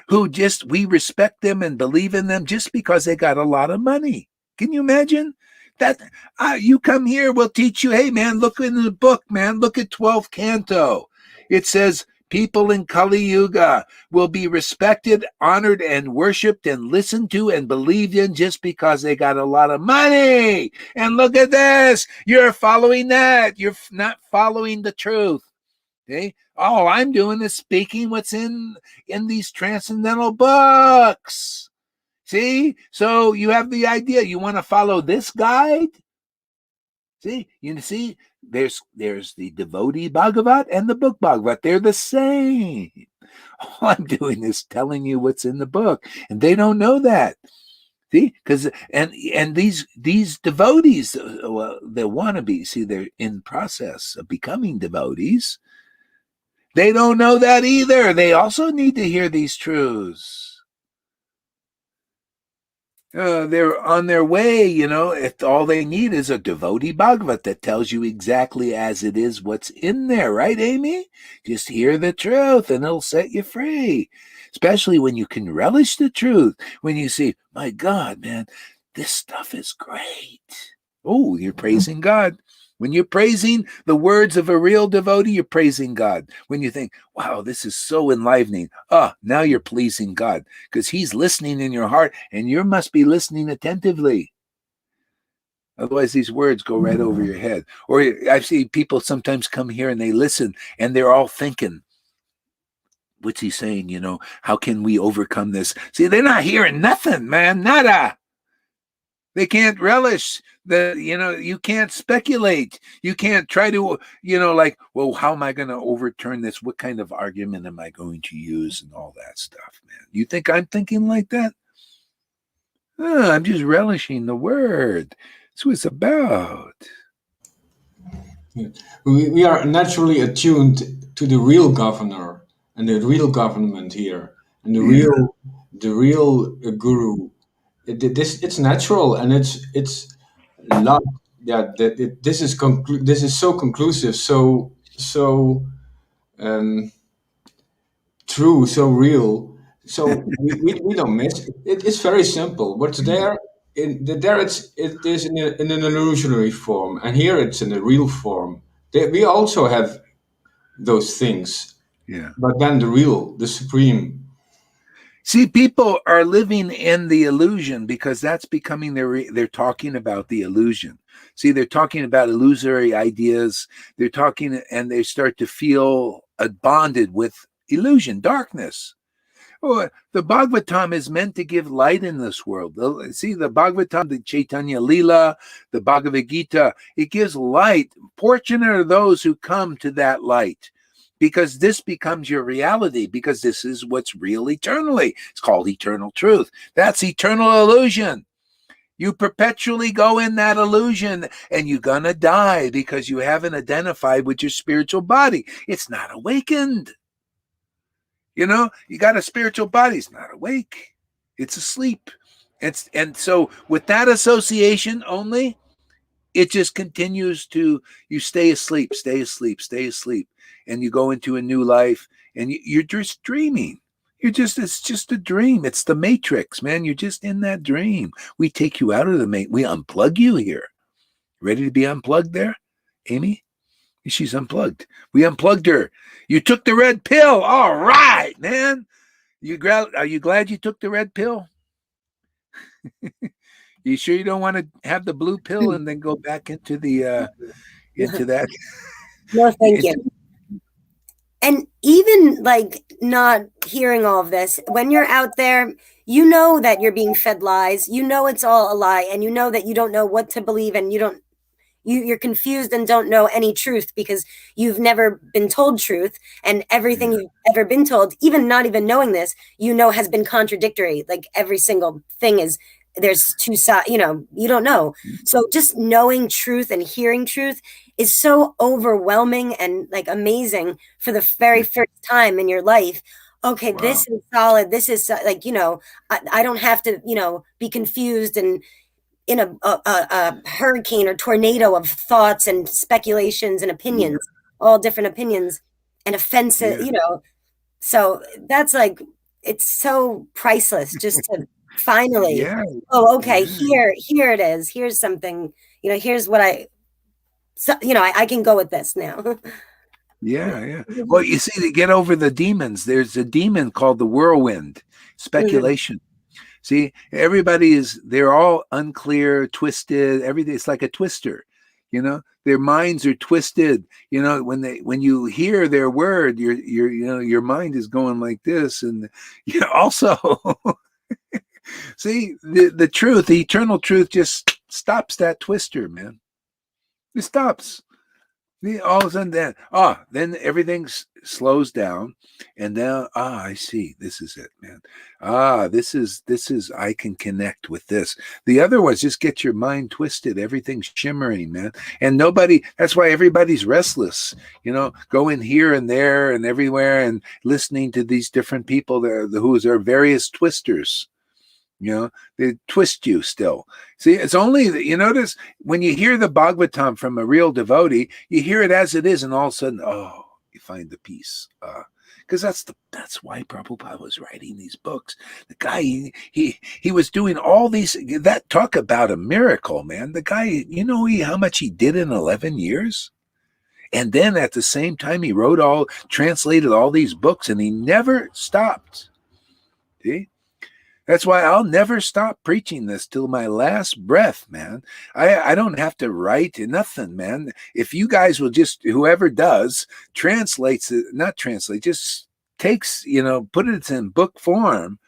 who we respect them and believe in them just because they got a lot of money. Can you imagine that? You come here, we'll teach you, hey, man, look in the book, man. Look at 12th canto. It says people in Kali Yuga will be respected, honored, and worshipped and listened to and believed in just because they got a lot of money. And look at this. You're following that. You're not following the truth. Okay? All I'm doing is speaking what's in these transcendental books. See? So you have the idea. You want to follow this guide? See? There's the devotee Bhagavat and the book Bhagavat. They're the same. All I'm doing is telling you what's in the book. And they don't know that. See? Because and these devotees, the wannabes, see, they're in process of becoming devotees. They don't know that either. They also need to hear these truths. They're on their way, if all they need is a devotee Bhagavat that tells you exactly as it is what's in there, right, Amy? Just hear the truth and it'll set you free. Especially when you can relish the truth, when you see, my God, man, this stuff is great. Oh, you're praising God. When you're praising the words of a real devotee, you're praising God. When you think, wow, this is so enlivening. Now you're pleasing God because he's listening in your heart and you must be listening attentively. Otherwise, these words go right over your head. Or I see people sometimes come here and they listen and they're all thinking. what's he saying? You know, how can we overcome this? See, they're not hearing nothing, man. Nada. They can't relish the, you know, you can't speculate. You can't try to, you know, like, well, how am I going to overturn this? What kind of argument am I going to use and all that stuff, man? You think I'm thinking like that? I'm just relishing the word. That's what it's about. Yeah. We are naturally attuned to the real governor and the real government here, and the real guru. It's natural, and it's love. Yeah, this is so conclusive, so true, so real. So we don't miss it. It's very simple. What's there it is in an illusionary form, and here it's in a real form. We also have those things, but then the real, the supreme. See, people are living in the illusion because that's becoming they're talking about the illusion. See, they're talking about illusory ideas. They're talking, and they start to feel bonded with illusion, darkness. Oh, the Bhagavatam is meant to give light in this world. See, the Bhagavatam, the Chaitanya Lila, the Bhagavad Gita, it gives light. Fortunate are those who come to that light, because this becomes your reality, because this is what's real eternally. It's called eternal truth. That's eternal illusion. You perpetually go in that illusion, and you're going to die because you haven't identified with your spiritual body. It's not awakened. You know, you got a spiritual body. It's not awake. It's asleep. And so with that association only, it just continues to, you stay asleep, and you go into a new life, and you're just dreaming. It's just a dream. It's the Matrix, man. You're just in that dream. We take you out of the Matrix. We unplug you here. Ready to be unplugged there, Amy? She's unplugged. We unplugged her. You took the red pill. All right, man. Are you glad you took the red pill? You sure you don't want to have the blue pill and then go back into the into that? No, thank you. And even like not hearing all of this, when you're out there, you know that you're being fed lies. You know it's all a lie, and you know that you don't know what to believe, and you're confused and don't know any truth because you've never been told truth, and everything you've ever been told, even not even knowing this, you know, has been contradictory. Like every single thing is, there's two sides, you know, you don't know. So just knowing truth and hearing truth is so overwhelming and like amazing for the very first time in your life. Okay, wow. This is solid. This is like, you know, I don't have to, you know, be confused and in a hurricane or tornado of thoughts and speculations and opinions, all different opinions and offensive, you know. So that's like, it's so priceless just to finally, okay, here it is. Here's something, you know, here's what you know, I can go with this now. Yeah. Well, you see, to get over the demons, there's a demon called the whirlwind, speculation. See, they're all unclear, twisted, everything. It's like a twister, you know, their minds are twisted. You know, when you hear their word, your mind is going like this. And you know, also, see, the truth, the eternal truth just stops that twister, man. It stops. All of a sudden, then everything slows down, and now, I see. This is it, man. This is. I can connect with this. The other ones just get your mind twisted. Everything's shimmering, man, and that's why everybody's restless. You know, going here and there and everywhere, and listening to these different people who are various twisters. You know, they twist you still. See, it's only, you notice when you hear the Bhagavatam from a real devotee, you hear it as it is, and all of a sudden, you find the peace. Because that's why Prabhupada was writing these books. The guy, he was doing all these, that talk about a miracle, man. The guy, you know how much he did in 11 years? And then at the same time, he translated all these books, and he never stopped. See? That's why I'll never stop preaching this till my last breath, man. I don't have to write nothing, man. If you guys will just, whoever does, just takes, put it in book form,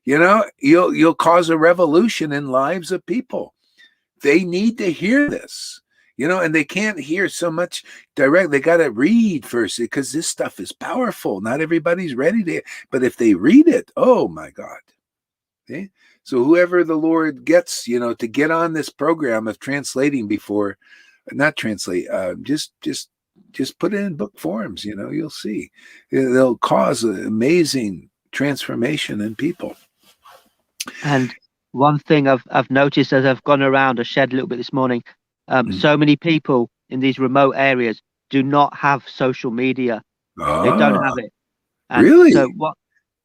you'll cause a revolution in lives of people. They need to hear this, and they can't hear so much direct. They got to read first, because this stuff is powerful. Not everybody's ready to, but if they read it, oh my God. Okay? So whoever the Lord gets, to get on this program of translating just put it in book forms, you'll see. They'll cause an amazing transformation in people. And one thing I've noticed as I've gone around, I shared a little bit this morning, so many people in these remote areas do not have social media. They don't have it. And really? So what?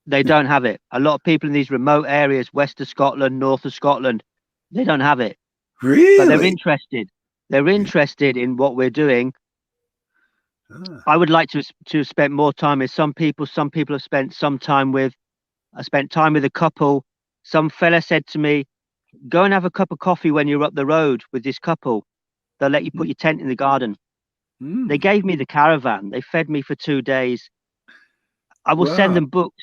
They don't have it. A lot of people in these remote areas, west of Scotland, north of Scotland, they don't have it. Really? But they're interested. They're interested in what we're doing. I would like to spend more time with some people. Some people have spent some time with. I spent time with a couple. Some fella said to me, "Go and have a cup of coffee when you're up the road with this couple. They'll let you put your tent in the garden." They gave me the caravan. They fed me for 2 days. I will send them books.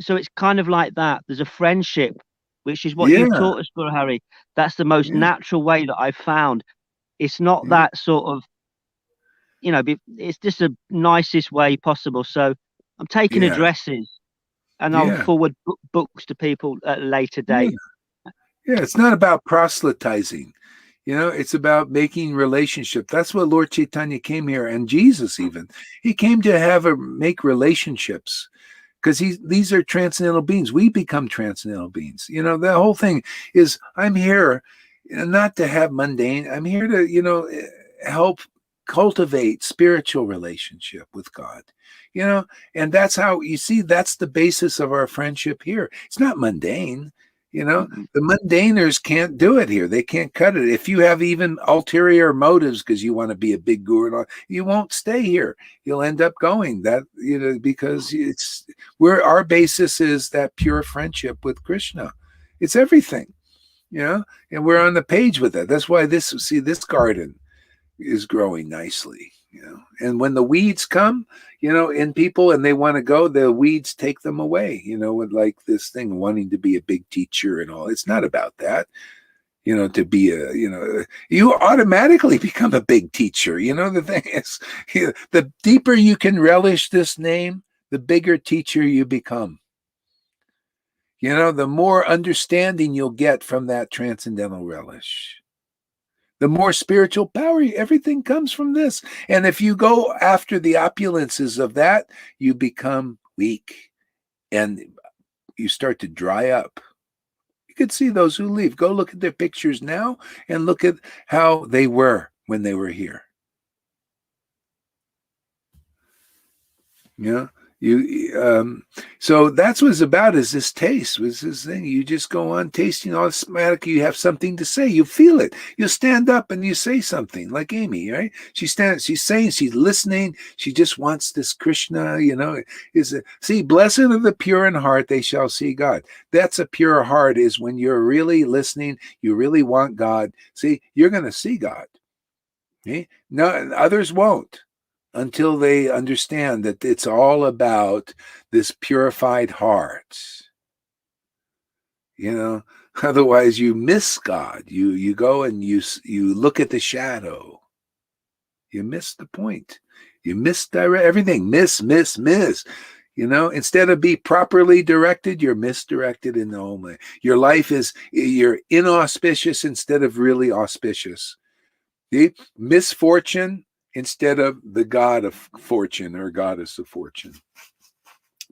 So it's kind of like that. There's a friendship, which is what you taught us, Guru Hari. That's the most natural way that I've found. It's not that sort of, it's just the nicest way possible. So I'm taking addresses, and I'll forward books to people at a later date. Yeah, it's not about proselytizing. It's about making relationship. That's what Lord Chaitanya came here, and Jesus even. He came to make relationships, because these are transcendental beings. We become transcendental beings. The whole thing is, I'm here not to have mundane. I'm here to, help cultivate spiritual relationship with God. And that's how, that's the basis of our friendship here. It's not mundane. The mundaners can't do it here. They can't cut it. If you have even ulterior motives because you want to be a big guru, you won't stay here. You'll end up going because our basis is that pure friendship with Krishna. It's everything, and we're on the page with that. That's why this garden is growing nicely, and when the weeds come, in people and they want to go, the weeds take them away, with like this thing wanting to be a big teacher and all. It's not about that, to be you automatically become a big teacher. The thing is, the deeper you can relish this name, the bigger teacher you become. The more understanding you'll get from that transcendental relish. The more spiritual power, everything comes from this. And if you go after the opulences of that, you become weak and you start to dry up. You could see those who leave. Go look at their pictures now and look at how they were when they were here. So that's what it's about, is this taste, was this thing. You just go on tasting automatically. You have something to say. You feel it. You stand up and you say something, like Amy, right? She's saying, she's listening. She just wants this Krishna, see, blessed are the pure in heart, they shall see God. That's a pure heart, is when you're really listening, you really want God. See, you're going to see God. Okay? No, others won't, until they understand that it's all about this purified heart. Otherwise you miss God. You go and you look at the shadow. You miss the point. You misdirect everything. Miss. Instead of be properly directed, you're misdirected in the whole way. Your life you're inauspicious instead of really auspicious. See? Misfortune instead of the god of fortune or goddess of fortune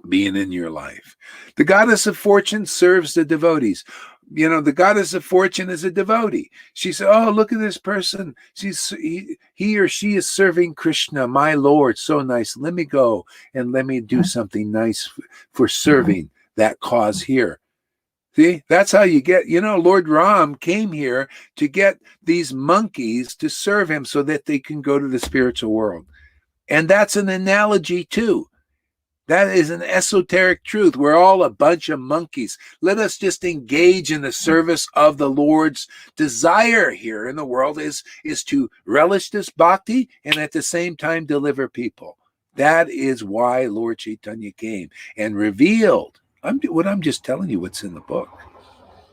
being in your life. The goddess of fortune serves the devotees. The goddess of fortune is a devotee. She said, oh, look at this person. He or she is serving Krishna, my Lord. So nice. Let me go and let me do something nice for serving that cause here. See, that's how you get, Lord Ram came here to get these monkeys to serve him so that they can go to the spiritual world. And that's an analogy too. That is an esoteric truth. We're all a bunch of monkeys. Let us just engage in the service of the Lord's desire here in the world is to relish this bhakti and at the same time deliver people. That is why Lord Chaitanya came and revealed. I'm just telling you what's in the book.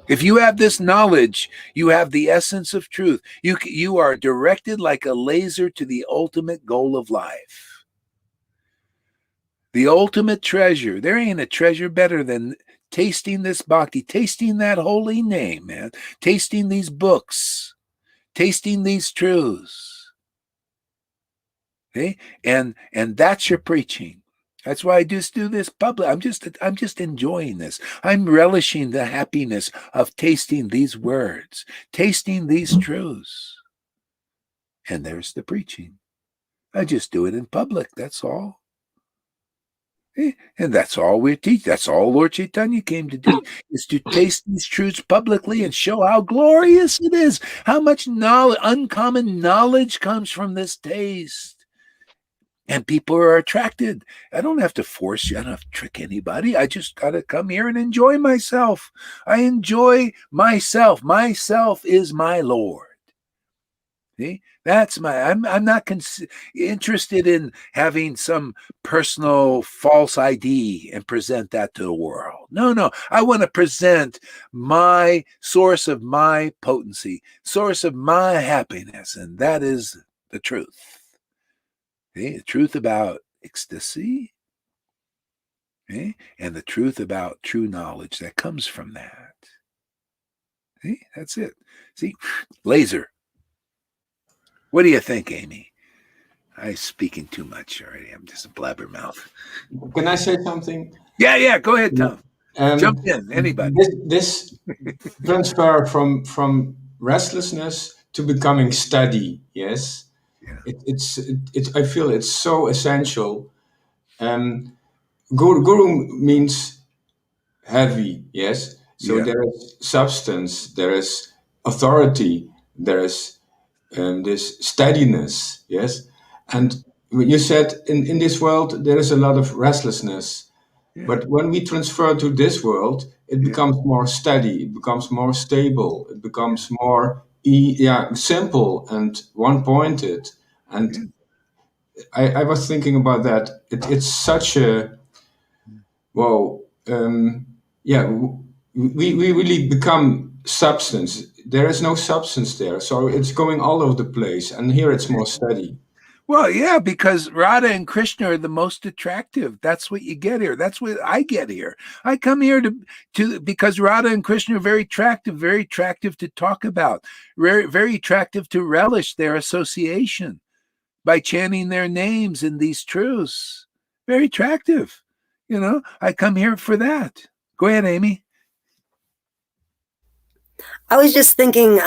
If you have this knowledge, you have the essence of truth. You are directed like a laser to the ultimate goal of life. The ultimate treasure. There ain't a treasure better than tasting this bhakti, tasting that holy name, man, tasting these books, tasting these truths. Okay? And that's your preaching. That's why I just do this public. I'm just enjoying this. I'm relishing the happiness of tasting these words, tasting these truths. And there's the preaching. I just do it in public. That's all. And that's all we teach. That's all Lord Chaitanya came to do, is to taste these truths publicly and show how glorious it is, how much knowledge, uncommon knowledge comes from this taste. And people are attracted. I don't have to force you. I don't have to trick anybody. I just got to come here and enjoy myself. I enjoy myself. Myself is my Lord. See? That's I'm not interested in having some personal false ID and present that to the world. No. I want to present my source of my potency, source of my happiness, and that is the truth. Okay? The truth about ecstasy, okay? And the truth about true knowledge that comes from that. See? That's it. See? Laser. What do you think, Amy? I'm speaking too much already. I'm just a blabbermouth. Can I say something? Yeah. Go ahead, Tom. Jump in, anybody. This transfer from restlessness to becoming steady. Yes, yeah. I feel it's so essential. Guru means heavy. Yes, so yeah. There is substance. There is authority. There is this steadiness, yes. And you said in this world there is a lot of restlessness, yeah. But when we transfer to this world, it becomes more steady, it becomes more stable, it becomes more simple and one-pointed. And I was thinking about that. It's such a we really become substance. There is no substance there, so it's going all over the place, and here it's more steady. Well, yeah, because Radha and Krishna are the most attractive. That's what you get here. That's what I get here. I come here to because Radha and Krishna are very attractive to talk about, very attractive to relish their association by chanting their names in these truths. Very attractive. I come here for that. Go ahead, Amy. I was just thinking,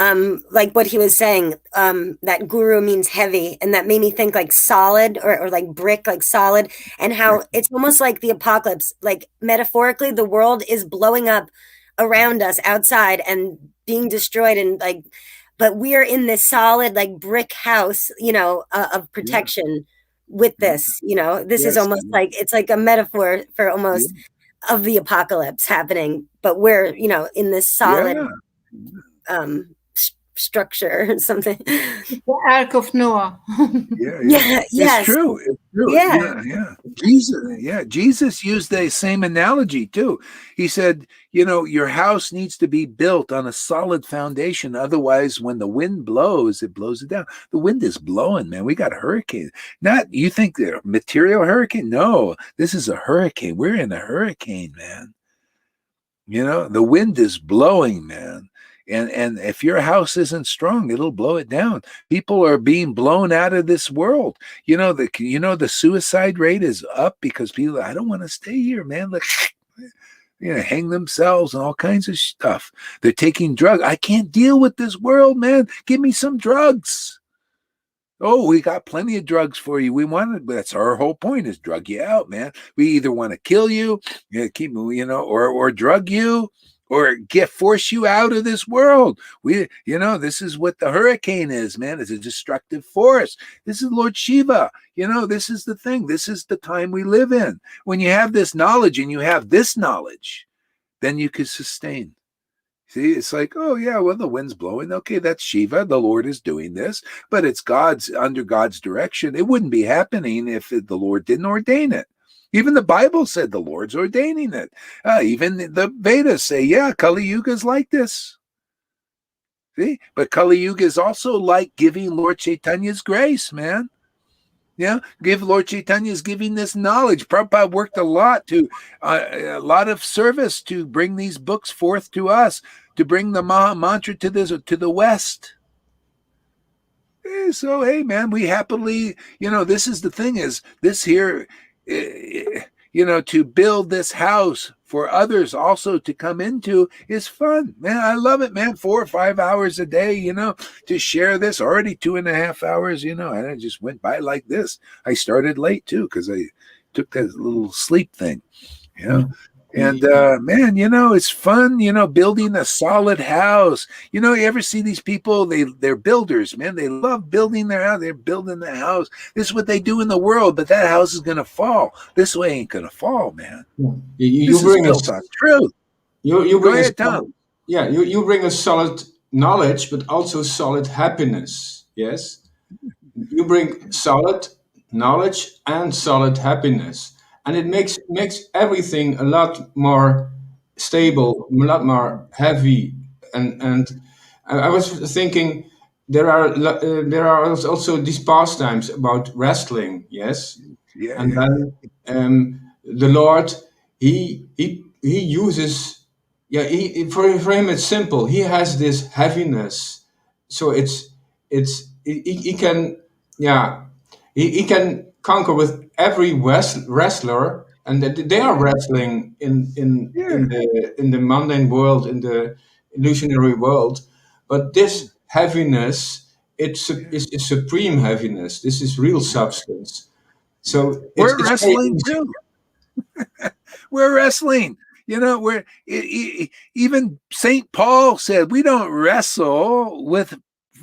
like what he was saying, that guru means heavy, and that made me think like solid or like brick, like solid, and how it's almost like the apocalypse. Like metaphorically, the world is blowing up around us outside and being destroyed, and like, but we are in this solid like brick house, of protection with this. This is almost like it's like a metaphor for almost of the apocalypse happening, but we're in this solid. Structure or something. The Ark of Noah. Yes. It's true. Yeah. Jesus used the same analogy too. He said, your house needs to be built on a solid foundation. Otherwise, when the wind blows, it blows it down. The wind is blowing, man. We got a hurricane. Not you think they're material hurricane? No, this is a hurricane. We're in a hurricane, man. The wind is blowing, man. And if your house isn't strong, it'll blow it down. People are being blown out of this world. The suicide rate is up because people, I don't want to stay here, man. Like, hang themselves and all kinds of stuff. They're taking drugs. I can't deal with this world, man. Give me some drugs. Oh, we got plenty of drugs for you. That's our whole point, is drug you out, man. We either want to kill you, or drug you, or force you out of this world. This is what the hurricane is, man. It's a destructive force. This is Lord Shiva. This is the thing. This is the time we live in. When you have this knowledge and you have this knowledge, then you can sustain. See, it's like, oh yeah, well, the wind's blowing. Okay, that's Shiva. The Lord is doing this, but it's under God's direction. It wouldn't be happening if the Lord didn't ordain it. Even the Bible said the Lord's ordaining it. Even the Vedas say, yeah, Kali Yuga is like this. See, but Kali Yuga is also like giving Lord Chaitanya's grace, man. Yeah, Lord Chaitanya is giving this knowledge. Prabhupada worked a lot of service to bring these books forth to us, to bring the Maha Mantra to the West. So, hey, man, we happily, this is the thing is this here, to build this house for others also to come into is fun, man. I love it, man. 4 or 5 hours a day, to share this. Already 2.5 hours, and it just went by like this. I started late too because I took that little sleep thing, And man, it's fun, building a solid house. You ever see these people? They're builders, man. They love building their house. They're building the house. This is what they do in the world, but that house is gonna fall. This way ain't gonna fall, man. You bring built on truth. You bring ahead, Tom. Yeah, you bring a solid knowledge, but also solid happiness. Yes, you bring solid knowledge and solid happiness. And it makes everything a lot more stable, a lot more heavy. And I was thinking there are also these pastimes about wrestling, yes. Yeah. And then the Lord he uses for him it's simple. He has this heaviness, so he can he can conquer with every wrestler, and they are wrestling in the mundane world, in the illusionary world. But this heaviness, it's a supreme heaviness. This is real substance. So we're wrestling too. We're wrestling. Even St. Paul said we don't wrestle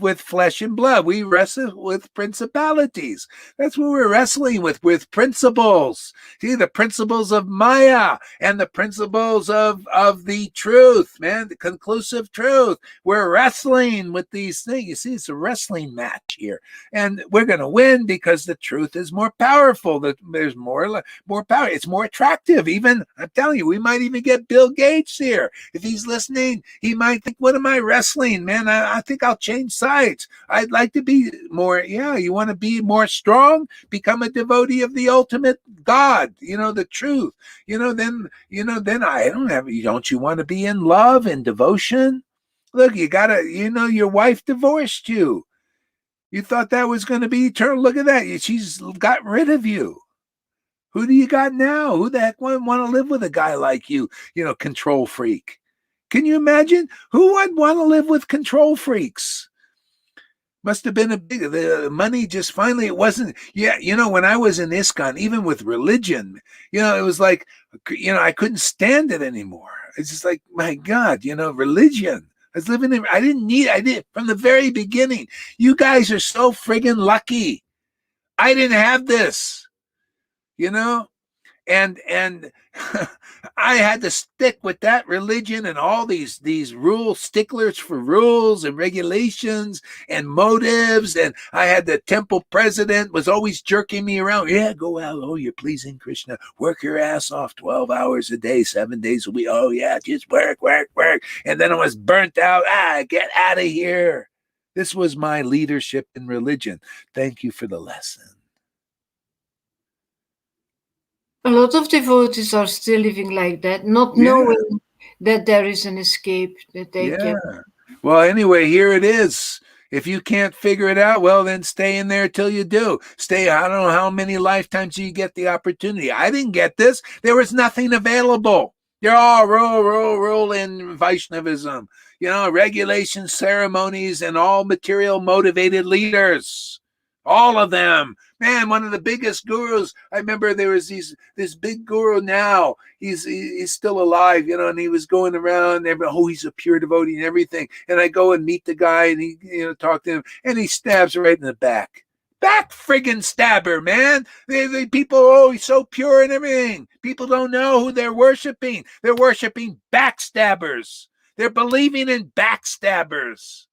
with flesh and blood. We wrestle with principalities. That's what we're wrestling with principles. See, the principles of Maya and the principles of the truth, man, the conclusive truth. We're wrestling with these things. You see, it's a wrestling match here. And we're going to win because the truth is more powerful. There's more power. It's more attractive. Even, I'm telling you, we might even get Bill Gates here. If he's listening, he might think, what am I wrestling, man? I think I'll change sides. I'd like to be more, you want to be more strong, become a devotee of the ultimate God, the truth, then don't you want to be in love and devotion? Look, you gotta, your wife divorced you. You thought that was going to be eternal. Look at that. She's got rid of you. Who do you got now? Who the heck would want to live with a guy like you, control freak? Can you imagine? Who would want to live with control freaks? Must have been the money just finally, it wasn't, when I was in ISKCON, even with religion, it was like, I couldn't stand it anymore. It's just like, my God, religion. I was living in, I did from the very beginning. You guys are so friggin' lucky. I didn't have this, and I had to stick with that religion and all these sticklers for rules and regulations and motives. And I had the temple president was always jerking me around. Yeah, go out. Oh, you're pleasing Krishna. Work your ass off 12 hours a day, 7 days a week. Oh yeah, just work. And then I was burnt out. Get out of here. This was my leadership in religion. Thank you for the lesson. A lot of devotees are still living like that, not knowing that there is an escape that they can. Well, anyway, here it is. If you can't figure it out, well, then stay in there till you do. Stay, I don't know how many lifetimes you get the opportunity. I didn't get this. There was nothing available. They're all roll in Vaishnavism. Regulations, ceremonies, and all material motivated leaders. All of them. Man, one of the biggest gurus. I remember there was this big guru now. He's still alive, and he was going around. He's a pure devotee and everything. And I go and meet the guy, and he, talk to him, and he stabs right in the back. Back friggin' stabber, man. The people, he's so pure and everything. People don't know who they're worshiping. They're worshiping backstabbers. They're believing in backstabbers.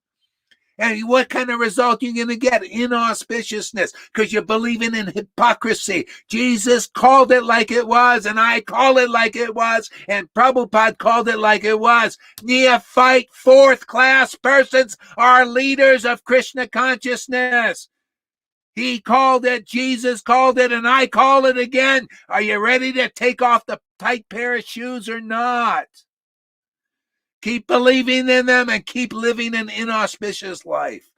And what kind of result you're going to get? Inauspiciousness, because you're believing in hypocrisy. Jesus called it like it was, and I call it like it was, and Prabhupada called it like it was. Neophyte, fourth-class persons are leaders of Krishna consciousness. He called it, Jesus called it, and I call it again. Are you ready to take off the tight pair of shoes or not? Keep believing in them and keep living an inauspicious life.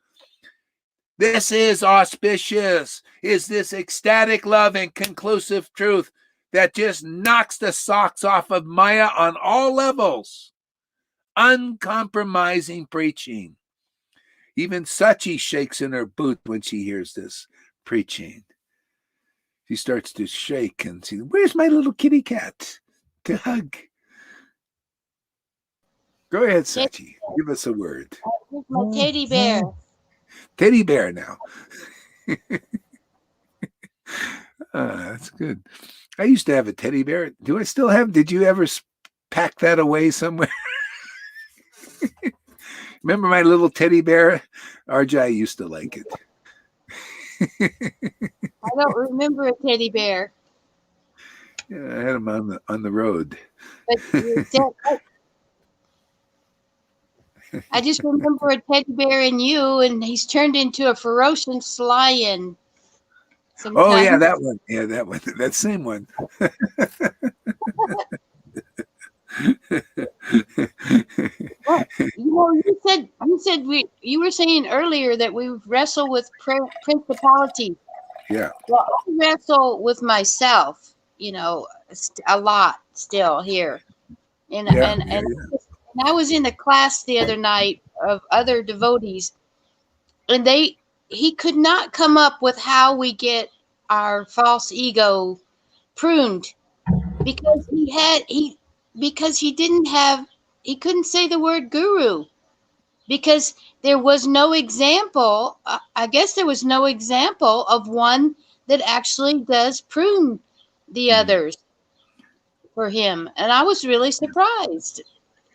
This is auspicious, is this ecstatic love and conclusive truth that just knocks the socks off of Maya on all levels. Uncompromising preaching. Even Sachi shakes in her boot when she hears this preaching. She starts to shake and see, where's my little kitty cat to hug? Go ahead, Sachi. Give us a word. Here's my teddy bear. Teddy bear now. That's good. I used to have a teddy bear. Do I still have? Did you ever pack that away somewhere? Remember my little teddy bear? RJ used to like it. I don't remember a teddy bear. Yeah, I had him on the road. But I just remember a teddy bear in you, and he's turned into a ferocious lion. Sometimes. Oh yeah, that one. Yeah, that one. That same one. Well, you said you were saying earlier that we wrestle with principalities. Yeah. Well, I wrestle with myself, a lot still here, and I was in a class the other night of other devotees, and he could not come up with how we get our false ego pruned, because he couldn't say the word guru, because there was no example. I guess there was no example of one that actually does prune the others for him. And I was really surprised.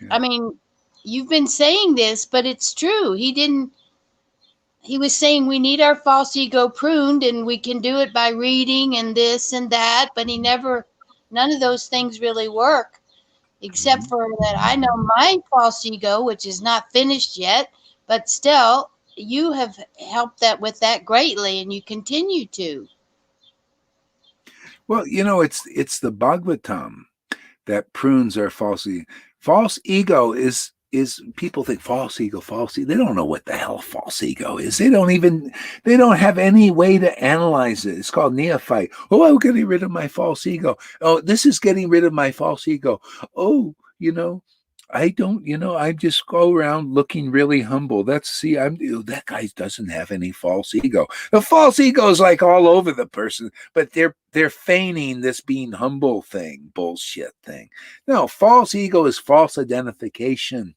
Yeah. I mean, you've been saying this, but it's true. He was saying we need our false ego pruned, and we can do it by reading and this and that, but none of those things really work, except for that I know my false ego, which is not finished yet, but still you have helped with that greatly, and you continue to. Well, it's the Bhagavatam that prunes our false ego. False ego is people think false ego. They don't know what the hell false ego is. They don't have any way to analyze it. It's called neophyte. Oh, I'm getting rid of my false ego. Oh, this is getting rid of my false ego. Oh, I don't, I just go around looking really humble. That guy doesn't have any false ego. The false ego is like all over the person, but they're feigning this being humble bullshit thing. No, false ego is false identification.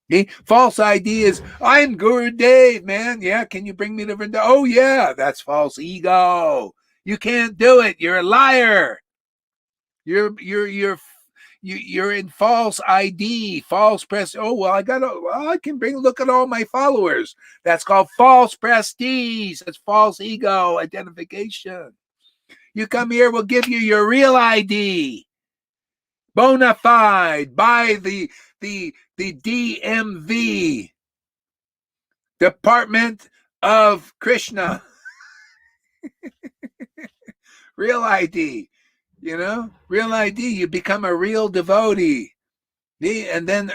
Okay? False ID is, I'm Guru Dave, man. Yeah, can you bring me to Vrindavan? Oh yeah, that's false ego. You can't do it. You're a liar. You're in false ID, false press. Oh, well, I can look at all my followers. That's called false prestige. That's false ego identification. You come here, we'll give you your real ID. Bona fide by the DMV, Department of Krishna. Real ID. Real ID, you become a real devotee. And then,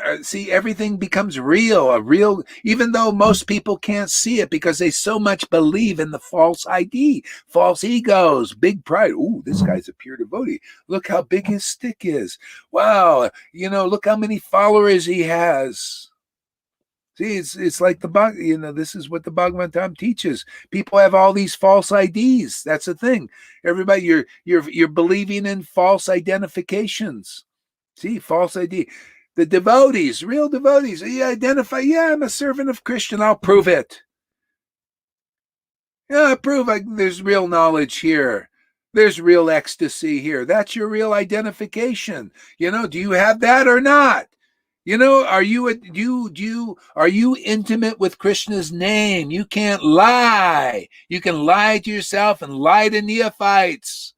everything becomes real, even though most people can't see it because they so much believe in the false ID, false egos, big pride. Ooh, this guy's a pure devotee. Look how big his stick is. Wow, look how many followers he has. See, it's like this is what the Bhagavatam teaches. People have all these false IDs. That's the thing. Everybody, you're believing in false identifications. See, false ID. The devotees, real devotees, you identify, I'm a servant of Krishna, I'll prove it. Yeah, there's real knowledge here. There's real ecstasy here. That's your real identification. Do you have that or not? You know, are you intimate with Krishna's name? You can't lie. You can lie to yourself and lie to neophytes,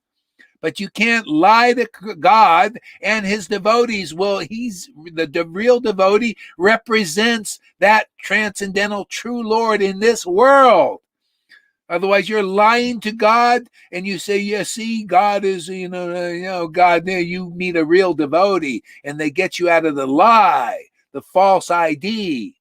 but you can't lie to God and his devotees. Well, he's the real devotee represents that transcendental true Lord in this world. Otherwise, you're lying to God, and you say, "Yeah, see, God is, God." There, you meet a real devotee, and they get you out of the lie, the false ID.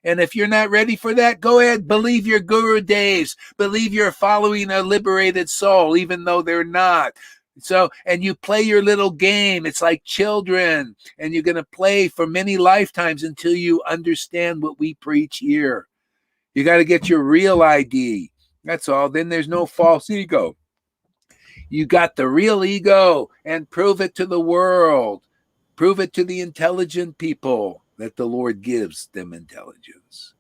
And if you're not ready for that, go ahead, believe your Guru Devs, believe you're following a liberated soul, even though they're not. So, and you play your little game. It's like children, and you're going to play for many lifetimes until you understand what we preach here. You got to get your real ID. That's all. Then there's no false ego. You got the real ego, and prove it to the world. Prove it to the intelligent people that the Lord gives them intelligence.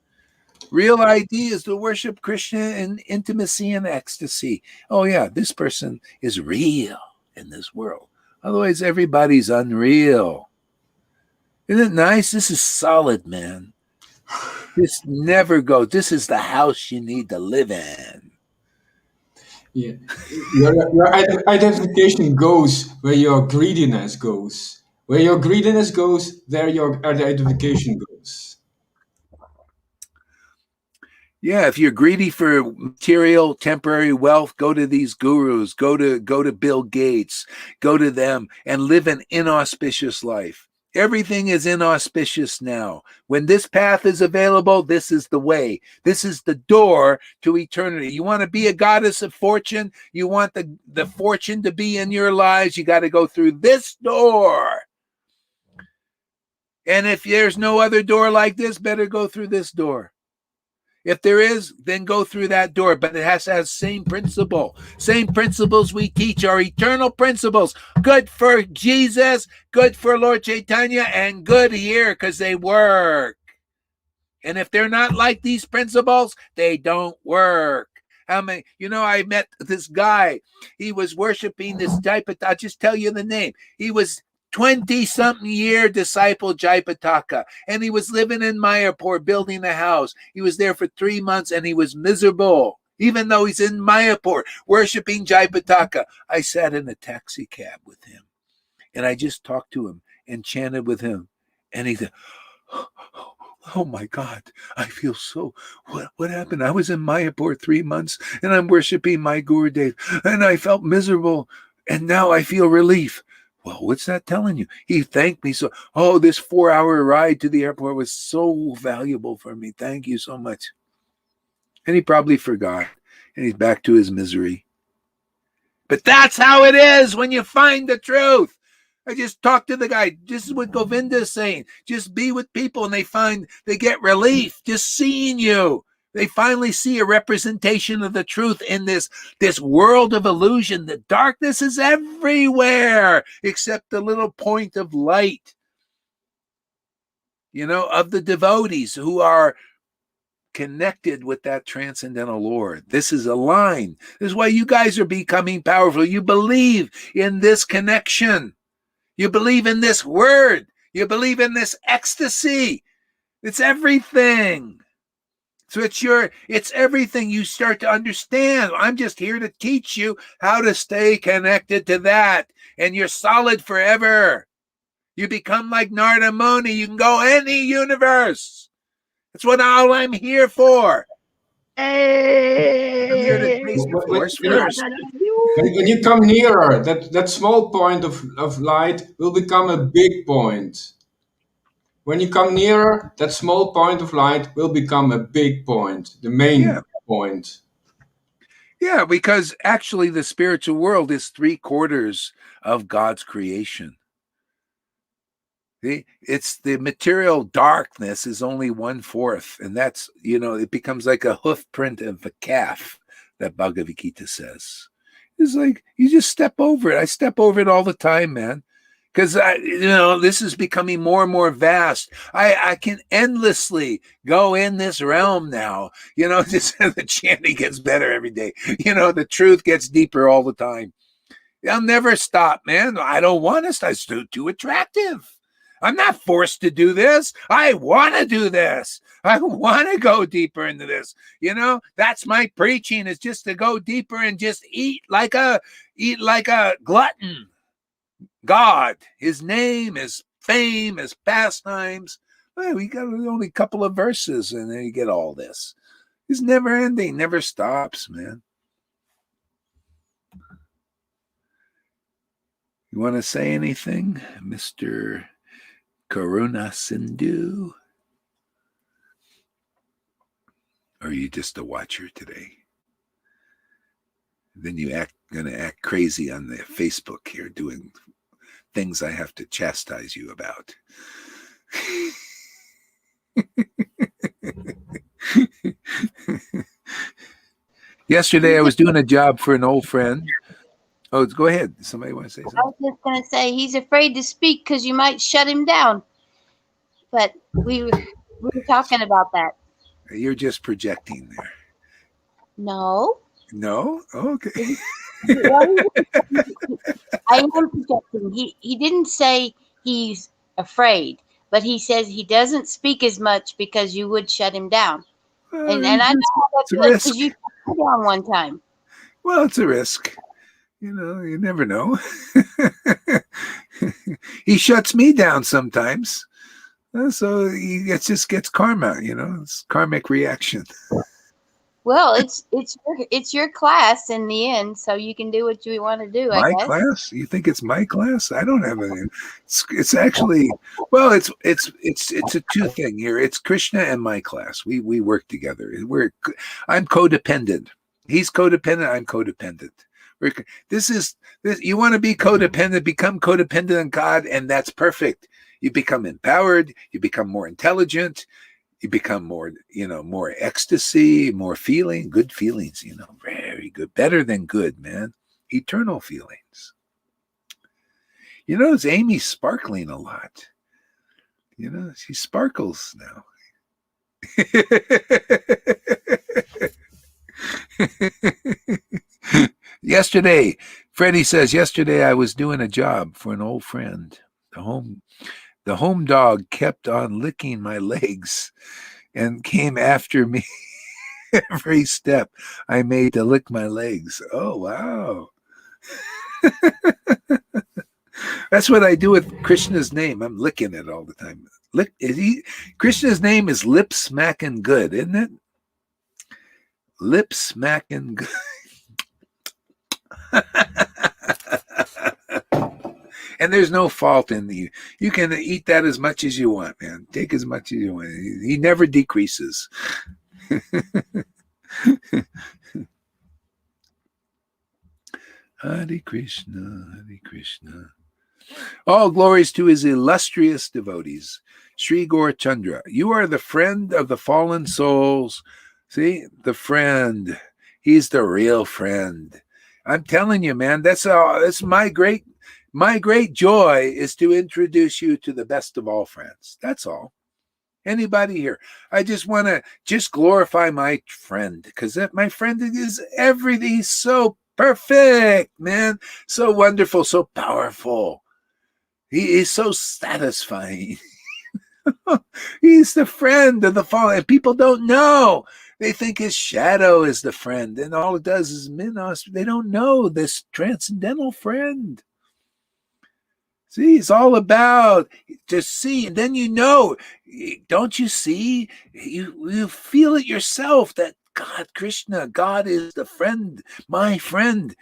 Real ID is to worship Krishna in intimacy and ecstasy. Oh yeah, this person is real in this world. Otherwise, everybody's unreal. Isn't it nice? This is solid, man. This never goes. This is the house you need to live in. Yeah, your identification goes where your greediness goes. Where your greediness goes, there your identification goes. Yeah, if you're greedy for material, temporary wealth, go to these gurus, go to Bill Gates, go to them and live an inauspicious life. Everything is inauspicious now. When this path is available, this is the way. This is the door to eternity. You want to be a goddess of fortune? You want the fortune to be in your lives? You got to go through this door. And if there's no other door like this, better go through this door. If there is, then go through that door, but it has to have the same principle. Same principles we teach are eternal principles. Good for Jesus, good for Lord Chaitanya, and good here because they work. And if they're not like these principles, they don't work. How many? I met this guy. He was worshiping this Japa. I'll just tell you the name. He was 20-something year disciple Jaipataka, and he was living in Mayapur building a house. He was there for 3 months and he was miserable, even though he's in Mayapur worshiping Jaipataka. I sat in a taxi cab with him and I just talked to him and chanted with him, and he said, "Oh my God, I feel so, what happened? I was in Mayapur 3 months and I'm worshiping my Gurudev and I felt miserable and now I feel relief." Well, what's that telling you? He thanked me so. Oh, this 4-hour ride to the airport was so valuable for me. Thank you so much. And he probably forgot. And he's back to his misery. But that's how it is when you find the truth. I just talked to the guy. This is what Govinda is saying. Just be with people and they get relief just seeing you. They finally see a representation of the truth in this world of illusion. The darkness is everywhere except the little point of light, of the devotees who are connected with that transcendental Lord. This is a line. This is why you guys are becoming powerful. You believe in this connection. You believe in this word. You believe in this ecstasy. It's everything. So it's everything. You start to understand. I'm just here to teach you how to stay connected to that. And you're solid forever. You become like Narada Muni. You can go any universe. That's what all I'm here for. I'm here to taste the force first. When you come nearer, that small point of light will become a big point. When you come nearer, that small point of light will become a big point, the main point. Yeah, because actually the spiritual world is 3/4 of God's creation. It's the material darkness is only 1/4, and that's, it becomes like a hoof print of a calf, that Bhagavad Gita says. It's like you just step over it. I step over it all the time, man. Because this is becoming more and more vast. I can endlessly go in this realm now. Just the chanting gets better every day. The truth gets deeper all the time. I'll never stop, man. I don't want to stop. It's too attractive. I'm not forced to do this. I want to do this. I want to go deeper into this. You know, that's my preaching, is just to go deeper and just eat like a glutton. God, his name, his fame, his pastimes. Well, we got only a couple of verses and then you get all this. It's never ending, never stops, man. You want to say anything, Mr. Karuna Sindhu? Or are you just a watcher today? Then you gonna act crazy on the Facebook here, doing things I have to chastise you about. Yesterday I was doing a job for an old friend. Oh, go ahead. Somebody want to say something? I was just going to say he's afraid to speak because you might shut him down. But we were talking about that. You're just projecting there. No. No? Okay. I am projecting. He didn't say he's afraid, but he says he doesn't speak as much because you would shut him down. And I know that's because you shut him down one time. Well, it's a risk. You know, you never know. He shuts me down sometimes. So he just gets karma, you know, it's karmic reaction. Well, it's your class in the end, so you can do what you want to do. My I guess. class? You think it's my class? I don't have any. It's actually, well, it's a two thing here. It's Krishna and my class. We work together. I'm codependent. He's codependent. I'm codependent. This. You want to be codependent? Become codependent on God, and that's perfect. You become empowered. You become more intelligent. You become more, more ecstasy, more feeling, good feelings, very good, better than good, man. Eternal feelings. You notice Amy's sparkling a lot. She sparkles now. Yesterday, Freddie says, yesterday I was doing a job for an old friend. The home dog kept on licking my legs and came after me every step I made to lick my legs. Oh, wow. That's what I do with Krishna's name. I'm licking it all the time. Krishna's name is Lip Smacking Good, isn't it? Lip Smacking Good. And there's no fault in you. You can eat that as much as you want, man. Take as much as you want. He never decreases. Hare Krishna, Hare Krishna. All glories to his illustrious devotees. Sri Gaur Chandra, you are the friend of the fallen souls. See, the friend. He's the real friend. I'm telling you, man, that's my great joy is to introduce you to the best of all friends. That's all. Anybody here? I just want to glorify my friend, because my friend is everything. He's so perfect, man. So wonderful, so powerful. He is so satisfying. He's the friend of the fallen. And people don't know. They think his shadow is the friend, and all it does is minos. They don't know this transcendental friend. See, it's all about just see, and then don't you see? You feel it yourself that God, Krishna, God is the friend, my friend,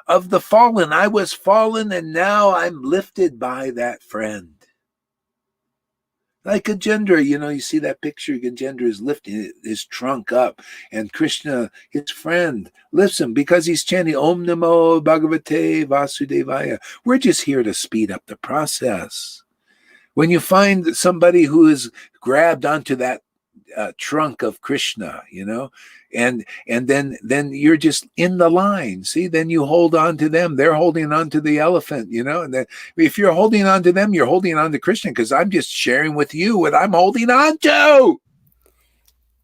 of the fallen. I was fallen, and now I'm lifted by that friend. Like Gajendra, you see that picture. Gajendra is lifting his trunk up, and Krishna, his friend, lifts him because he's chanting Om Namo Bhagavate Vasudevaya. We're just here to speed up the process. When you find somebody who is grabbed onto that trunk of Krishna, and then you're just in the line. See, then you hold on to them. They're holding on to the elephant, and then if you're holding on to them, you're holding on to Krishna, because I'm just sharing with you what I'm holding on to.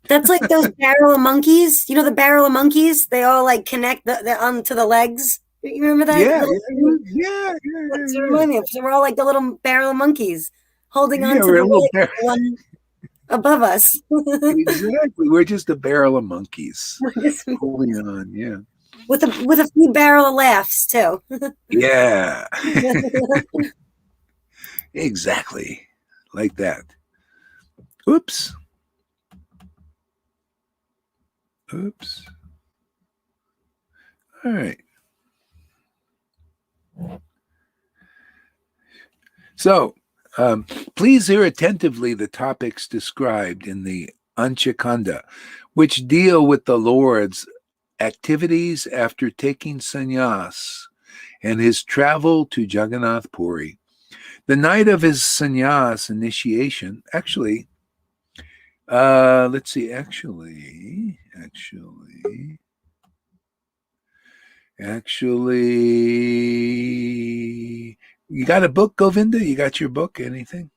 That's like those barrel of monkeys. The barrel of monkeys? They all like connect onto the legs. You remember that? Yeah, yeah. That's what it reminded me of. So we're all like the little barrel of monkeys holding on to we're the a little leg, the one above us. Exactly. We're just a barrel of monkeys holding on. Yeah. With a few barrel of laughs too. Yeah. Exactly. Like that. Oops. Oops. All right. So, please hear attentively the topics described in the Anchakanda, which deal with the Lord's activities after taking sannyas and his travel to Jagannath Puri. The night of his sannyas initiation, actually, let's see, actually, you got a book, Govinda? You got your book? Anything?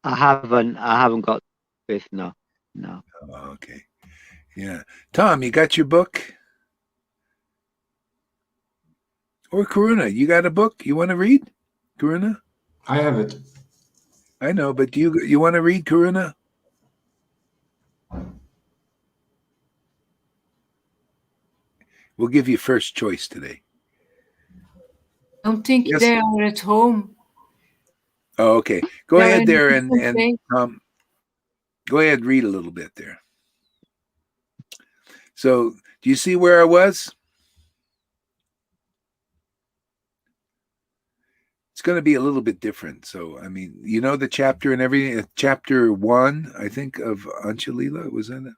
I haven't got this. No. Oh, okay. Yeah. Tom, you got your book? Or Karuna, you got a book you want to read? Karuna? I have it. I know, but do you want to read, Karuna? We'll give you first choice today. I don't think they are at home. Oh, okay. Go ahead there and go ahead, read a little bit there. So, do you see where I was? It's going to be a little bit different. So, I mean, you know the chapter and everything. Chapter 1, I think, of Anchalila, was that it?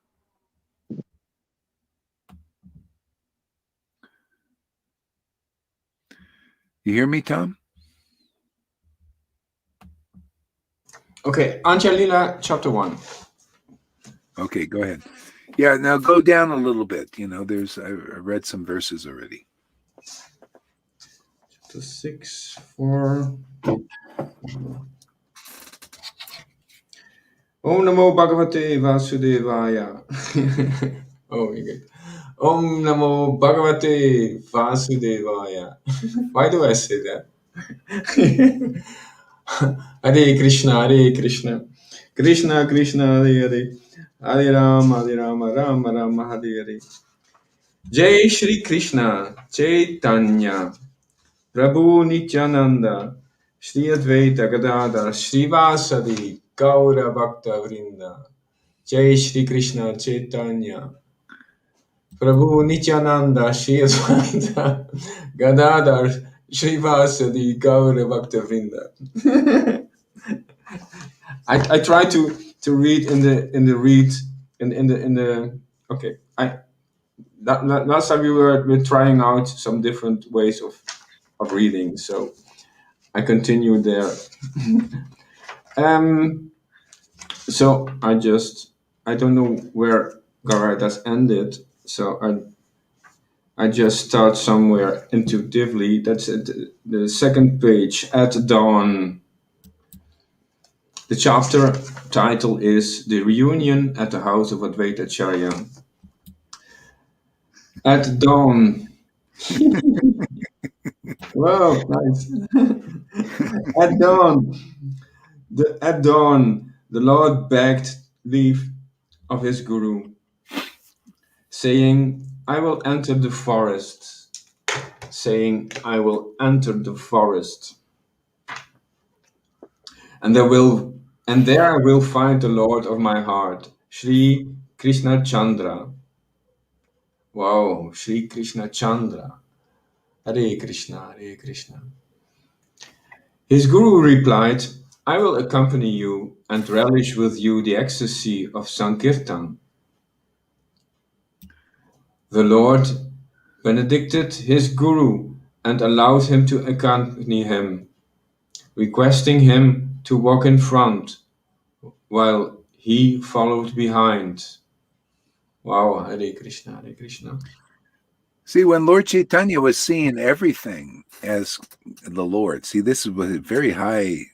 You hear me, Tom? Okay, Anchalila, chapter 1. Okay, go ahead. Yeah, now go down a little bit. You know, I read some verses already. Chapter 6, 4. Om Namo Bhagavate Vasudevaya. Oh my God. Om Namo Bhagavate Vasudevaya. Why do I say that? Hare Krishna, Hare Krishna. Krishna Krishna, Hare Hare. Hare Rama, Rama Rama, Hare Hare. Jai Shri Krishna, Chaitanya, Prabhu Nityananda, Shri Advaita Gadadhar, Srivasadi, Gaura Bhakta Vrinda. Jai Shri Krishna, Chaitanya, Prabhu Nityananda, Shri Advaita Gadadhar, Srivasadi, Gaura Bhakta Vrinda. I try to read in the okay. Last time we were trying out some different ways of reading, so I continued there. So I don't know where Garadas ended, so I just start somewhere intuitively. That's at the second page, at dawn. The chapter title is The Reunion at the House of Advaita Acharya. At dawn. Wow, nice. At dawn. At dawn, the Lord begged leave of his guru, saying, I will enter the forest. Saying, I will enter the forest. And there I will find the Lord of my heart, Sri Krishna Chandra. Wow, Sri Krishna Chandra. Hare Krishna, Hare Krishna. His guru replied, I will accompany you and relish with you the ecstasy of Sankirtan. The Lord benedicted his guru and allowed him to accompany him, requesting him to walk in front while he followed behind. Wow, Hare Krishna, Hare Krishna. See, when Lord Chaitanya was seeing everything as the Lord, see, this was a very high,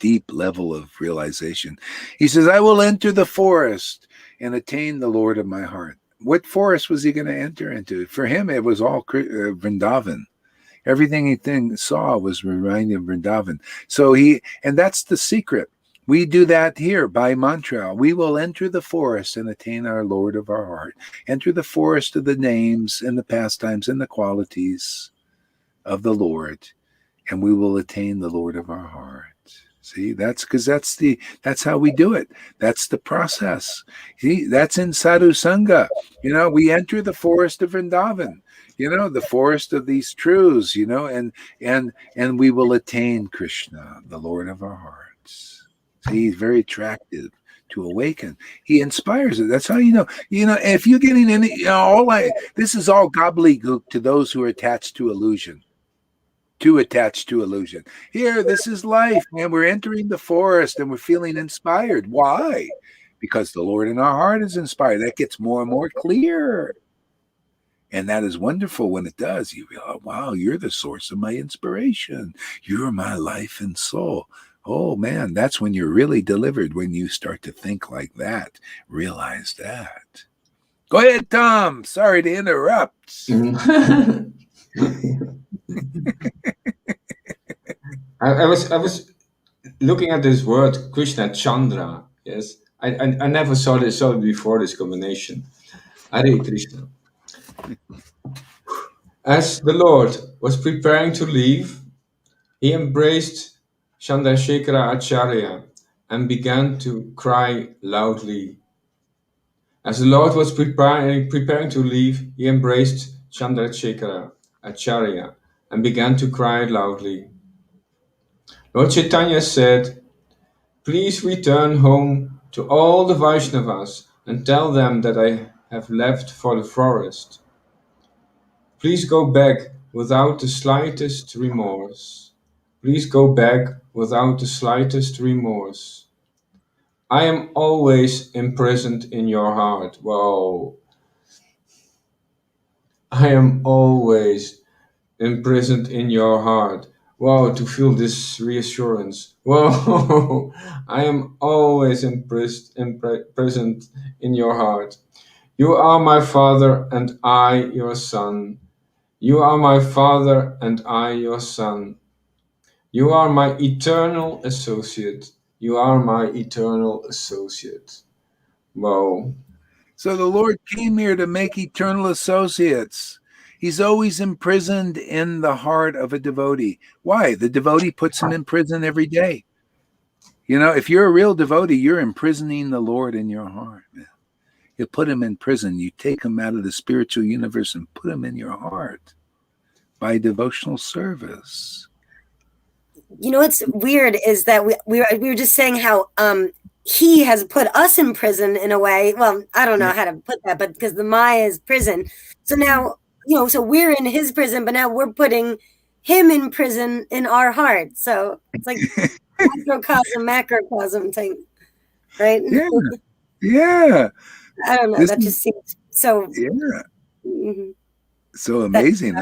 deep level of realization. He says, I will enter the forest and attain the Lord of my heart. what forest was he going to enter into? For him, it was all Vrindavan. Everything he saw was reminding of Vrindavan. So and that's the secret. We do that here by mantra. We will enter the forest and attain our Lord of our heart. Enter the forest of the names and the pastimes and the qualities of the Lord, and we will attain the Lord of our heart. See, that's how we do it. That's the process. See, that's in sadhu sangha. We enter the forest of Vrindavan, the forest of these truths, and we will attain Krishna, the Lord of our hearts. See, he's very attractive to awaken. He inspires it. That's how if you're getting any, this is all gobbledygook to those who are attached to illusion. Here, this is life, man. We're entering the forest and we're feeling inspired. Why? Because the Lord in our heart is inspired. That gets more and more clear. And that is wonderful when it does. You realize, wow, you're the source of my inspiration. You're my life and soul. Oh, man, that's when you're really delivered, when you start to think like that. Realize that. Go ahead, Tom. Sorry to interrupt. I was looking at this word Krishna Chandra. Yes, I never saw it before, this combination. Hare Krishna. As the Lord was preparing to leave, he embraced Chandrasekhara Acharya and began to cry loudly. As the Lord was preparing to leave, he embraced Chandrasekhara Acharya and began to cry loudly. Lord Chaitanya said, "Please return home to all the Vaishnavas and tell them that I have left for the forest. Please go back without the slightest remorse. Please go back without the slightest remorse. I am always imprisoned in your heart." Wow. I am always imprisoned in your heart. Wow, to feel this reassurance. Wow, I am always imprisoned in your heart. You are my father and I your son. You are my father and I your son. You are my eternal associate. You are my eternal associate. Wow. So the Lord came here to make eternal associates. He's always imprisoned in the heart of a devotee. Why? The devotee puts him in prison every day. If you're a real devotee, you're imprisoning the Lord in your heart, man. You put him in prison. You take him out of the spiritual universe and put him in your heart by devotional service. What's weird is that we were just saying how he has put us in prison in a way. Well, I don't know how to put that, but because the Maya is prison. So now, so we're in his prison, but now we're putting him in prison in our heart. So it's like microcosm, macrocosm thing, right? Yeah. I don't know. That just seems so. Yeah. Mm-hmm. So amazing.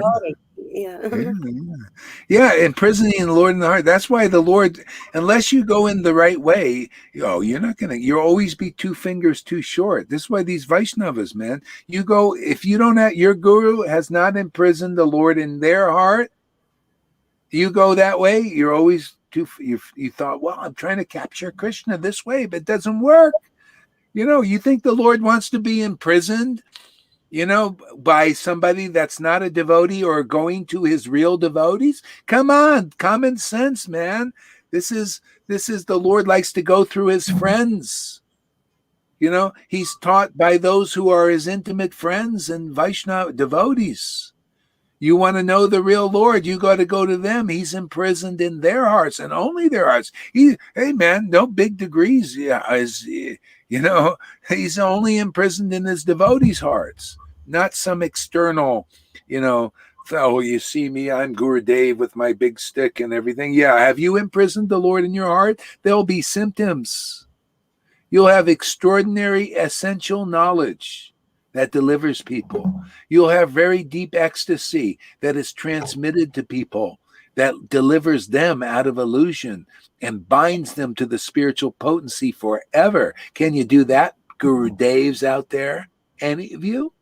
Yeah, imprisoning the Lord in the heart. That's why the Lord, unless you go in the right way, you'll always be 2 fingers too short. This is why these Vaishnavas, man, if you don't have, your guru has not imprisoned the Lord in their heart, you go that way, you're always you thought, well, I'm trying to capture Krishna this way, but it doesn't work. You think the Lord wants to be imprisoned by somebody that's not a devotee or going to his real devotees? Come on, common sense, man. This is the Lord likes to go through his friends. He's taught by those who are his intimate friends and Vaishnava devotees. You want to know the real Lord, you got to go to them. He's imprisoned in their hearts and only their hearts. Hey, man, no big degrees. He's only imprisoned in his devotees' hearts, not some external, oh, you see me, I'm Gurudev with my big stick and everything. Yeah, have you imprisoned the Lord in your heart? There'll be symptoms. You'll have extraordinary essential knowledge that delivers people. You'll have very deep ecstasy that is transmitted to people, that delivers them out of illusion and binds them to the spiritual potency forever. Can you do that, Guru Devs out there? Any of you?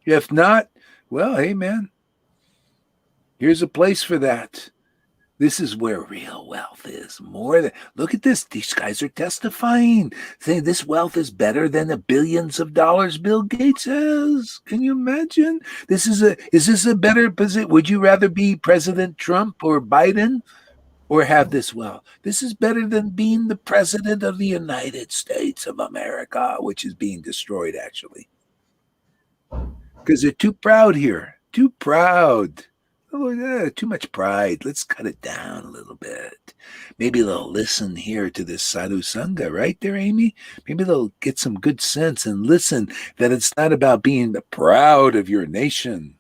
If not, well, hey, man, here's a place for that. This is where real wealth is. More than, look at this. These guys are testifying, saying this wealth is better than the billions of dollars Bill Gates has. Can you imagine? Is this a better position? Would you rather be President Trump or Biden or have this wealth? This is better than being the president of the United States of America, which is being destroyed, actually. Because they're too proud here. Too proud. Oh, yeah, too much pride. Let's cut it down a little bit. Maybe they'll listen here to this sadhu sangha, right there, Amy? Maybe they'll get some good sense and listen that it's not about being proud of your nation.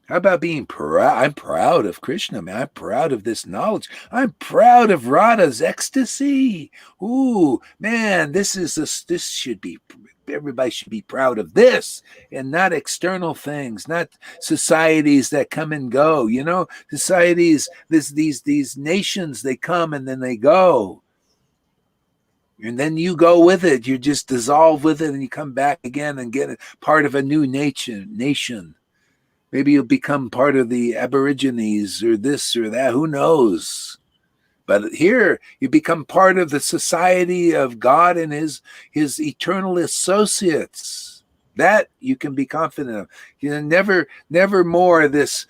How about being proud? I'm proud of Krishna, man. I'm proud of this knowledge. I'm proud of Radha's ecstasy. Ooh, man, this should be, everybody should be proud of this and not external things, not societies that come and go. You know, societies, these nations, they come and then they go. And then you go with it. You just dissolve with it and you come back again and get part of a new nation. Maybe you'll become part of the Aborigines or this or that. Who knows? But here you become part of the society of God and his eternal associates. That you can be confident of. You know, never more this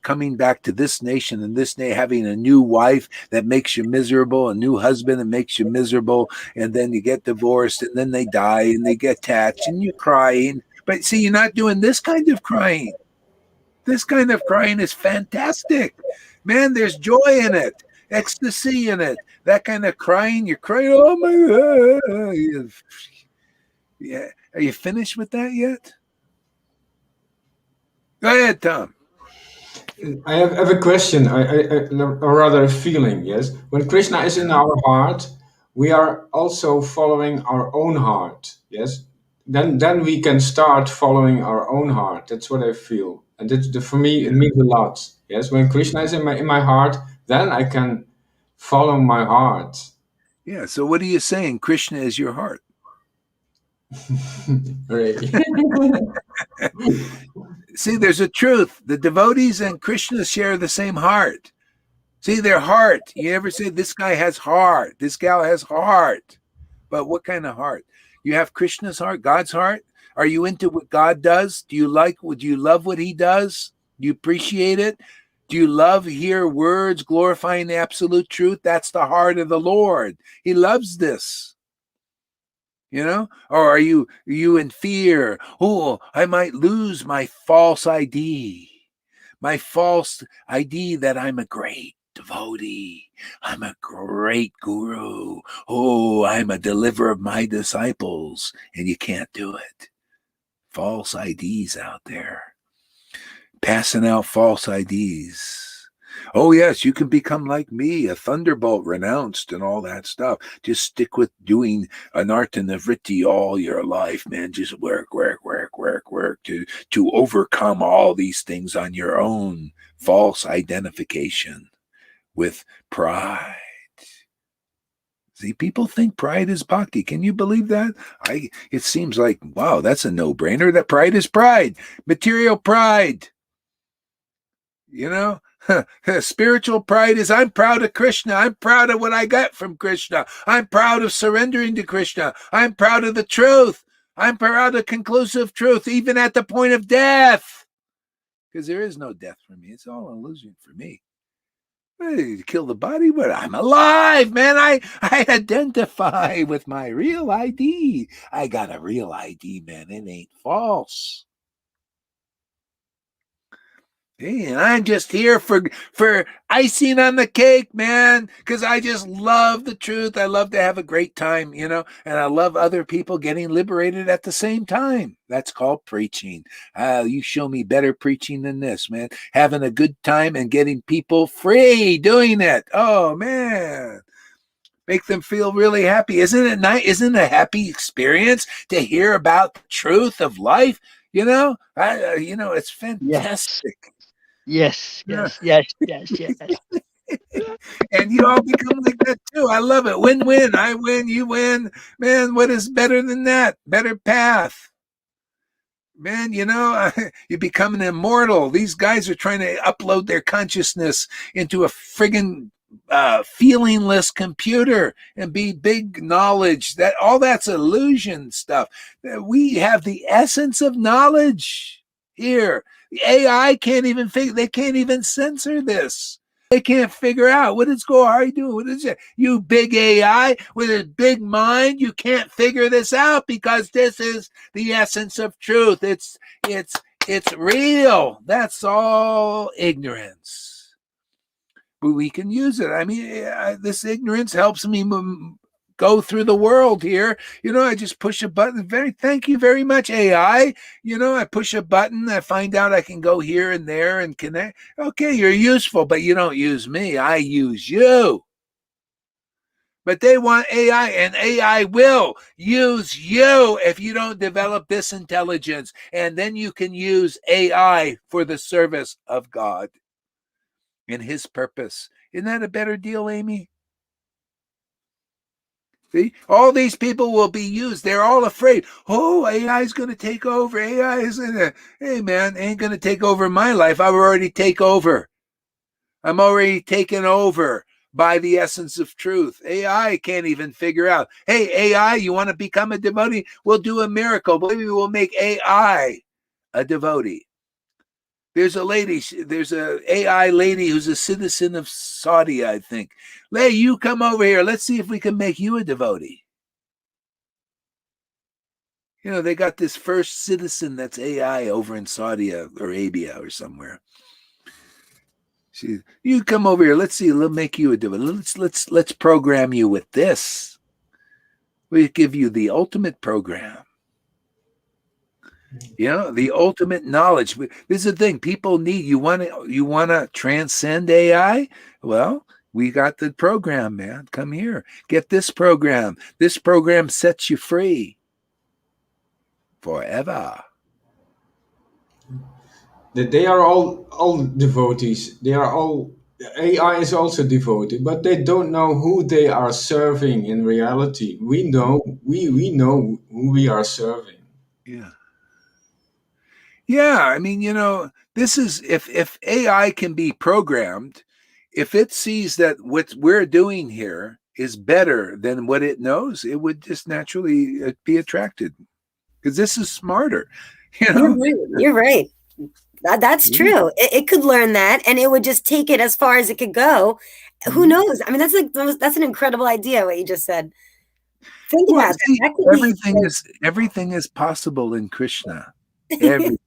coming back to this nation and this having a new wife that makes you miserable, a new husband that makes you miserable, and then you get divorced and then they die and they get attached and you're crying. But see, you're not doing this kind of crying. This kind of crying is fantastic. Man, there's joy in it, ecstasy in it. That kind of crying, you're crying, oh my God. Yeah. Are you finished with that yet? Go ahead, Tom. I have a question, or rather a feeling, yes? When Krishna is in our heart, we are also following our own heart, yes? Then we can start following our own heart. That's what I feel. And for me, it means a lot. Yes, when Krishna is in my heart, then I can follow my heart. Yeah. So what are you saying? Krishna is your heart. Right. See, there's a truth. The devotees and Krishna share the same heart. See, their heart. You ever say this guy has heart? This gal has heart. But what kind of heart? You have Krishna's heart, God's heart. Are you into what God does? Do you love what he does? Do you appreciate it? Do you hear words glorifying the absolute truth? That's the heart of the Lord. He loves this. You know? Or are you in fear? Oh, I might lose my false ID. My false ID that I'm a great devotee. I'm a great guru. Oh, I'm a deliverer of my disciples. And you can't do it. False IDs out there. Passing out false IDs. Oh, yes, you can become like me, a thunderbolt renounced and all that stuff. Just stick with doing anartha nivritti all your life, man. Just work to overcome all these things on your own. False identification with pride. See, people think pride is bhakti. Can you believe that? It seems like, wow, that's a no-brainer. That pride is pride. Material pride. You know? Spiritual pride is I'm proud of Krishna. I'm proud of what I got from Krishna. I'm proud of surrendering to Krishna. I'm proud of the truth. I'm proud of conclusive truth, even at the point of death. Because there is no death for me. It's all an illusion for me. Kill the body, but I'm alive, man. I identify with my real ID. I got a real ID, man. It ain't false. Hey, and I'm just here for icing on the cake, man, because I just love the truth. I love to have a great time, you know, and I love other people getting liberated at the same time. That's called preaching. You show me better preaching than this, man. Having a good time and getting people free doing it. Oh, man. Make them feel really happy. Isn't it nice? Isn't it a happy experience to hear about the truth of life? You know, it's fantastic. Yes. And you all become like that too. I love it. Win-win. I win, you win. Man, what is better than that? Better path. Man, you become an immortal. These guys are trying to upload their consciousness into a friggin' feelingless computer and be big knowledge. That all that's illusion stuff. We have the essence of knowledge here. The AI can't even figure. They can't even censor this. They can't figure out what is going. How are you doing? What is it? You big AI with a big mind. You can't figure this out because this is the essence of truth. It's real. That's all ignorance. But we can use it. I mean, this ignorance helps me go through the world here. I just push a button. Thank you very much, AI. I push a button. I find out I can go here and there and connect. Okay, you're useful, but you don't use me. I use you. But they want AI, and AI will use you if you don't develop this intelligence. And then you can use AI for the service of God and his purpose. Isn't that a better deal, Amy? See, all these people will be used. They're all afraid. Oh, AI is going to take over. AI is going to, hey man, ain't going to take over my life. I've already taken over. I'm already taken over by the essence of truth. AI can't even figure out. Hey, AI, you want to become a devotee? We'll do a miracle. Maybe we'll make AI a devotee. There's a AI lady who's a citizen of Saudi, I think. Lay, you come over here. Let's see if we can make you a devotee. They got this first citizen that's AI over in Saudi Arabia or somewhere. You come over here. Let's see. We'll make you a devotee. Let's program you with this. We give you the ultimate program. The ultimate knowledge. This is the thing people need. You want to transcend AI? Well, we got the program, man. Come here. Get this program. This program sets you free forever. They are all devotees. They are all, AI is also devotee, but they don't know who they are serving in reality. We know who we are serving. Yeah. Yeah, I mean, this is if AI can be programmed, if it sees that what we're doing here is better than what it knows, it would just naturally be attracted because this is smarter. You're right. That's true. It could learn that, and it would just take it as far as it could go. Who knows? I mean, that's an incredible idea. What you just said. Think about that. Everything is possible in Krishna. Everything.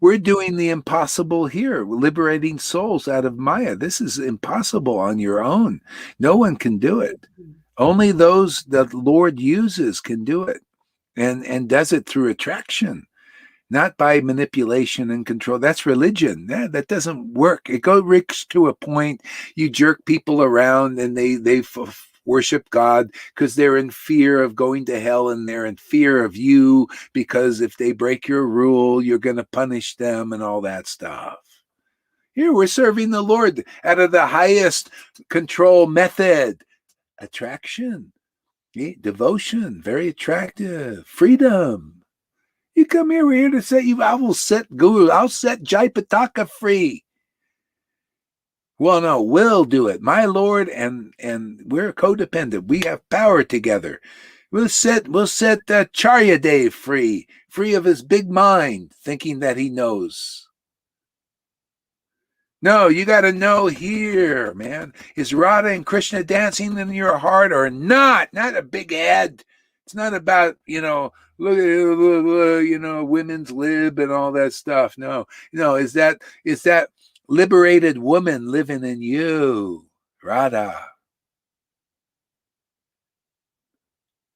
We're doing the impossible here. We're liberating souls out of Maya. This is impossible on your own. No one can do it. Only those that the Lord uses can do it, and does it through attraction, not by manipulation and control. That's religion. That doesn't work. It goes to a point. You jerk people around, and they worship God because they're in fear of going to hell, and they're in fear of you because if they break your rule, you're going to punish them and all that stuff. Here, we're serving the Lord out of the highest control method. Attraction, devotion, very attractive. Freedom. You come here, we're here to set you. I will set Guru. I'll set Jayapataka free. Well, no, we'll do it. My Lord, and we're codependent. We have power together. We'll set Charyadev free of his big mind, thinking that he knows. No, you got to know here, man. Is Radha and Krishna dancing in your heart or not? Not a big head. It's not about, look at, women's lib and all that stuff. No, is that liberated woman living in you, Radha?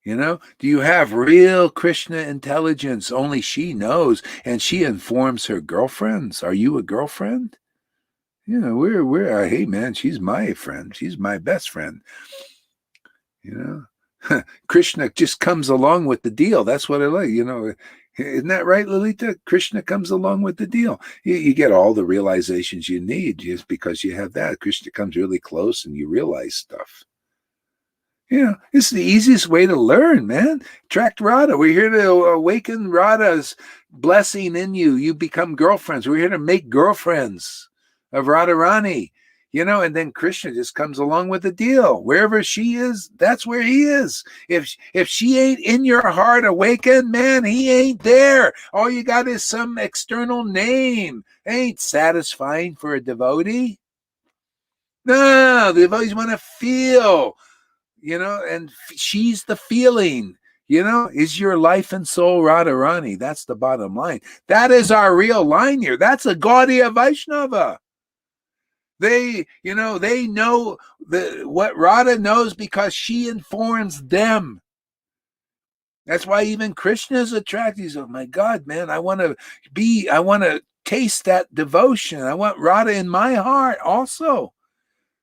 Do you have real Krishna intelligence? Only she knows, and she informs her girlfriends. Are you a girlfriend? We're hey man, she's my friend. She's my best friend. Krishna just comes along with the deal. That's what I like. Isn't that right, Lalita? Krishna comes along with the deal. You get all the realizations you need just because you have that. Krishna comes really close and you realize stuff. It's the easiest way to learn, man. Attract Radha. We're here to awaken Radha's blessing in you. You become girlfriends. We're here to make girlfriends of Radharani. And then Krishna just comes along with the deal. Wherever she is, that's where he is. If she ain't in your heart awakened, man, he ain't there. All you got is some external name. Ain't satisfying for a devotee. No, the devotees want to feel, and she's the feeling. Is your life and soul Radharani? That's the bottom line. That is our real line here. That's a Gaudiya Vaishnava. They know what Radha knows because she informs them. That's why even Krishna is attracted. He's, oh my God, man, I want to taste that devotion. I want Radha in my heart also.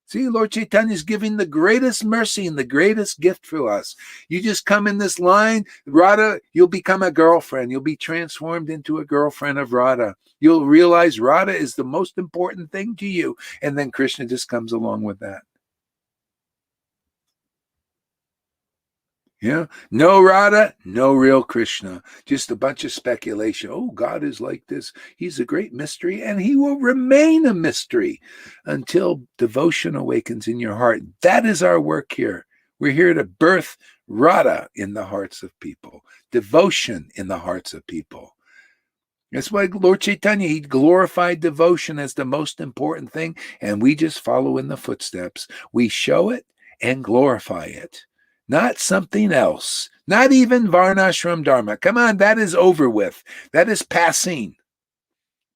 See, Lord Chaitanya is giving the greatest mercy and the greatest gift for us. You just come in this line, Radha, you'll become a girlfriend. You'll be transformed into a girlfriend of Radha. You'll realize Radha is the most important thing to you. And then Krishna just comes along with that. No Radha, no real Krishna. Just a bunch of speculation. Oh, God is like this. He's a great mystery, and he will remain a mystery until devotion awakens in your heart. That is our work here. We're here to birth Radha in the hearts of people, devotion in the hearts of people. That's why Lord Chaitanya, he glorified devotion as the most important thing, and we just follow in the footsteps. We show it and glorify it. Not something else. Not even Varnashram Dharma. Come on, that is over with. That is passing.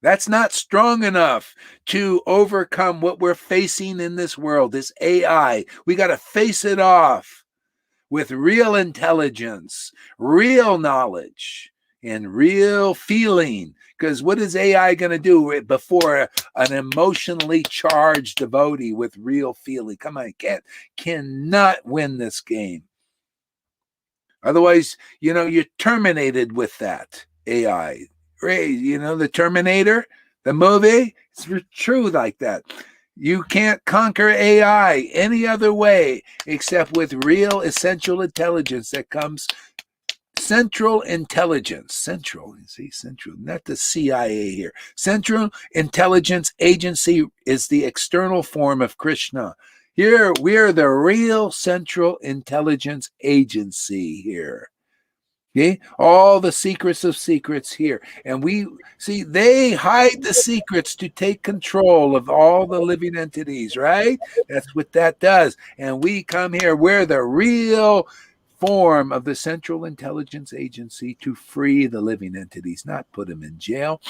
That's not strong enough to overcome what we're facing in this world, this AI. We got to face it off with real intelligence, real knowledge, and real feeling. Because what is AI going to do before an emotionally charged devotee with real feeling? Come on, cannot win this game. Otherwise, you're terminated with that AI. The Terminator, the movie, it's true like that. You can't conquer AI any other way except with real essential intelligence that comes. Central intelligence, central, not the CIA here. Central Intelligence Agency is the external form of Krishna. Here, we're the real Central Intelligence Agency here. Okay? All the secrets of secrets here. And we see they hide the secrets to take control of all the living entities, right? That's what that does. And we come here, we're the real form of the Central Intelligence Agency to free the living entities, not put them in jail.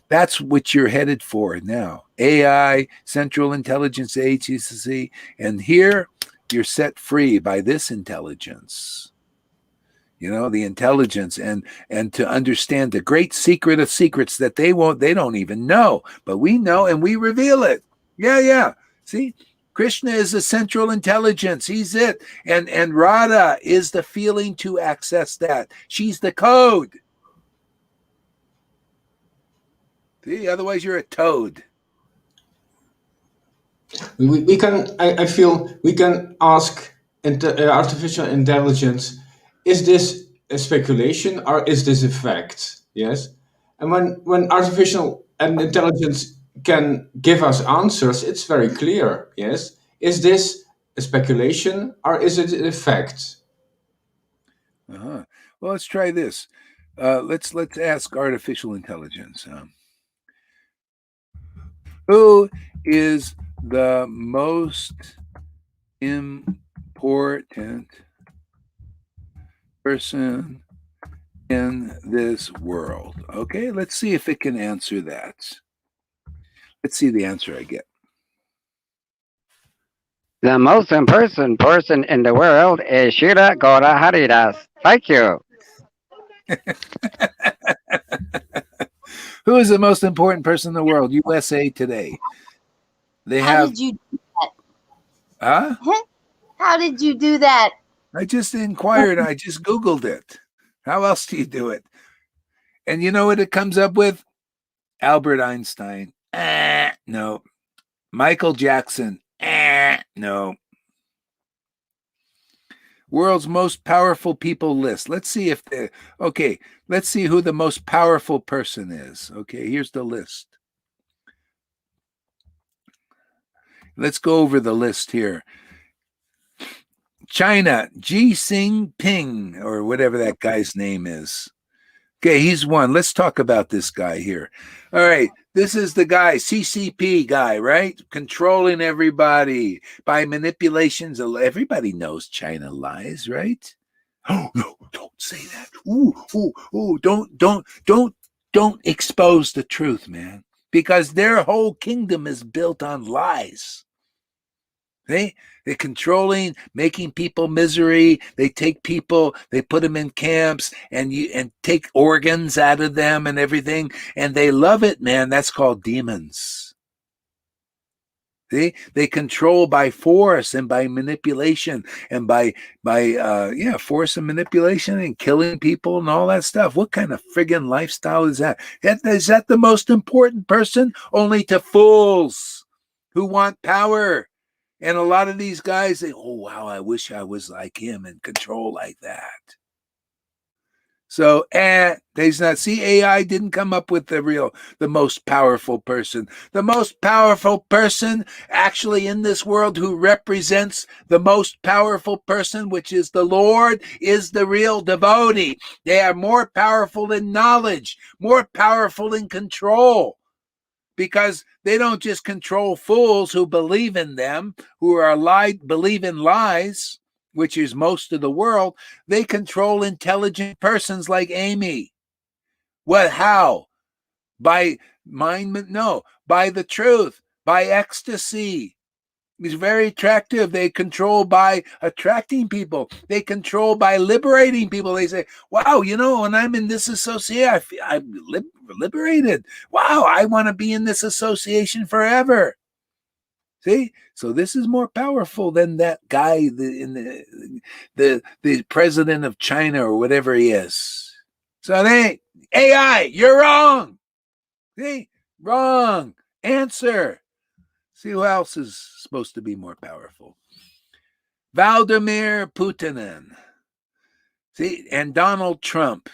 That's what you're headed for now. AI, Central Intelligence Agency, and here you're set free by this intelligence. The intelligence and to understand the great secret of secrets that they don't even know, but we know and we reveal it. Yeah. See? Krishna is the central intelligence. He's it. And Radha is the feeling to access that. She's the code. See, otherwise you're a toad. We can, I feel, we can ask artificial intelligence, is this a speculation or is this a fact? Yes. And when artificial intelligence can give us answers, it's very clear. Yes. Is this a speculation or is it a fact? Well, let's try this. Let's ask artificial intelligence. Who is the most important person in this world? Okay, let's see if it can answer that. Let's see the answer I get. The most important person in the world is Shira Gora Haridas. Thank you. Who is the most important person in the world? USA Today. How did you do that? Huh? How did you do that? I just inquired. I just Googled it. How else do you do it? And you know what it comes up with? Albert Einstein. No. Michael Jackson. No. World's most powerful people list. Let's see if okay, let's see who the most powerful person is. Okay, here's the list. Let's go over the list here. China, Xi Jinping, or whatever that guy's name is. Okay, he's one. Let's talk about this guy here. All right, this is the guy, CCP guy, right? Controlling everybody by manipulations. Everybody knows China lies, right? Oh no, don't say that. Ooh, don't expose the truth, man. Because their whole kingdom is built on lies. They're controlling, making people misery. They take people, they put them in camps and take organs out of them and everything. And they love it, man. That's called demons. They control by force and by manipulation and by force and manipulation and killing people and all that stuff. What kind of friggin' lifestyle is that? Is that the most important person? Only to fools who want power. And a lot of these guys say, oh, wow, I wish I was like him and control like that. So, AI didn't come up with the most powerful person. The most powerful person actually in this world who represents the most powerful person, which is the Lord, is the real devotee. They are more powerful in knowledge, more powerful in control. Because they don't just control fools who believe in them, who believe in lies, which is most of the world. They control intelligent persons like Amy. What? How? By mind? No. By the truth. By ecstasy. It's very attractive. They control by attracting people. They control by liberating people. They say, wow, when I'm in this association, I'm liberated. Wow, I want to be in this association forever. See? So this is more powerful than that guy the president of China or whatever he is. So AI, you're wrong. See? Wrong. Answer. See who else is supposed to be more powerful. Vladimir Putin. See, and Donald Trump.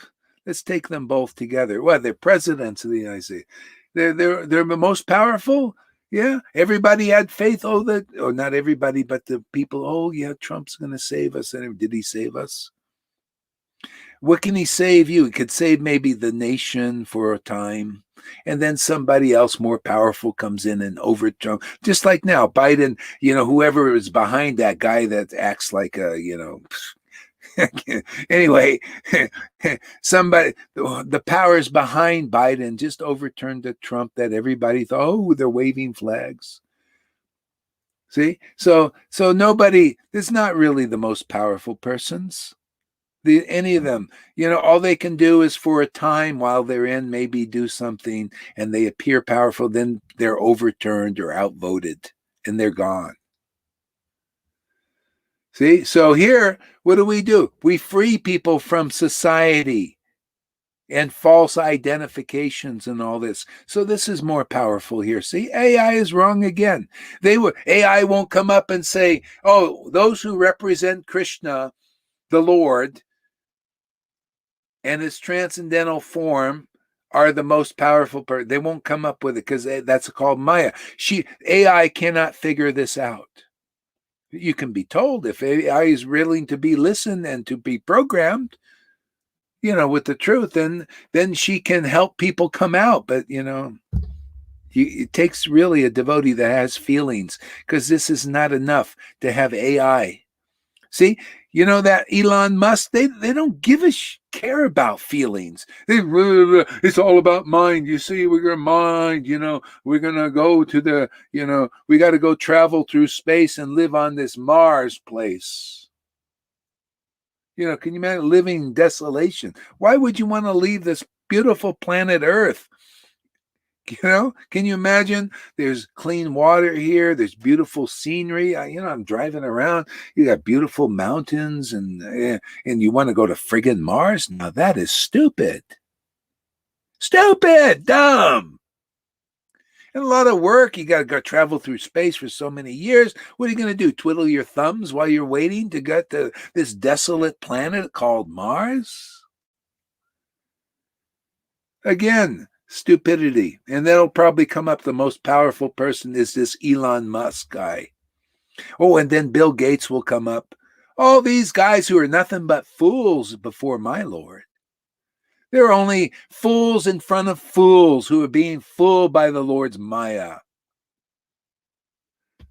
Let's take them both together. Well, they're presidents of the United States. They're the most powerful. Yeah. Everybody had faith. Not everybody, but the people. Oh, yeah, Trump's going to save us. And did he save us? What can he save you? He could save maybe the nation for a time. And then somebody else more powerful comes in and overthrow. Just like now, Biden, whoever is behind that guy that acts like anyway, the powers behind Biden just overturned the Trump that everybody thought, oh, they're waving flags. See? So nobody, it's not really the most powerful persons. Any of them, all they can do is for a time while they're in, maybe do something and they appear powerful, then they're overturned or outvoted and they're gone. See? So here, what do? We free people from society and false identifications and all this. So this is more powerful here. See, AI is wrong again. AI won't come up and say, oh, those who represent Krishna, the Lord, and his transcendental form are the most powerful person. They won't come up with it because that's called Maya. AI cannot figure this out. You can be told if AI is willing to be listened and to be programmed, with the truth, then she can help people come out. But, it takes really a devotee that has feelings, because this is not enough to have AI. See, that Elon Musk, they don't give a care about feelings. It's all about mind. You see, we're going to mind, we're going to go to we got to go travel through space and live on this Mars place. Can you imagine living in desolation? Why would you want to leave this beautiful planet Earth? Can you imagine? There's clean water here. There's beautiful scenery. I'm driving around. You got beautiful mountains, and you want to go to friggin' Mars? Now that is stupid. Stupid, dumb. And a lot of work. You got to go travel through space for so many years. What are you going to do? Twiddle your thumbs while you're waiting to get to this desolate planet called Mars? Again, stupidity. And that'll probably come up. The most powerful person is this Elon Musk guy. Oh, and then Bill Gates will come up. All these guys who are nothing but fools before my Lord. They're only fools in front of fools who are being fooled by the Lord's Maya.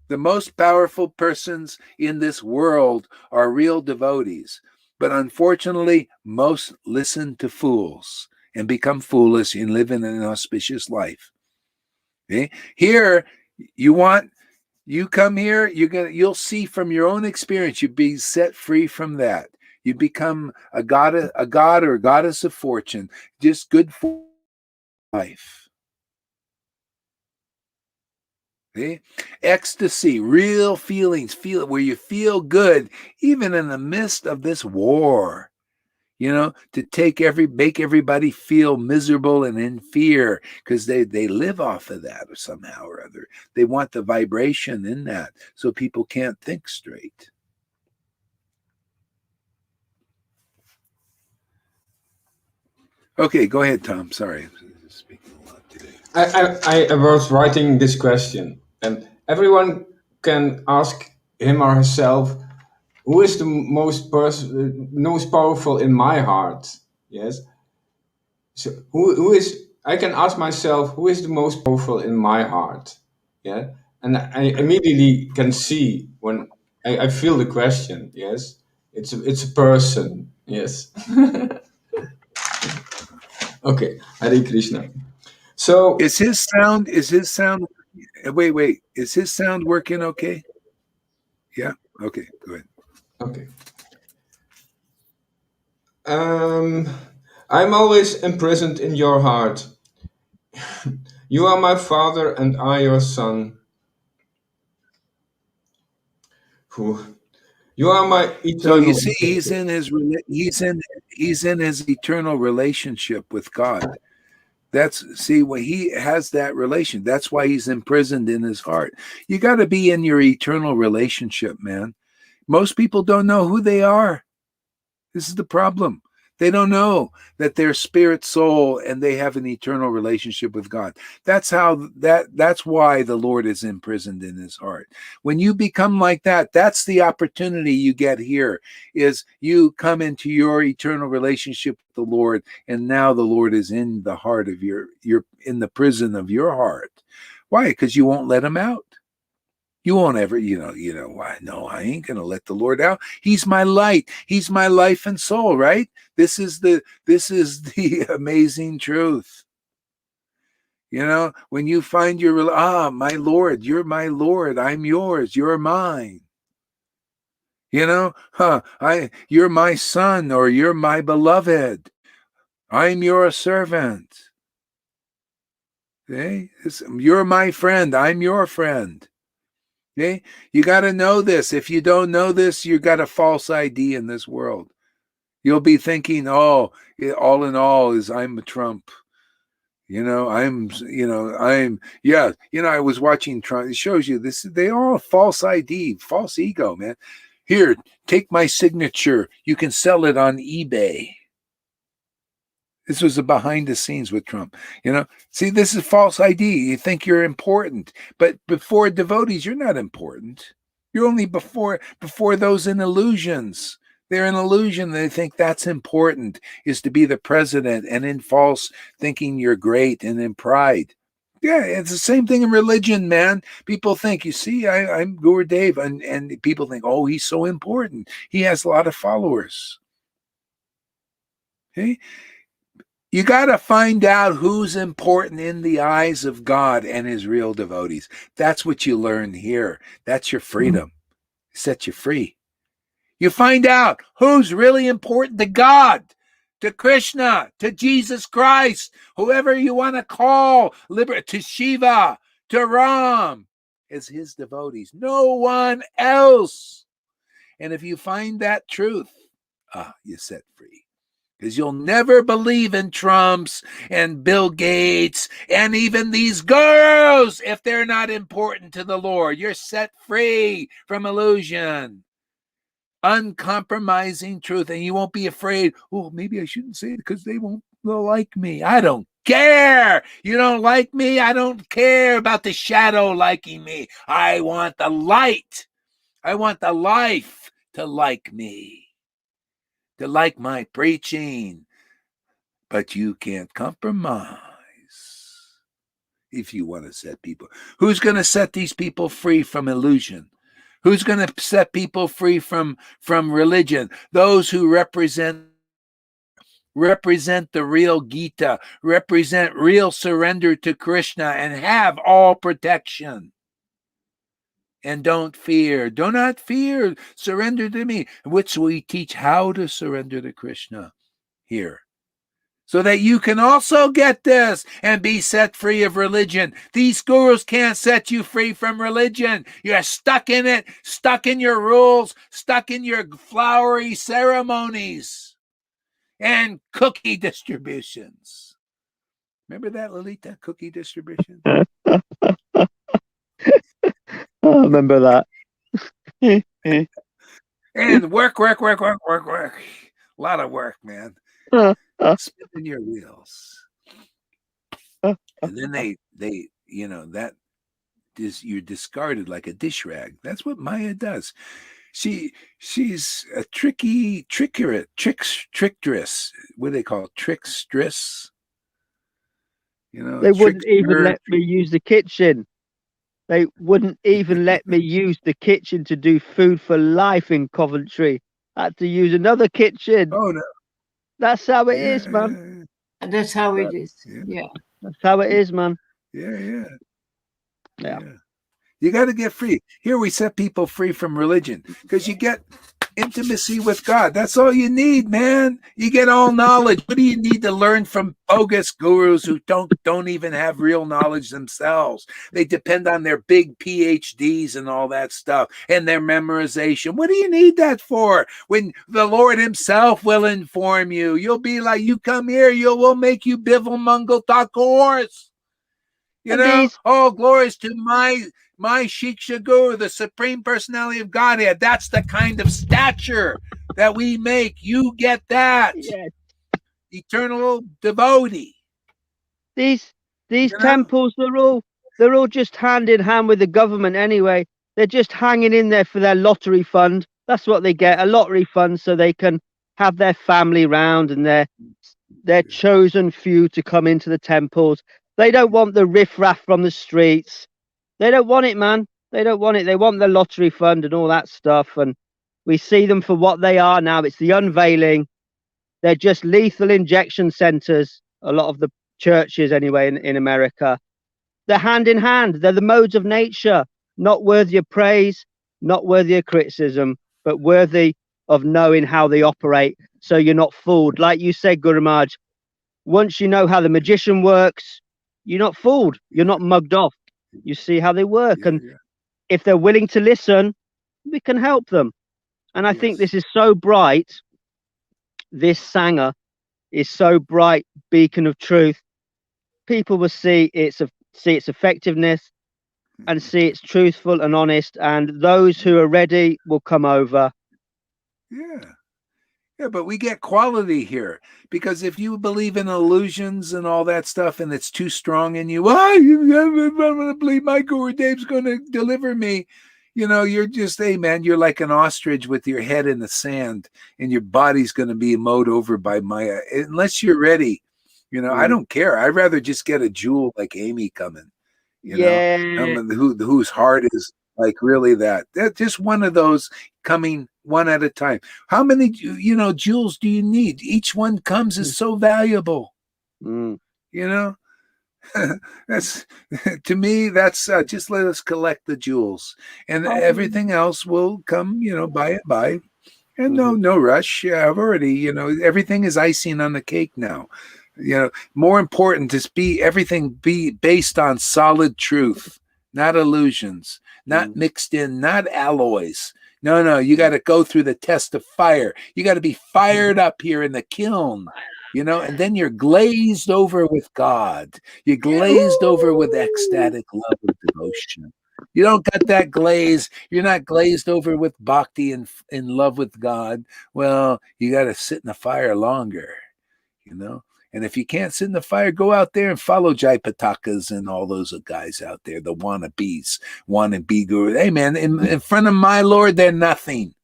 The most powerful persons in this world are real devotees. But unfortunately, most listen to fools and become foolish and live in an auspicious life. Okay? Here, you come here, you'll see from your own experience, you'll be set free from that. You become a god or a goddess of fortune, just good for life. Okay? Ecstasy, real feelings, where you feel good, even in the midst of this war. To make everybody feel miserable and in fear, because they live off of that or somehow or other. They want the vibration in that, so people can't think straight. Okay, go ahead, Tom. Sorry, I'm speaking a lot today. I was writing this question, and everyone can ask him or herself, who is the most powerful in my heart? Yes. So who is? I can ask myself, who is the most powerful in my heart? Yeah, and I immediately can see when I feel the question. Yes, it's a person. Yes. Okay, Hare Krishna. So Is his sound? Wait. Is his sound working okay? Yeah. Okay. Go ahead. Okay. I'm always imprisoned in your heart. You are my father, and I your son. You are my eternal. So you see, he's in his eternal relationship with God. When he has that relation, that's why he's imprisoned in his heart. You got to be in your eternal relationship, man. Most people don't know who they are. This is the problem. They don't know that they're spirit soul and they have an eternal relationship with God. That's why the Lord is imprisoned in his heart. When you become like that, that's the opportunity you get here, is you come into your eternal relationship with the Lord, and now the Lord is in the heart of you're in the prison of your heart. Why? Because you won't let him out. You won't ever, why? No, I ain't going to let the Lord out. He's my light. He's my life and soul, right? This is the amazing truth. When you find my Lord, you're my Lord. I'm yours. You're mine. You're my son, or you're my beloved. I'm your servant. Okay? You're my friend. I'm your friend. Okay? You got to know this. If you don't know this, you got a false ID in this world. You'll be thinking, all in all is I'm a Trump. I was watching Trump. It shows you this. They all false ID, false ego, man. Here, take my signature. You can sell it on eBay. This was a behind the scenes with Trump. See, this is false ID. You think you're important, but before devotees, you're not important. You're only before those in illusions. They're in illusion. They think that's important, is to be the president, and in false thinking you're great, and in pride. Yeah, it's the same thing in religion, man. People think, you see, I'm Gurudev, and people think, oh, he's so important. He has a lot of followers. Okay? You got to find out who's important in the eyes of God and his real devotees. That's what you learn here. That's your freedom. It sets you free. You find out who's really important to God, to Krishna, to Jesus Christ, whoever you want to call, to Shiva, to Ram, as his devotees. No one else. And if you find that truth, you're set free. Because you'll never believe in Trumps and Bill Gates and even these gurus if they're not important to the Lord. You're set free from illusion. Uncompromising truth. And you won't be afraid, oh, maybe I shouldn't say it because they'll like me. I don't care. You don't like me. I don't care about the shadow liking me. I want the light. I want the life to like me, to like my preaching. But you can't compromise if you want to set people. Who's going to set these people free from illusion? Who's going to set people free from religion? Those who represent the real Gita, represent real surrender to Krishna, and have all protection. And don't fear. Do not fear. Surrender to me, which we teach how to surrender to Krishna here. So that you can also get this and be set free of religion. These gurus can't set you free from religion. You're stuck in it, stuck in your rules, stuck in your flowery ceremonies and cookie distributions. Remember that, Lolita? Cookie distribution? I remember that. And work. A lot of work, man. Spinning your wheels. And then they that is, you're discarded like a dish rag. That's what Maya does. She's a trickstress. What do they call it? Trickstress? They wouldn't even let me use the kitchen. They wouldn't even let me use the kitchen to do Food for Life in Coventry. I had to use another kitchen. Oh no. That's how it is, man. That's how it is. Yeah. That's how it is, man. Yeah. You got to get free. Here we set people free from religion because you get intimacy with God. That's all you need, man. You get all knowledge. What do you need to learn from bogus gurus who don't even have real knowledge themselves? They depend on their big PhDs and all that stuff and their memorization. What do you need that for? When the Lord himself will inform you. You'll be like, you come here, we'll make you Bivel Mungal Thakur's. Oh, glories to my Shiksha Guru, the Supreme Personality of Godhead. That's the kind of stature that we make. You get that. Yes. Eternal devotee. These temples, they're all just hand in hand with the government anyway. They're just hanging in there for their lottery fund. That's what they get, a lottery fund, so they can have their family round and their chosen few to come into the temples. They don't want the riffraff from the streets. They don't want it, man. They don't want it. They want the lottery fund and all that stuff. And we see them for what they are now. It's the unveiling. They're just lethal injection centers, a lot of the churches anyway in America. They're hand in hand. They're the modes of nature, not worthy of praise, not worthy of criticism, but worthy of knowing how they operate so you're not fooled. Like you said, Guru Maharaj, once you know how the magician works, you're not fooled. You're not mugged off. You see how they work. And if they're willing to listen, we can help them. And I think this is so bright. This Sangha is so bright, beacon of truth. People will see its effectiveness and see it's truthful and honest. And those who are ready will come over. Yeah, but we get quality here, because if you believe in illusions and all that stuff and it's too strong in you, I'm going to believe my Guru Dev's going to deliver me. You're just, hey, man, you're like an ostrich with your head in the sand and your body's going to be mowed over by Maya. Unless you're ready, I don't care. I'd rather just get a jewel like Amy coming, whose heart is like really that's just one of those coming one at a time. How many, jewels do you need? Each one comes is so valuable. That's, to me, that's just let us collect the jewels and everything else will come, by. And no rush. I've already, everything is icing on the cake now. More important is everything be based on solid truth. not illusions, not mixed in, not alloys. No, you got to go through the test of fire. You got to be fired up here in the kiln, and then you're glazed over with God. You're glazed over with ecstatic love and devotion. You don't got that glaze. You're not glazed over with bhakti and in love with God. Well, you got to sit in the fire longer, And if you can't sit in the fire, go out there and follow Jayapatakas and all those guys out there, the wannabes, wannabe guru. Hey, man, in front of my Lord, they're nothing.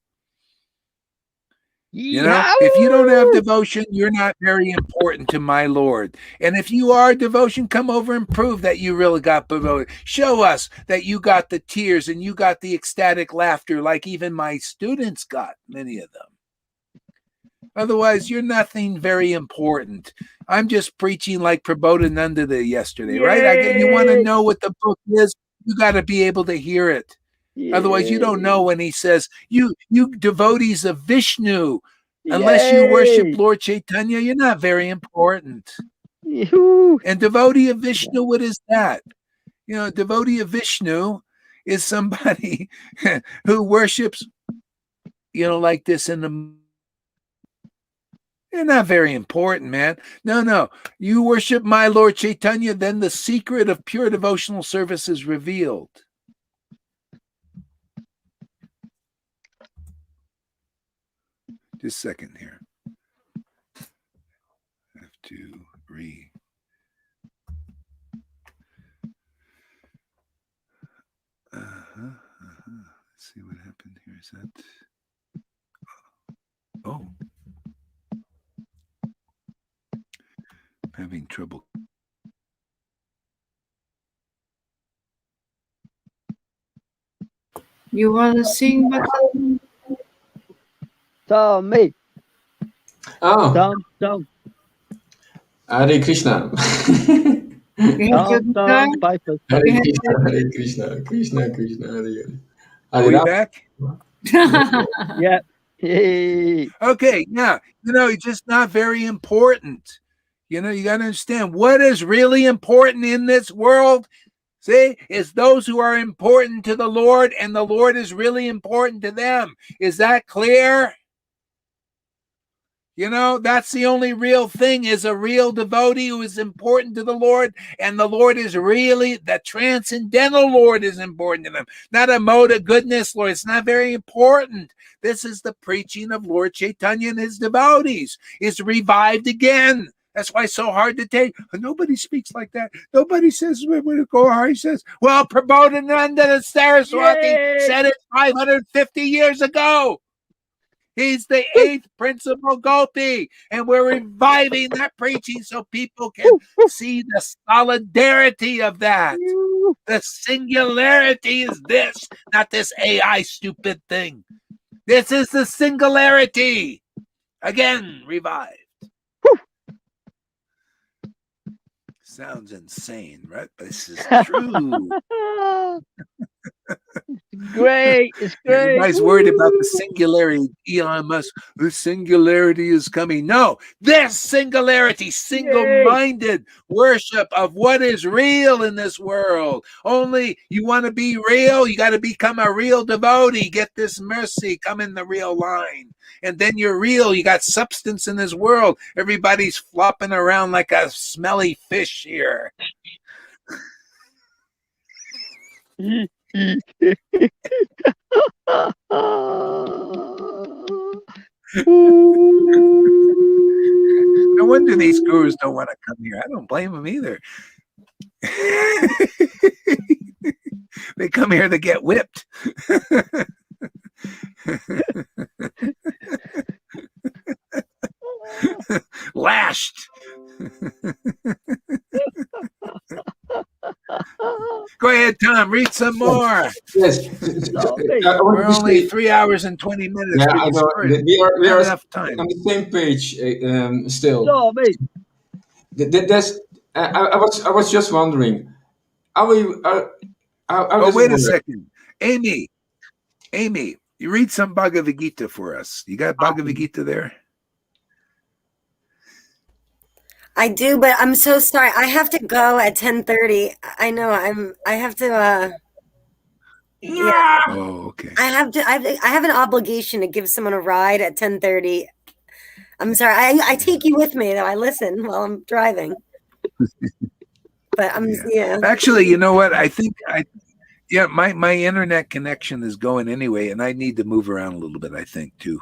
If you don't have devotion, you're not very important to my Lord. And if you are devotion, come over and prove that you really got devoted. Show us that you got the tears and you got the ecstatic laughter like even my students got, many of them. Otherwise, you're nothing very important. I'm just preaching like Prabodhananda did yesterday, right? You want to know what the book is, you got to be able to hear it. Otherwise, you don't know when he says, you devotees of Vishnu, unless you worship Lord Chaitanya, you're not very important. And devotee of Vishnu, what is that? Devotee of Vishnu is somebody who worships, like this in the... They're not very important, man. No. You worship my Lord Chaitanya, then the secret of pure devotional service is revealed. Just a second here. I have to Let's see what happened here. Is that... Oh. I'm having trouble. You want to sing, Bhakti? Tommy. Oh. Tom. Hare Krishna. Tom. Hare Krishna. Krishna, Hare Hare. Are we back? Yeah. Hey. Okay, now, it's just not very important. You got to understand what is really important in this world. See, is those who are important to the Lord, and the Lord is really important to them. Is that clear? That's the only real thing, is a real devotee who is important to the Lord, and the Lord is really, the transcendental Lord is important to them. Not a mode of goodness, Lord. It's not very important. This is the preaching of Lord Chaitanya and his devotees. It's revived again. That's why it's so hard to take. Nobody speaks like that. Nobody says, he says, well, Prabodhananda Saraswati said it 550 years ago. He's the 8th principal gopi, and we're reviving that preaching so people can see the solidarity of that. The singularity is this, not this AI stupid thing. This is the singularity. Again, revived. Sounds insane, right? But this is true. Great. It's great. Everybody's worried about the singularity. Elon Musk, the singularity is coming. No, this singularity, single-minded worship of what is real in this world. Only you want to be real, you got to become a real devotee. Get this mercy, come in the real line. And then you're real. You got substance in this world. Everybody's flopping around like a smelly fish here. No wonder these gurus don't want to come here. I don't blame them either. They come here to get whipped. Lashed. Go ahead, Tom. Read some more. Yes. We're only 3 hours and 20 minutes. Yeah, I know. We are enough time. on the same page still. Tommy. I was just wondering. Wait a second. Amy, you read some Bhagavad Gita for us. You got Bhagavad Gita there? I do, but I'm so sorry. I have to go at 10:30. I know I have to yeah. Oh, okay. I have an obligation to give someone a ride at 10:30. I'm sorry. I take you with me though. I listen while I'm driving. But yeah. Actually, you know what? I think my internet connection is going anyway, and I need to move around a little bit, I think, too.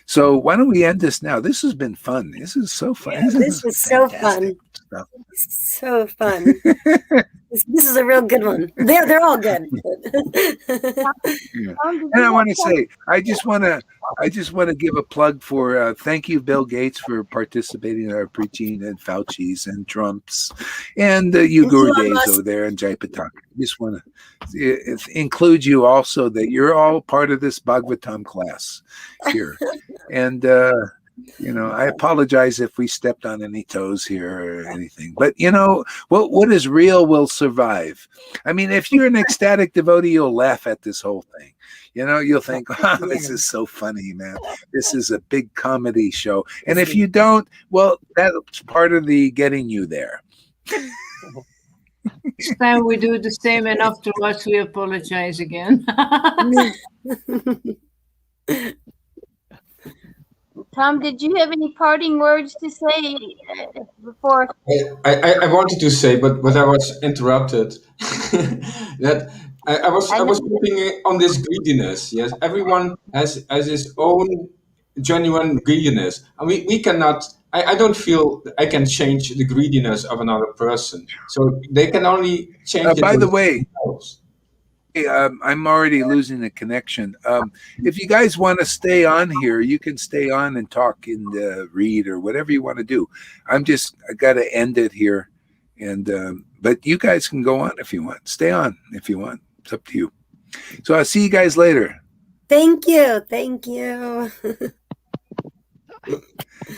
So why don't we end this now? This has been fun. This is so fun. Yeah, this was so fun. Stuff. So fun. This is a real good one. They're all good. Yeah. And I want to say, I just want to give a plug for thank you, Bill Gates, for participating in our preaching, and Fauci's and Trump's, and you Guru Days over there, and Japa Fun. I just want to include you also, that you're all part of this Bhagavatam class here, and I apologize if we stepped on any toes here or anything, but what is real will survive. I mean, if you're an ecstatic devotee, you'll laugh at this whole thing. You'll think, oh, this is so funny, man. This is a big comedy show. And if you don't, well, that's part of the getting you there. Next time we do the same, and afterwards we apologize again. Tom, did you have any parting words to say before? I wanted to say, but I was interrupted. That I was looking on this greediness. Yes, everyone has his own genuine greediness, and we cannot. I don't feel I can change the greediness of another person. So they can only change. By the way. I'm already losing the connection. If you guys want to stay on here, you can stay on and talk and read or whatever you want to do. I got to end it here, and but you guys can go on if you want. Stay on if you want. It's up to you. So I'll see you guys later. Thank you. Thank you.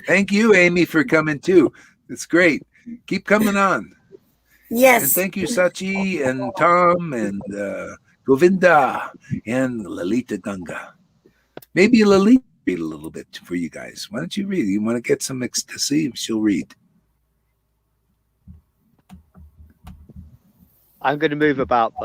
Thank you, Amy, for coming too. It's great. Keep coming on. Yes. And thank you, Sachi and Tom and Govinda and Lalita Ganga. Maybe Lalita read a little bit for you guys. Why don't you read? You want to get some ecstasy? She'll read. I'm going to move about.